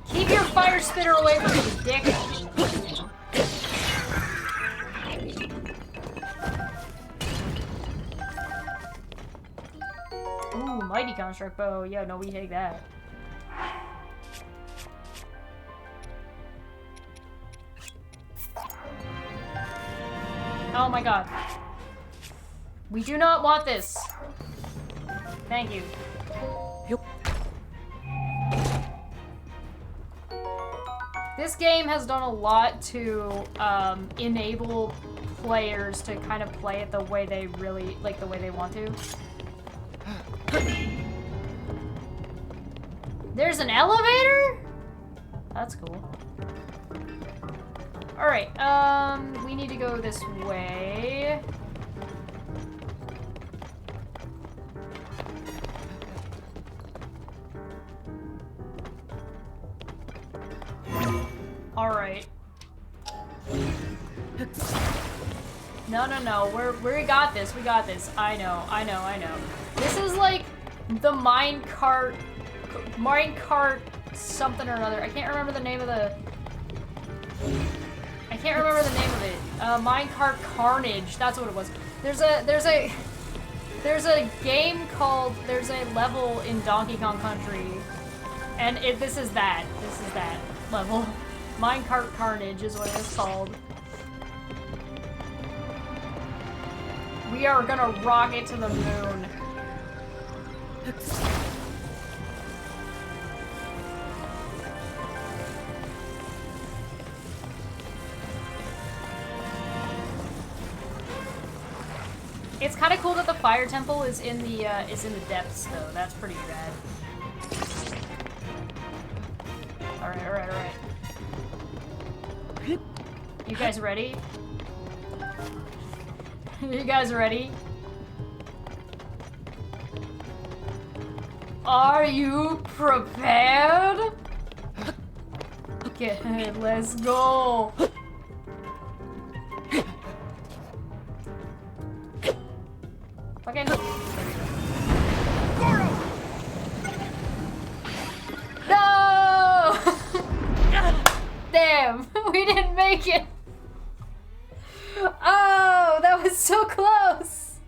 Keep your fire spin her away from me, dick. Ooh, mighty construct bow. Yeah, no, we take that. Oh my god. We do not want this. Thank you. Yep. This game has done a lot to enable players to kind of play it the way they really, like the way they want to. There's an elevator? That's cool. Alright, we need to go this way. Alright. No, no, no. We got this. We got this. I know. This is like the minecart something or another. I can't remember the name of it. Minecart Carnage. That's what it was. There's a game called, there's a level in Donkey Kong Country, and this is that level. Minecart Carnage is what it's called. We are gonna rocket to the moon. It's kind of cool that the fire temple is in the depths, though. That's pretty rad. All right. You guys ready? You guys ready? Are you prepared? Okay, let's go. Fucking. Goro! No! Damn, we didn't make it. Oh, that was so close.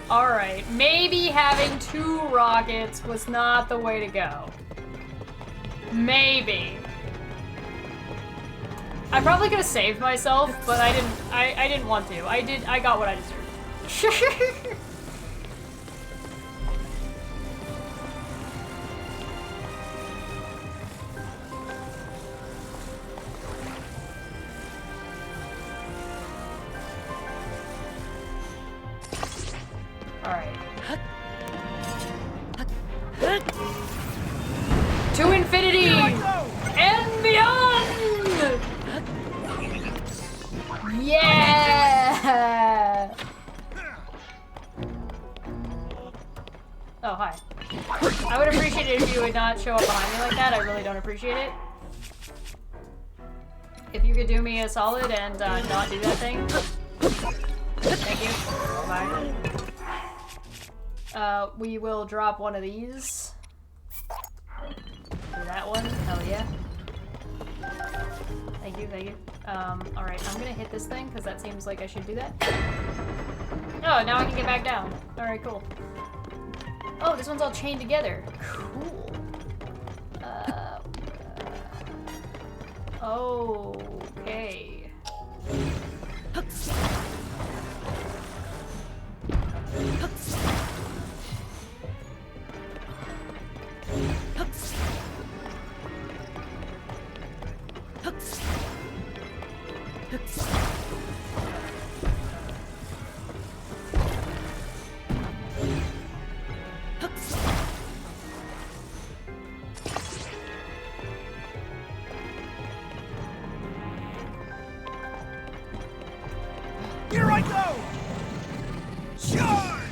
All right, maybe having 2 rockets was not the way to go. Maybe. I probably could have saved myself, but I didn't want to. I got what I deserved. Alright. To infinity and beyond! Yeah! Oh, hi. I would appreciate it if you would not show up behind me like that. I really don't appreciate it. If you could do me a solid and not do that thing. Thank you. Bye. We will drop one of these. Do that one. Hell yeah. Thank you. Alright, I'm gonna hit this thing, because that seems like I should do that. Oh, now I can get back down. Alright, cool. Oh, this one's all chained together. Cool. Okay. Here I go! Charge!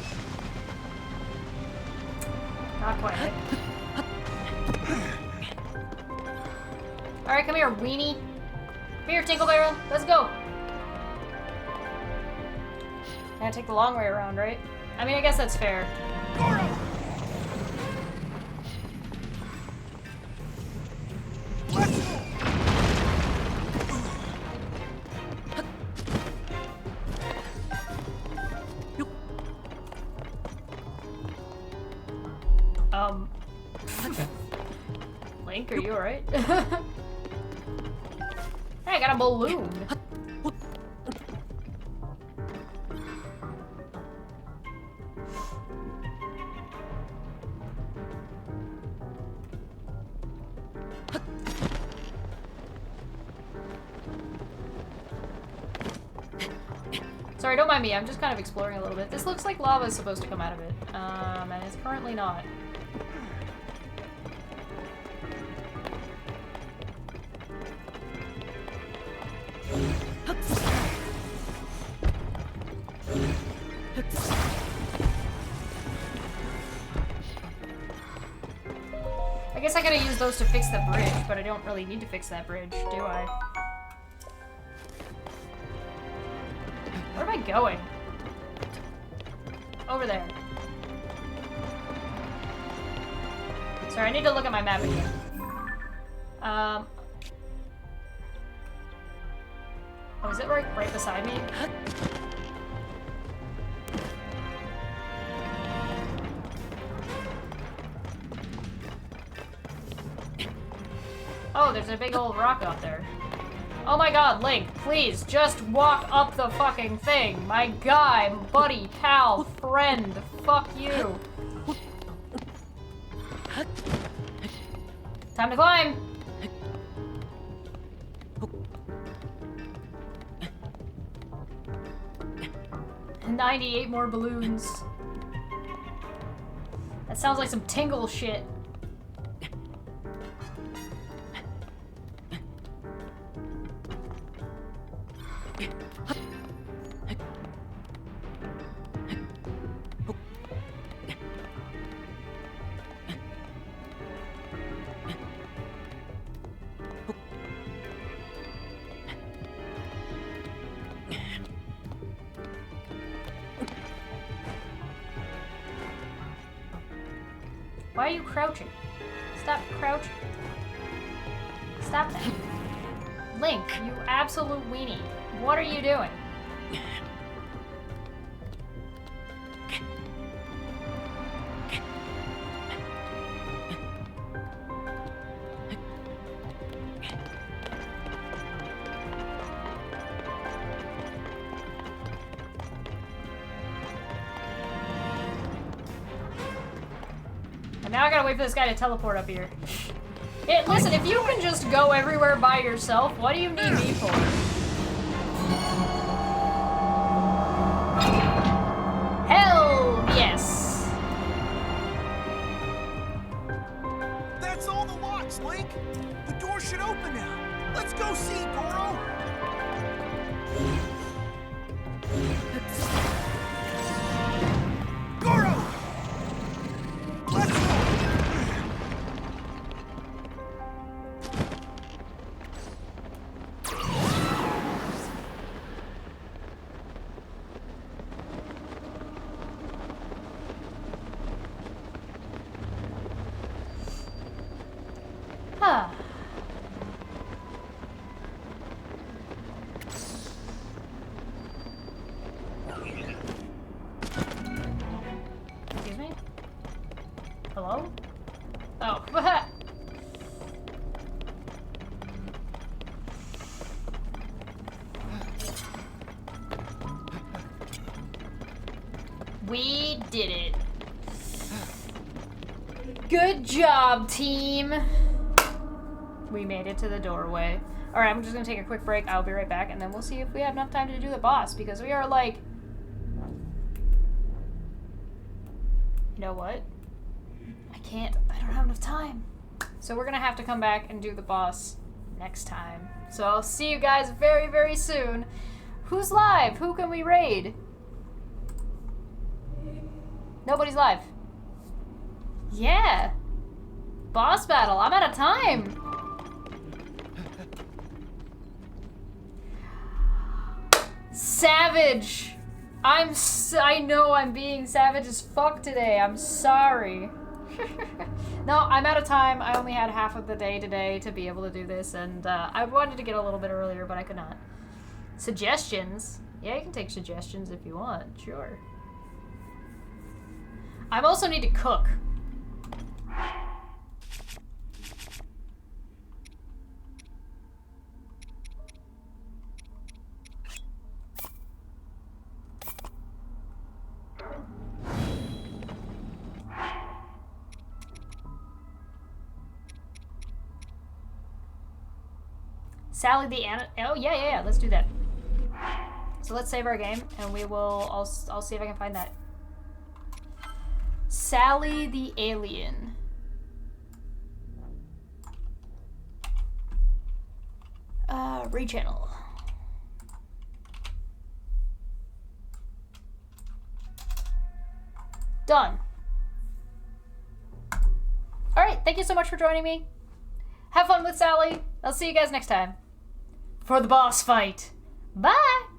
Not quite. Alright, come here, weenie. Come here, Tinkle Barrel. Let's go. I gotta take the long way around, right? I mean, I guess that's fair. Goro! Let's go! Link, are you alright? Hey, I got a balloon. Sorry, don't mind me. I'm just kind of exploring a little bit. This looks like lava is supposed to come out of it, and it's currently not. I guess I gotta use those to fix the bridge, but I don't really need to fix that bridge, do I? Where am I going? Over there. Sorry, I need to look at my map again. Oh, is it right beside me? Oh, there's a big old rock up there. Oh my god, Link, please, just walk up the fucking thing. My guy, buddy, pal, friend, fuck you. Time to climb. 98 more balloons. That sounds like some tingle shit. Why are you crouching? Stop crouching. Stop that. Link, you absolute weenie. What are you doing? Now I gotta wait for this guy to teleport up here. Listen, if you can just go everywhere by yourself, what do you need me for? Hell yes! That's all the locks, Link. The door should open now. Let's go see, Goro. Goro! Let's go! Huh. Excuse me? Hello? Oh. We did it. Good job, team. We made it to the doorway. Alright, I'm just gonna take a quick break. I'll be right back, and then we'll see if we have enough time to do the boss, because we are like... You know what? I don't have enough time. So we're gonna have to come back and do the boss next time. So I'll see you guys very, very soon. Who's live? Who can we raid? Nobody's live. Yeah. Boss battle. I'm out of time. Savage. I know I'm being savage as fuck today. I'm sorry. No, I'm out of time. I only had half of the day today to be able to do this, and I wanted to get a little bit earlier, but I could not. Suggestions? Yeah, you can take suggestions if you want. Sure. I also need to cook. Sally the oh yeah, let's do that. So let's save our game, and we will. I'll see if I can find that. Sally the alien. Rechannel. Done. All right, thank you so much for joining me. Have fun with Sally. I'll see you guys next time for the boss fight. Bye!